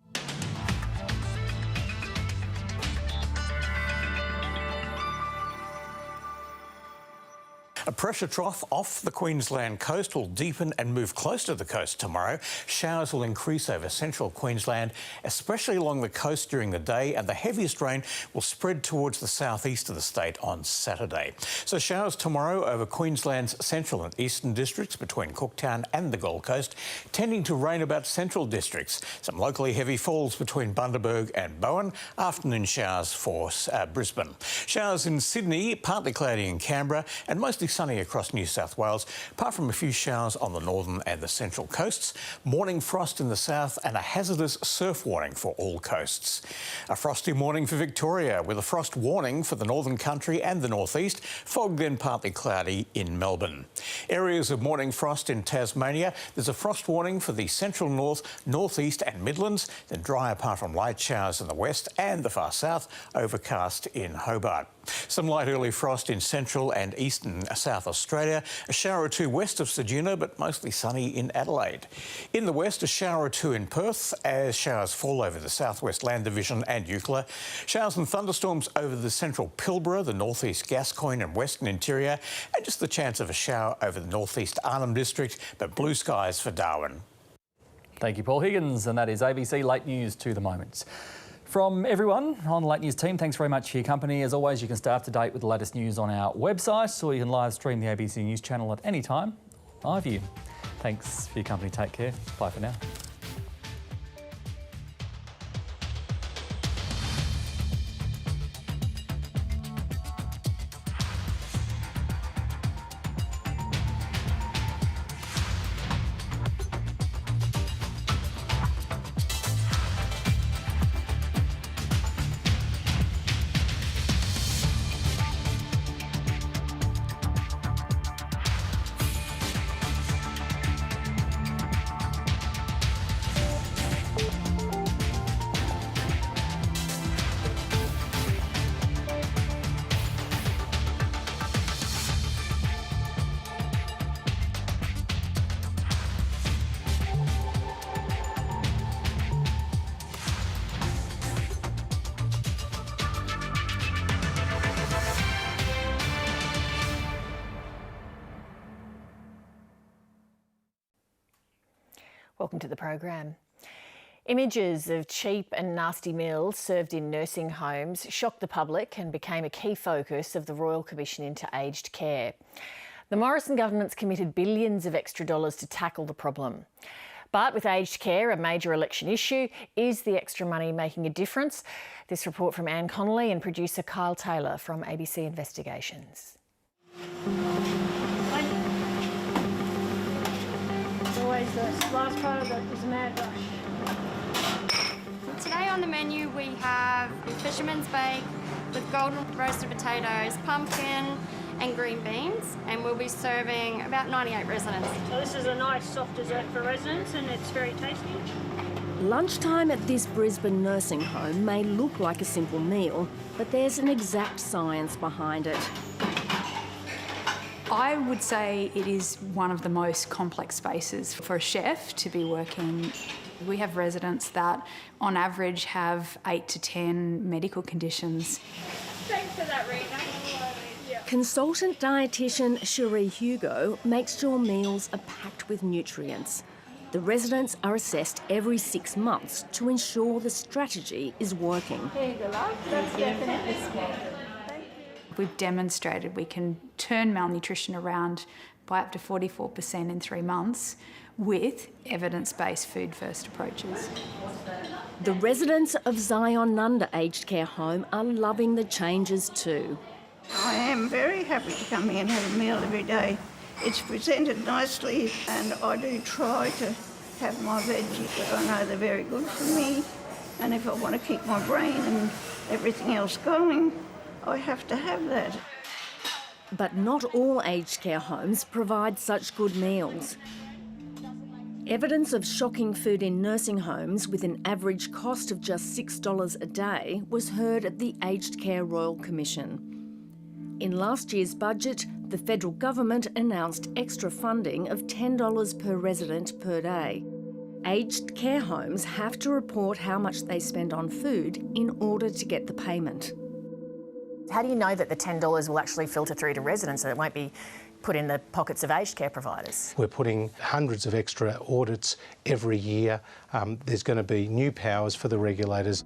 A pressure trough off the Queensland coast will deepen and move close to the coast tomorrow. Showers will increase over central Queensland, especially along the coast during the day, and the heaviest rain will spread towards the southeast of the state on Saturday. So showers tomorrow over Queensland's central and eastern districts between Cooktown and the Gold Coast, tending to rain about central districts. Some locally heavy falls between Bundaberg and Bowen. Afternoon showers for Brisbane. Showers in Sydney, partly cloudy in Canberra, and mostly sunny across New South Wales, apart from a few showers on the northern and the central coasts. Morning frost in the south and a hazardous surf warning for all coasts. A frosty morning for Victoria, with a frost warning for the northern country and the northeast. Fog then partly cloudy in Melbourne. Areas of morning frost in Tasmania. There's a frost warning for the central north, northeast and Midlands. Then dry apart from light showers in the west and the far south. Overcast in Hobart. Some light early frost in central and eastern South Australia. A shower or two west of Ceduna, but mostly sunny in Adelaide. In the west, a shower or two in Perth as showers fall over the southwest Land Division and Eucla. Showers and thunderstorms over the central Pilbara, the northeast Gascoyne and western interior, and just the chance of a shower over the northeast Arnhem District, but blue skies for Darwin. Thank you, Paul Higgins, and that is ABC Late News to the moment. From everyone on the Late News team, thanks very much for your company. As always, you can stay up to date with the latest news on our website, or you can live stream the ABC News channel at any time. iView. Thanks for your company. Take care. Bye for now. Welcome to the program. Images of cheap and nasty meals served in nursing homes shocked the public and became a key focus of the Royal Commission into Aged Care. The Morrison government's committed billions of extra dollars to tackle the problem. But with aged care a major election issue, is the extra money making a difference? This report from Anne Connolly and producer Kyle Taylor from ABC Investigations. Always the last part of it is a mad rush. Today on the menu we have fisherman's bake with golden roasted potatoes, pumpkin and green beans, and we'll be serving about 98 residents. So this is a nice soft dessert for residents and it's very tasty. Lunchtime at this Brisbane nursing home may look like a simple meal, but there's an exact science behind it. I would say it is one of the most complex spaces for a chef to be working. We have residents that on average have 8 to 10 medical conditions. Thanks for that, Rena. Consultant dietitian Cherie Hugo makes sure meals are packed with nutrients. The residents are assessed every 6 months to ensure the strategy is working. Here you go, love. That's definitely small. We've demonstrated we can turn malnutrition around by up to 44% in 3 months with evidence-based food-first approaches. The residents of Zion Nunda Aged Care Home are loving the changes too. I am very happy to come here and have a meal every day. It's presented nicely and I do try to have my veggies, but I know they're very good for me. And if I want to keep my brain and everything else going, I have to have that. But not all aged care homes provide such good meals. Evidence of shocking food in nursing homes with an average cost of just $6 a day was heard at the Aged Care Royal Commission. In last year's budget, the federal government announced extra funding of $10 per resident per day. Aged care homes have to report how much they spend on food in order to get the payment. How do you know that the $10 will actually filter through to residents and it won't be put in the pockets of aged care providers? We're putting hundreds of extra audits every year. There's going to be new powers for the regulators.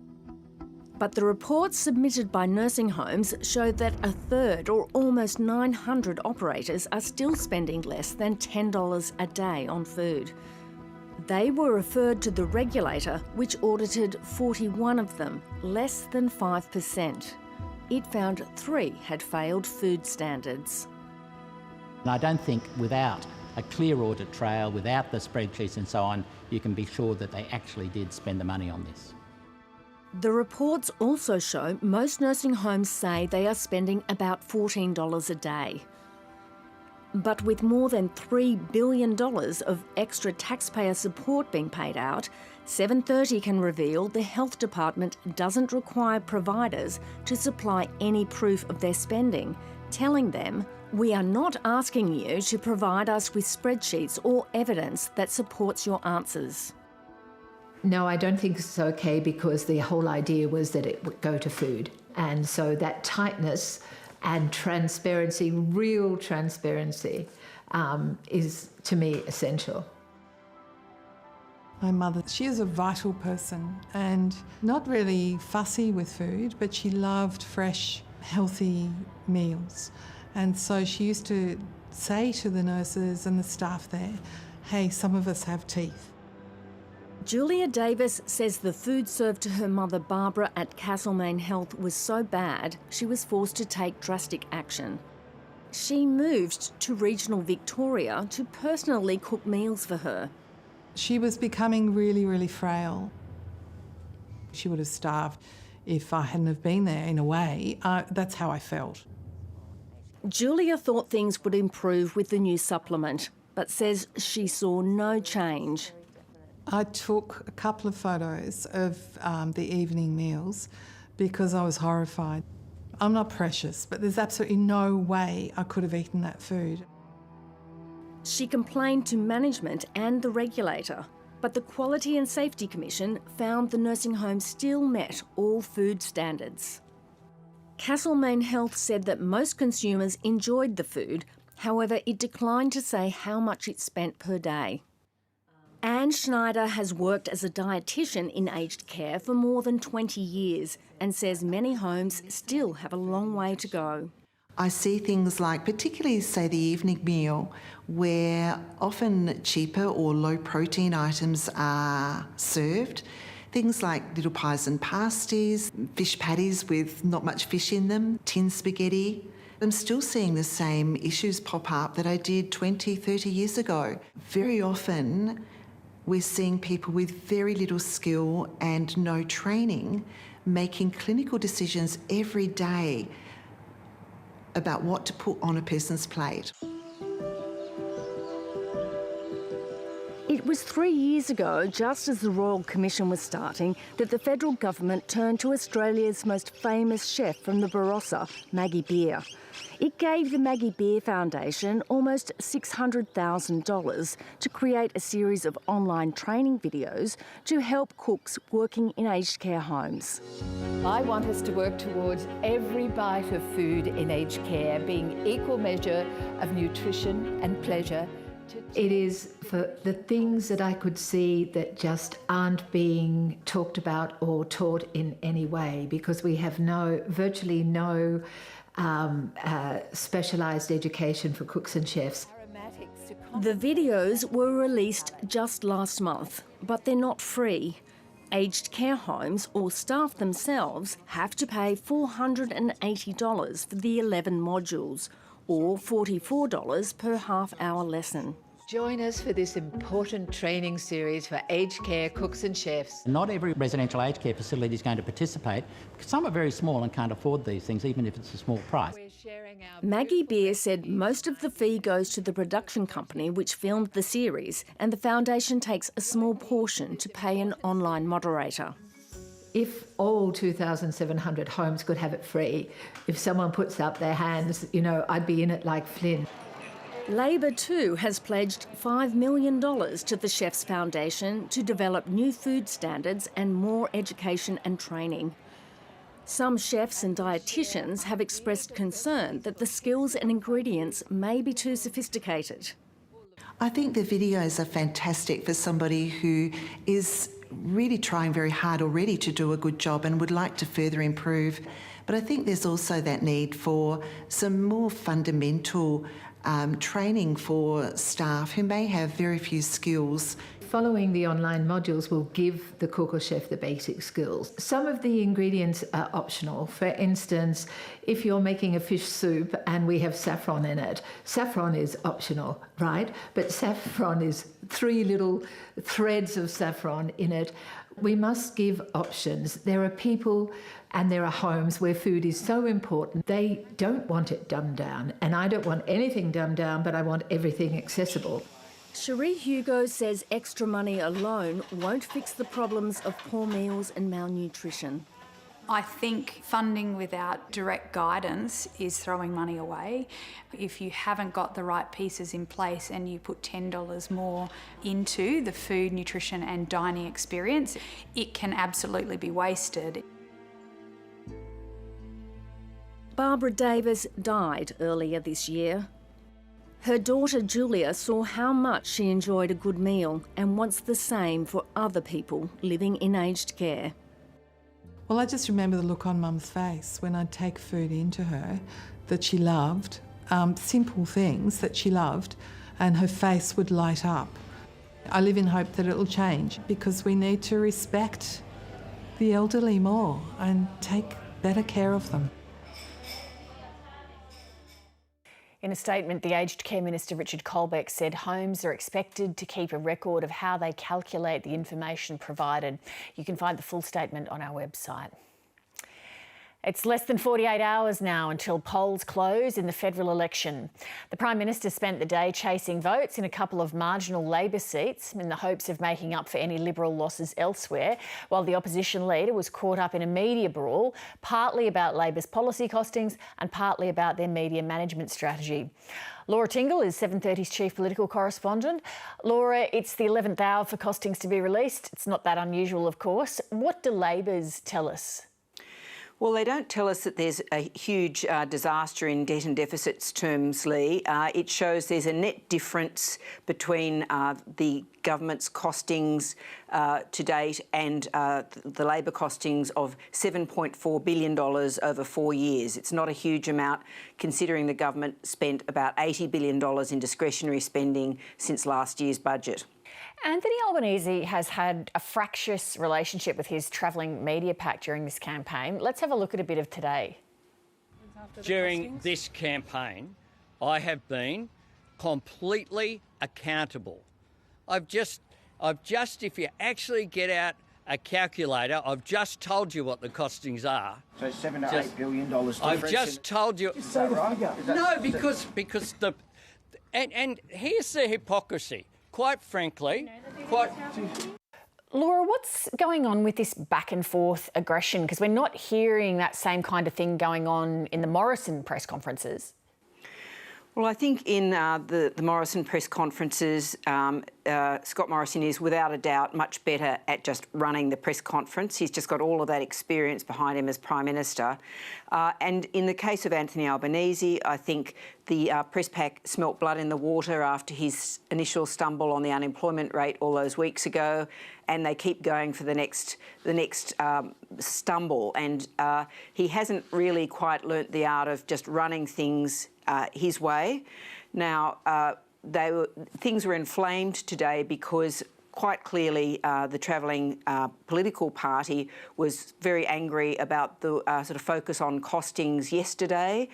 But the reports submitted by nursing homes show that a third, or almost 900 operators, are still spending less than $10 a day on food. They were referred to the regulator, which audited 41 of them, less than 5%. It found 3 had failed food standards. I don't think without a clear audit trail, without the spreadsheets and so on, you can be sure that they actually did spend the money on this. The reports also show most nursing homes say they are spending about $14 a day. But with more than $3 billion of extra taxpayer support being paid out, 730 can reveal the health department doesn't require providers to supply any proof of their spending, telling them, "We are not asking you to provide us with spreadsheets or evidence that supports your answers." No, I don't think it's okay because the whole idea was that it would go to food. And so that tightness and transparency, real transparency, is to me essential. My mother, she is a vital person and not really fussy with food, but she loved fresh, healthy meals. And so she used to say to the nurses and the staff there, "Hey, some of us have teeth." Julia Davis says the food served to her mother Barbara at Castlemaine Health was so bad she was forced to take drastic action. She moved to regional Victoria to personally cook meals for her. She was becoming really, really frail. She would have starved if I hadn't have been there in a way. That's how I felt. Julia thought things would improve with the new supplement, but says she saw no change. I took a couple of photos of the evening meals because I was horrified. I'm not precious, but there's absolutely no way I could have eaten that food. She complained to management and the regulator, but the Quality and Safety Commission found the nursing home still met all food standards. Castlemaine Health said that most consumers enjoyed the food, however, it declined to say how much it spent per day. Anne Schneider has worked as a dietitian in aged care for more than 20 years and says many homes still have a long way to go. I see things like, particularly say the evening meal, where often cheaper or low protein items are served. Things like little pies and pasties, fish patties with not much fish in them, tin spaghetti. I'm still seeing the same issues pop up that I did 20, 30 years ago. Very often we're seeing people with very little skill and no training making clinical decisions every day about what to put on a person's plate. It was 3 years ago, just as the Royal Commission was starting, that the federal government turned to Australia's most famous chef from the Barossa, Maggie Beer. It gave the Maggie Beer Foundation almost $600,000 to create a series of online training videos to help cooks working in aged care homes. I want us to work towards every bite of food in aged care being equal measure of nutrition and pleasure. It is for the things that I could see that just aren't being talked about or taught in any way, because we have virtually no specialised education for cooks and chefs. The videos were released just last month, but they're not free. Aged care homes or staff themselves have to pay $480 for the 11 modules, or $44 per half-hour lesson. Join us for this important training series for aged care cooks and chefs. Not every residential aged care facility is going to participate because some are very small and can't afford these things, even if it's a small price. Maggie Beer said most of the fee goes to the production company which filmed the series, and the foundation takes a small portion to pay an online moderator. If all 2,700 homes could have it free, if someone puts up their hands, I'd be in it like Flynn. Labor too has pledged $5 million to the Chefs Foundation to develop new food standards and more education and training. Some chefs and dietitians have expressed concern that the skills and ingredients may be too sophisticated. I think the videos are fantastic for somebody who is really trying very hard already to do a good job and would like to further improve. But I think there's also that need for some more fundamental training for staff who may have very few skills. Following the online modules will give the cook or chef the basic skills. Some of the ingredients are optional. For instance, if you're making a fish soup and we have saffron in it, saffron is optional, right? But saffron is 3 little threads of saffron in it. We must give options. There are people and there are homes where food is so important, they don't want it dumbed down. And I don't want anything dumbed down, but I want everything accessible. Cherie Hugo says extra money alone won't fix the problems of poor meals and malnutrition. I think funding without direct guidance is throwing money away. If you haven't got the right pieces in place and you put $10 more into the food, nutrition and dining experience, it can absolutely be wasted. Barbara Davis died earlier this year. Her daughter Julia saw how much she enjoyed a good meal and wants the same for other people living in aged care. Well, I just remember the look on Mum's face when I'd take food into her that she loved, simple things that she loved, and her face would light up. I live in hope that it'll change because we need to respect the elderly more and take better care of them. In a statement, the Aged Care Minister Richard Colbeck said homes are expected to keep a record of how they calculate the information provided. You can find the full statement on our website. It's less than 48 hours now until polls close in the federal election. The Prime Minister spent the day chasing votes in a couple of marginal Labor seats in the hopes of making up for any Liberal losses elsewhere, while the opposition leader was caught up in a media brawl, partly about Labor's policy costings and partly about their media management strategy. Laura Tingle is 7:30's chief political correspondent. Laura, it's the 11th hour for costings to be released. It's not that unusual, of course. What do Labor's tell us? Well, they don't tell us that there's a huge disaster in debt and deficits terms, Lee. It shows there's a net difference between the government's costings to date and the Labor costings of $7.4 billion over 4 years. It's not a huge amount considering the government spent about $80 billion in discretionary spending since last year's budget. Anthony Albanese has had a fractious relationship with his travelling media pack during this campaign. Let's have a look at a bit of today. During this campaign, I have been completely accountable. I've just, if you actually get out a calculator, I've just told you what the costings are. So $7 to $8 billion difference. I've just told you. Just say the figure. No, because the, and here's the hypocrisy. Quite frankly, Laura, what's going on with this back and forth aggression? Because we're not hearing that same kind of thing going on in the Morrison press conferences. Well, I think in the Morrison press conferences, Scott Morrison is without a doubt much better at just running the press conference. He's just got all of that experience behind him as Prime Minister. And in the case of Anthony Albanese, I think the press pack smelt blood in the water after his initial stumble on the unemployment rate all those weeks ago, and they keep going for the next stumble. And he hasn't really quite learnt the art of just running things his way. Now, things were inflamed today because quite clearly the travelling political party was very angry about the sort of focus on costings yesterday.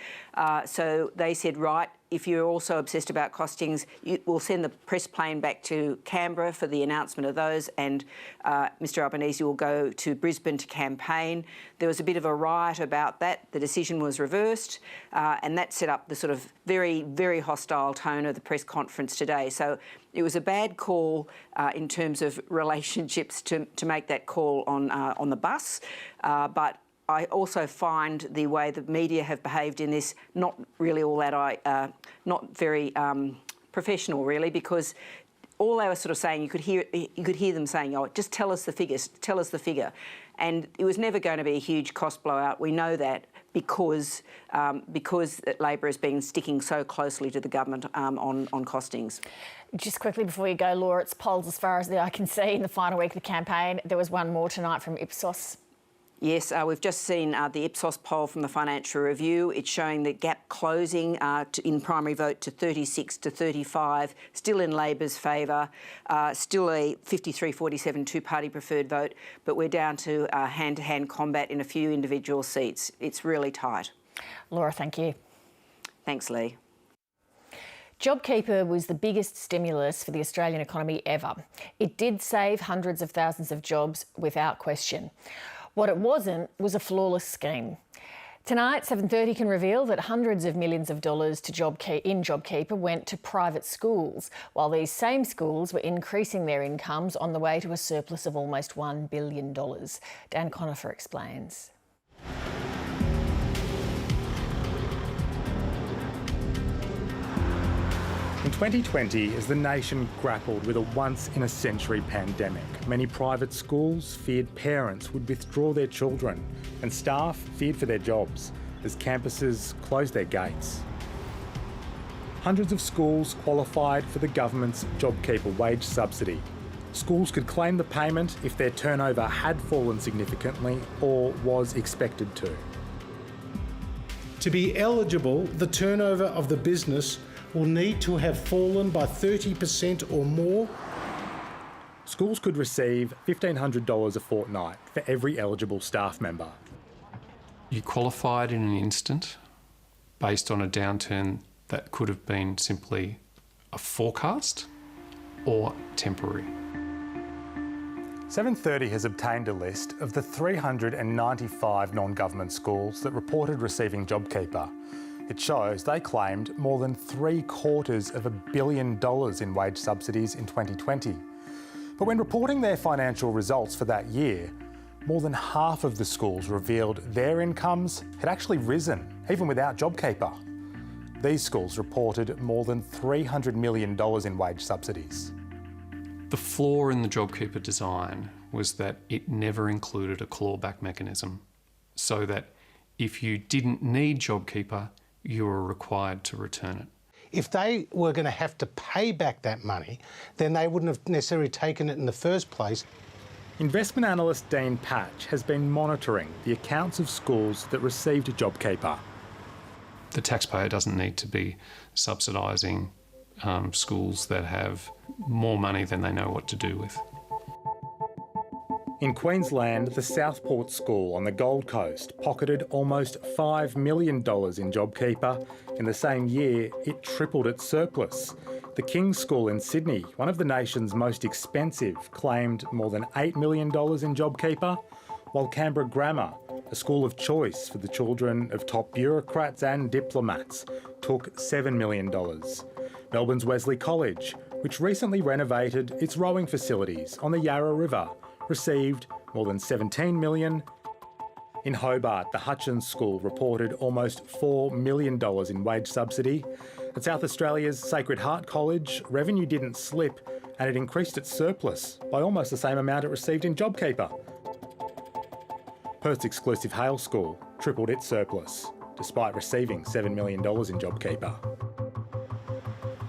So they said, right, if you're also obsessed about costings, we'll send the press plane back to Canberra for the announcement of those, and Mr Albanese will go to Brisbane to campaign. There was a bit of a riot about that. The decision was reversed, and that set up the sort of very, very hostile tone of the press conference today. So it was a bad call in terms of relationships to make that call on the bus, but I also find the way the media have behaved in this not really all that not very professional, really, because all they were sort of saying, you could hear them saying, "Oh, just tell us the figures, tell us the figure," and it was never going to be a huge cost blowout. We know that because Labor has been sticking so closely to the government on costings. Just quickly before you go, Laura, it's polls as far as the eye can see in the final week of the campaign. There was one more tonight from Ipsos. Yes, we've just seen the Ipsos poll from the Financial Review. It's showing the gap closing in primary vote to 36 to 35, still in Labor's favour, still a 53-47 two-party preferred vote, but we're down to hand-to-hand combat in a few individual seats. It's really tight. Laura, thank you. Thanks, Lee. JobKeeper was the biggest stimulus for the Australian economy ever. It did save hundreds of thousands of jobs without question. What it wasn't was a flawless scheme. Tonight, 7:30 can reveal that hundreds of millions of dollars in JobKeeper went to private schools, while these same schools were increasing their incomes on the way to a surplus of almost $1 billion. Dan Conifer explains. In 2020, as the nation grappled with a once-in-a-century pandemic, many private schools feared parents would withdraw their children, and staff feared for their jobs as campuses closed their gates. Hundreds of schools qualified for the government's JobKeeper wage subsidy. Schools could claim the payment if their turnover had fallen significantly or was expected to. To be eligible, the turnover of the business will need to have fallen by 30% or more. Schools could receive $1,500 a fortnight for every eligible staff member. You qualified in an instant based on a downturn that could have been simply a forecast or temporary. 7:30 has obtained a list of the 395 non-government schools that reported receiving JobKeeper. It shows they claimed more than $750 million in wage subsidies in 2020. But when reporting their financial results for that year, more than half of the schools revealed their incomes had actually risen, even without JobKeeper. These schools reported more than $300 million in wage subsidies. The flaw in the JobKeeper design was that it never included a clawback mechanism, so that if you didn't need JobKeeper, you were required to return it. If they were going to have to pay back that money, then they wouldn't have necessarily taken it in the first place. Investment analyst Dean Patch has been monitoring the accounts of schools that received JobKeeper. The taxpayer doesn't need to be subsidising schools that have more money than they know what to do with. In Queensland, the Southport School on the Gold Coast pocketed almost $5 million in JobKeeper. In the same year, it tripled its surplus. The King's School in Sydney, one of the nation's most expensive, claimed more than $8 million in JobKeeper, while Canberra Grammar, a school of choice for the children of top bureaucrats and diplomats, took $7 million. Melbourne's Wesley College, which recently renovated its rowing facilities on the Yarra River, received more than $17 million. In Hobart, the Hutchins School reported almost $4 million in wage subsidy. At South Australia's Sacred Heart College, revenue didn't slip and it increased its surplus by almost the same amount it received in JobKeeper. Perth's exclusive Hale School tripled its surplus, despite receiving $7 million in JobKeeper.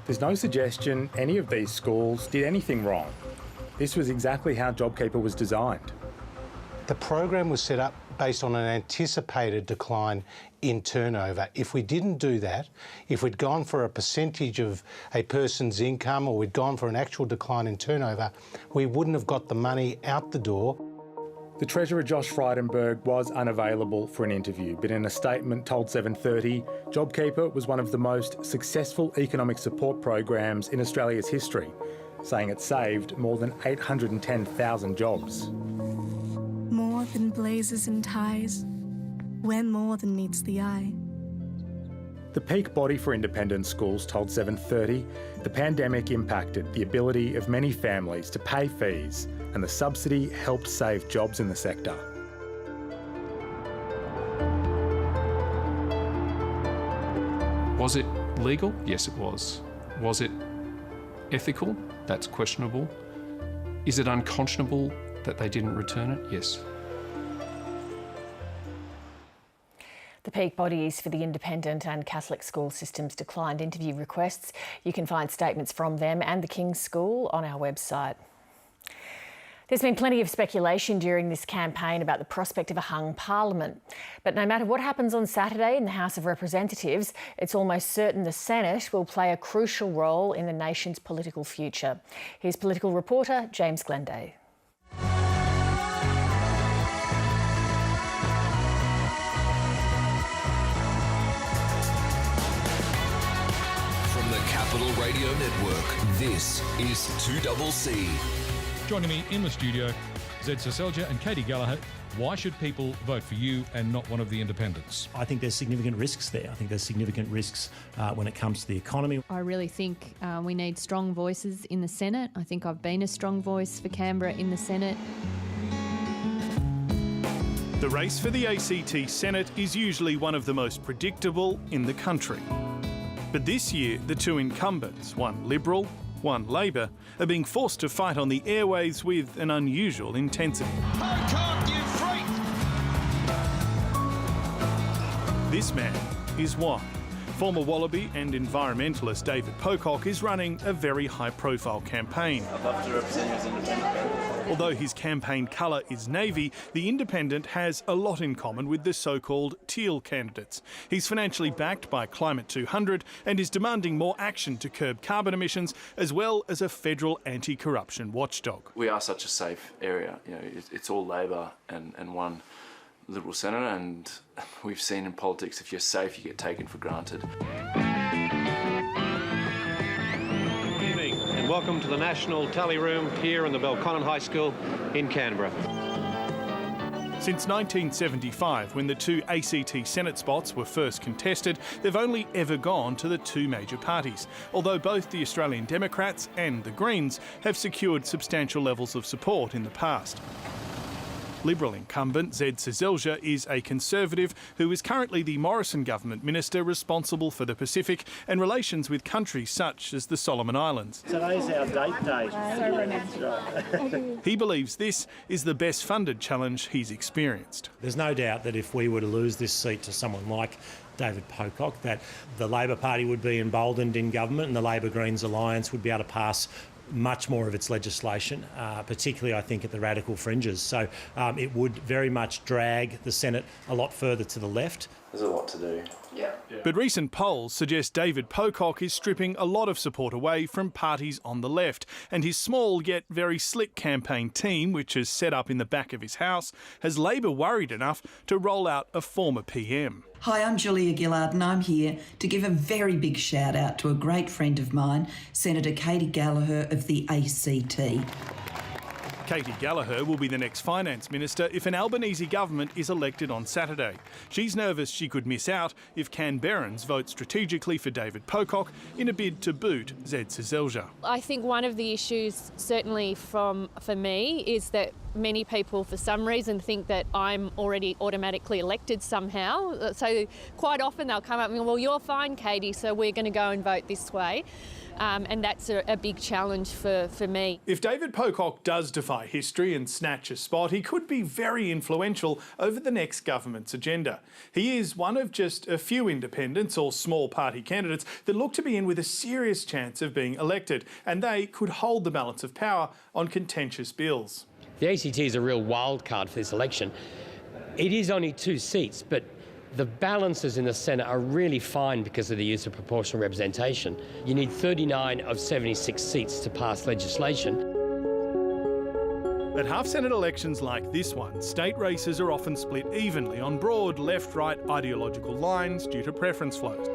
There's no suggestion any of these schools did anything wrong. This was exactly how JobKeeper was designed. The program was set up based on an anticipated decline in turnover. If we didn't do that, if we'd gone for a percentage of a person's income or we'd gone for an actual decline in turnover, we wouldn't have got the money out the door. The Treasurer Josh Frydenberg was unavailable for an interview, but in a statement told 7:30, JobKeeper was one of the most successful economic support programs in Australia's history, saying it saved more than 810,000 jobs. More than blazers and ties, we're more than meets the eye. The peak body for independent schools told 7:30 the pandemic impacted the ability of many families to pay fees, and the subsidy helped save jobs in the sector. Was it legal? Yes, it was. Was it ethical? That's questionable. Is it unconscionable that they didn't return it? Yes. The peak bodies for the independent and Catholic school systems declined interview requests. You can find statements from them and the King's School on our website. There's been plenty of speculation during this campaign about the prospect of a hung parliament. But no matter what happens on Saturday in the House of Representatives, it's almost certain the Senate will play a crucial role in the nation's political future. Here's political reporter James Glenday. From the Capital Radio Network, this is 2CC. Joining me in the studio, Zed Soselja and Katie Gallagher. Why should people vote for you and not one of the independents? I think there's significant risks there. I think there's significant risks when it comes to the economy. I really think we need strong voices in the Senate. I think I've been a strong voice for Canberra in the Senate. The race for the ACT Senate is usually one of the most predictable in the country. But this year, the two incumbents, one Liberal, one Labor, are being forced to fight on the airwaves with an unusual intensity. This man is why. Former Wallaby and environmentalist David Pocock is running a very high-profile campaign. I'd love to represent you as independent. Although his campaign colour is navy, the independent has a lot in common with the so-called teal candidates. He's financially backed by Climate 200 and is demanding more action to curb carbon emissions, as well as a federal anti-corruption watchdog. We are such a safe area. You know, it's all Labor and one Liberal senator, and we've seen in politics, if you're safe, you get taken for granted. Good evening and welcome to the National Tally Room here in the Belconnen High School in Canberra. Since 1975, when the two ACT Senate spots were first contested, they've only ever gone to the two major parties, although both the Australian Democrats and the Greens have secured substantial levels of support in the past. Liberal incumbent Zed Seselja is a Conservative who is currently the Morrison government minister responsible for the Pacific and relations with countries such as the Solomon Islands. Today's our date day. So romantic. He believes this is the best funded challenge he's experienced. There's no doubt that if we were to lose this seat to someone like David Pocock, that the Labor Party would be emboldened in government and the Labor-Greens alliance would be able to pass much more of its legislation, particularly I think at the radical fringes. So it would very much drag the Senate a lot further to the left. There's a lot to do. Yeah. But recent polls suggest David Pocock is stripping a lot of support away from parties on the left, and his small yet very slick campaign team, which is set up in the back of his house, has Labor worried enough to roll out a former PM. Hi, I'm Julia Gillard and I'm here to give a very big shout out to a great friend of mine, Senator Katie Gallagher of the ACT. Katie Gallagher will be the next finance minister if an Albanese government is elected on Saturday. She's nervous she could miss out if Canberrans vote strategically for David Pocock in a bid to boot Zed Seselja. I think one of the issues, certainly for me, is that many people for some reason think that I'm already automatically elected somehow. So quite often they'll come up and go, well, you're fine, Katie, so we're going to go and vote this way. And that's a big challenge for me. If David Pocock does defy history and snatch a spot, he could be very influential over the next government's agenda. He is one of just a few independents or small party candidates that look to be in with a serious chance of being elected, and they could hold the balance of power on contentious bills. The ACT is a real wild card for this election. It is only 2 seats, but the balances in the Senate are really fine because of the use of proportional representation. You need 39 of 76 seats to pass legislation. At half-Senate elections like this one, state races are often split evenly on broad left-right ideological lines due to preference flows.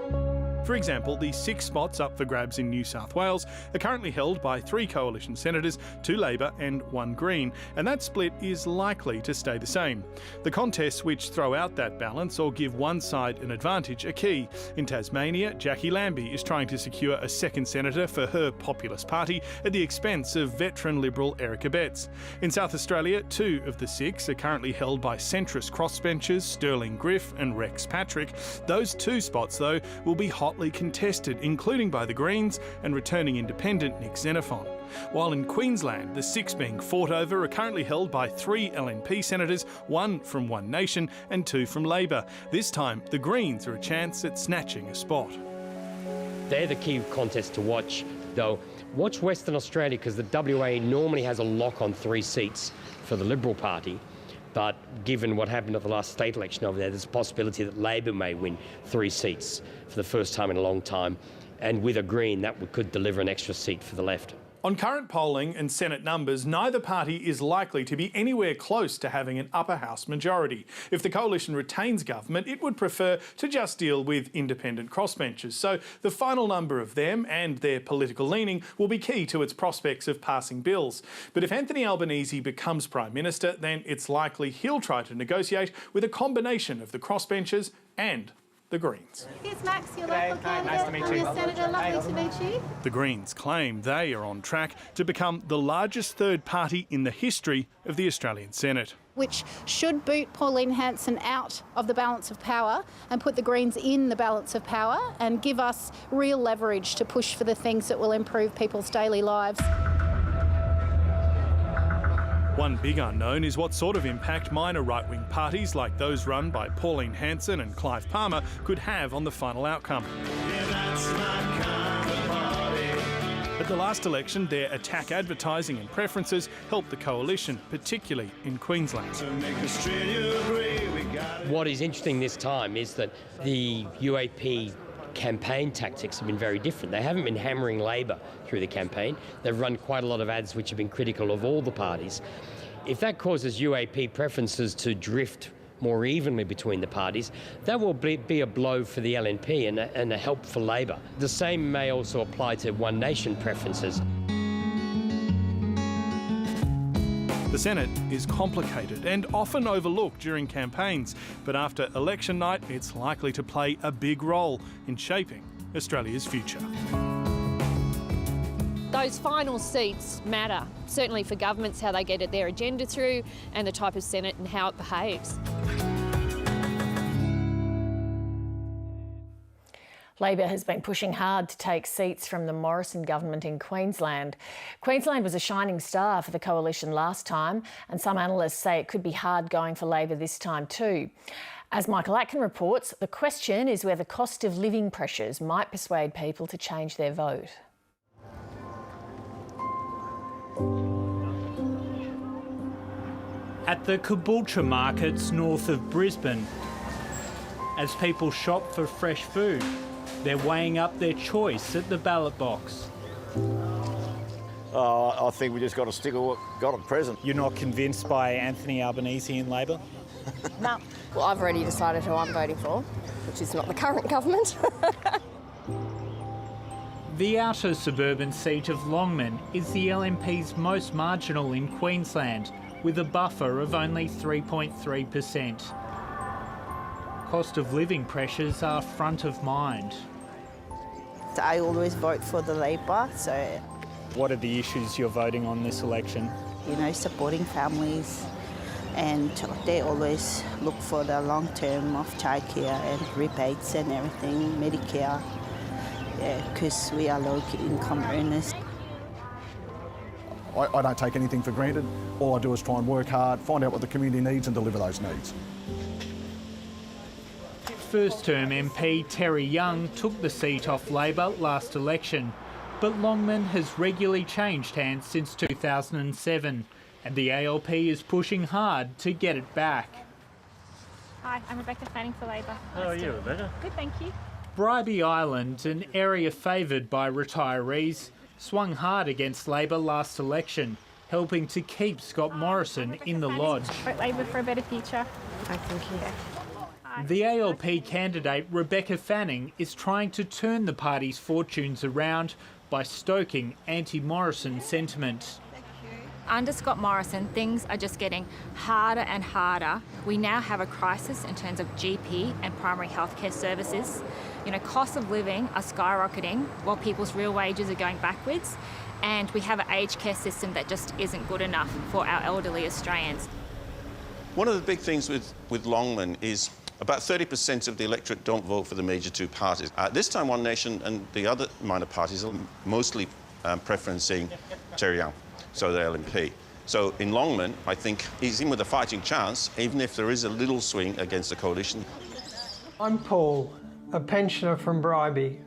For example, the 6 spots up for grabs in New South Wales are currently held by 3 coalition senators, 2 Labor and 1 Green, and that split is likely to stay the same. The contests which throw out that balance or give one side an advantage are key. In Tasmania, Jackie Lambie is trying to secure a second senator for her populist party at the expense of veteran Liberal Eric Abetz. In South Australia, 2 of the 6 are currently held by centrist crossbenchers Sterling Griff and Rex Patrick. Those 2 spots, though, will be hotly contested, including by the Greens and returning independent Nick Xenophon. While in Queensland, the 6 being fought over are currently held by 3 LNP senators, 1 from One Nation and 2 from Labor. This time, the Greens are a chance at snatching a spot. They're the key contests to watch, though. Watch Western Australia, because the WA normally has a lock on 3 seats for the Liberal Party. But given what happened at the last state election over there, there's a possibility that Labor may win 3 seats for the first time in a long time. And with a Green, that could deliver an extra seat for the left. On current polling and Senate numbers, neither party is likely to be anywhere close to having an upper house majority. If the coalition retains government, it would prefer to just deal with independent crossbenchers. So the final number of them and their political leaning will be key to its prospects of passing bills. But if Anthony Albanese becomes Prime Minister, then it's likely he'll try to negotiate with a combination of the crossbenchers and the Greens. Here's Max, your local candidate. Nice to meet you. Senator, lovely to meet you. The Greens claim they are on track to become the largest third party in the history of the Australian Senate. Which should boot Pauline Hanson out of the balance of power and put the Greens in the balance of power and give us real leverage to push for the things that will improve people's daily lives. One big unknown is what sort of impact minor right-wing parties like those run by Pauline Hanson and Clive Palmer could have on the final outcome. At the last election, their attack advertising and preferences helped the coalition, particularly in Queensland. What is interesting this time is that the UAP campaign tactics have been very different. They haven't been hammering Labor through the campaign. They've run quite a lot of ads which have been critical of all the parties. If that causes UAP preferences to drift more evenly between the parties, that will be a blow for the LNP and a help for Labor. The same may also apply to One Nation preferences. The Senate is complicated and often overlooked during campaigns, but after election night, it's likely to play a big role in shaping Australia's future. those final seats matter, certainly for governments, how they get their agenda through and the type of Senate and how it behaves. Labor has been pushing hard to take seats from the Morrison government in Queensland. Queensland was a shining star for the coalition last time, and some analysts say it could be hard going for Labor this time too. As Michael Atkin reports, the question is whether cost of living pressures might persuade people to change their vote. At the Caboolture markets north of Brisbane, as people shop for fresh food, they're weighing up their choice at the ballot box. I think we just got to stick with what got at present. You're not convinced by Anthony Albanese in Labor? No. Well, I've already decided who I'm voting for, which is not the current government. The outer suburban seat of Longman is the LNP's most marginal in Queensland, with a buffer of only 3.3%. Cost of living pressures are front of mind. I always vote for the Labor, so... What are the issues you're voting on this election? You know, supporting families, and they always look for the long term of childcare and rebates and everything, Medicare, because we are low income earners. I don't take anything for granted. All I do is try and work hard, find out what the community needs and deliver those needs. First-term MP Terry Young took the seat off Labor last election, but Longman has regularly changed hands since 2007, and the ALP is pushing hard to get it back. Hi, I'm Rebecca Fanning for Labor. How are you, Rebecca? Good, thank you. Bribie Island, an area favoured by retirees, swung hard against Labor last election, helping to keep Scott Morrison in the lodge. Vote Labor for a better future. Thank you. The ALP candidate Rebecca Fanning is trying to turn the party's fortunes around by stoking anti-Morrison sentiment. Under Scott Morrison, things are just getting harder and harder. We now have a crisis in terms of GP and primary healthcare services. You know, costs of living are skyrocketing while people's real wages are going backwards, and we have an aged care system that just isn't good enough for our elderly Australians. One of the big things with Longman is about 30% of the electorate don't vote for the major two parties. This time One Nation and the other minor parties are mostly preferencing Terry Young, so the LNP. So in Longman, I think he's in with a fighting chance, even if there is a little swing against the coalition. I'm Paul, a pensioner from Bribie.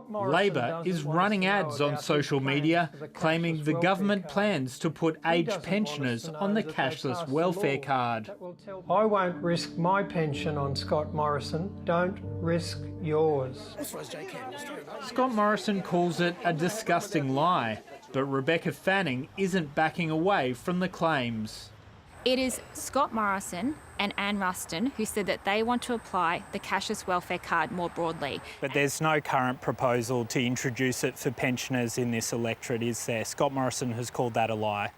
Labor is running ads on social media claiming the government plans to put aged pensioners on the cashless welfare card. I won't risk my pension on Scott Morrison. Don't risk yours. Scott Morrison calls it a disgusting lie, but Rebecca Fanning isn't backing away from the claims. It is Scott Morrison and Anne Ruston who said that they want to apply the cashless welfare card more broadly. But there's no current proposal to introduce it for pensioners in this electorate, is there? Scott Morrison has called that a lie.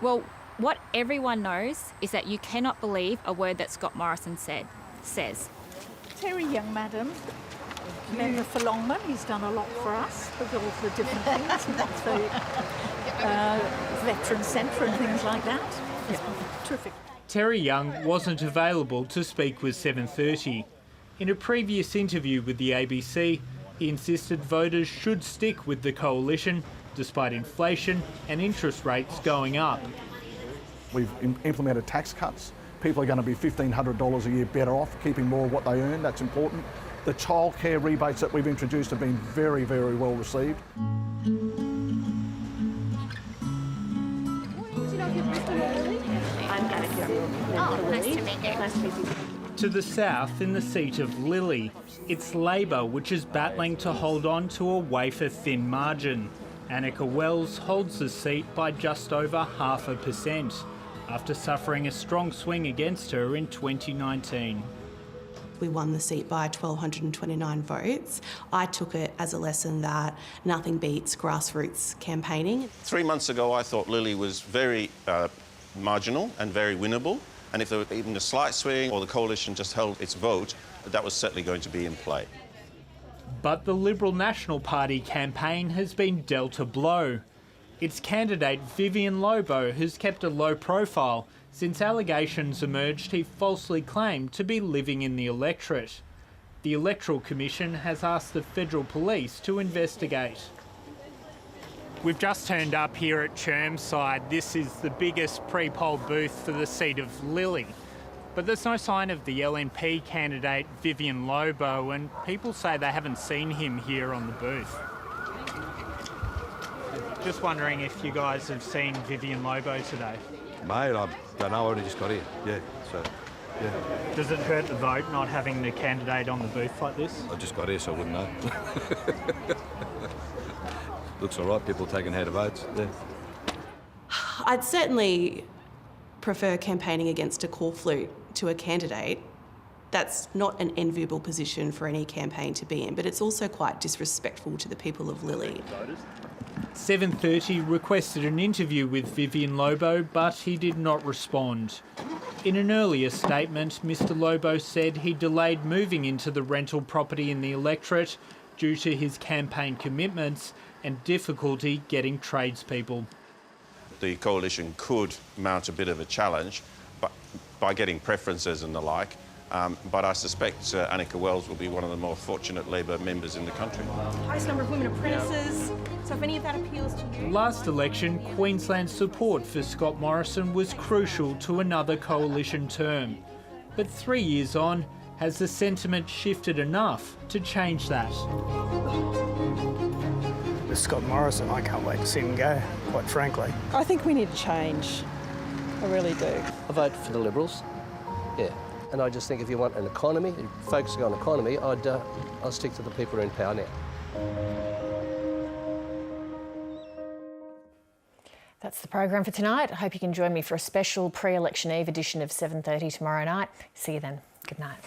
Well, what everyone knows is that you cannot believe a word that Scott Morrison says. Terry Young, madam, member for Longman. He's done a lot for us with all the different things, the veteran centre and things like that. Yeah, terrific. Terry Young wasn't available to speak with 7:30. In a previous interview with the ABC, he insisted voters should stick with the coalition despite inflation and interest rates going up. We've implemented tax cuts. People are going to be $1,500 a year better off, keeping more of what they earn. That's important. The childcare rebates that we've introduced have been very, very well received. Oh, nice to meet you. Nice to meet you. To the south, in the seat of Lily, it's Labor which is battling to hold on to a wafer-thin margin. Annika Wells holds the seat by just over 0.5% after suffering a strong swing against her in 2019. We won the seat by 1,229 votes. I took it as a lesson that nothing beats grassroots campaigning. 3 months ago, I thought Lily was very marginal and very winnable. And if there were even a slight swing or the coalition just held its vote, that was certainly going to be in play. But the Liberal National Party campaign has been dealt a blow. Its candidate Vivian Lobo has kept a low profile since allegations emerged he falsely claimed to be living in the electorate. The Electoral Commission has asked the Federal Police to investigate. We've just turned up here at Chermside. This is the biggest pre-poll booth for the seat of Lily. But there's no sign of the LNP candidate Vivian Lobo, and people say they haven't seen him here on the booth. Just wondering if you guys have seen Vivian Lobo today. Mate, I don't know, I only just got here, yeah, so, yeah. Does it hurt the vote not having the candidate on the booth like this? I just got here, so I wouldn't know. Looks all right, people taking how to votes, yeah. I'd certainly prefer campaigning against a corflute to a candidate. That's not an enviable position for any campaign to be in, but it's also quite disrespectful to the people of Lily. 7:30 requested an interview with Vivian Lobo, but he did not respond. In an earlier statement, Mr Lobo said he delayed moving into the rental property in the electorate due to his campaign commitments and difficulty getting tradespeople. The coalition could mount a bit of a challenge by getting preferences and the like, but I suspect Annika Wells will be one of the more fortunate Labor members in the country. Highest number of women apprentices, so if any of that appeals to you... Last election, Queensland's support for Scott Morrison was crucial to another coalition term. But 3 years on, has the sentiment shifted enough to change that? With Scott Morrison, I can't wait to see him go, quite frankly. I think we need a change. I really do. I vote for the Liberals, yeah. And I just think if you want an economy, focusing on economy, I'll stick to the people who are in power now. That's the program for tonight. I hope you can join me for a special pre-election eve edition of 7:30 tomorrow night. See you then. Good night.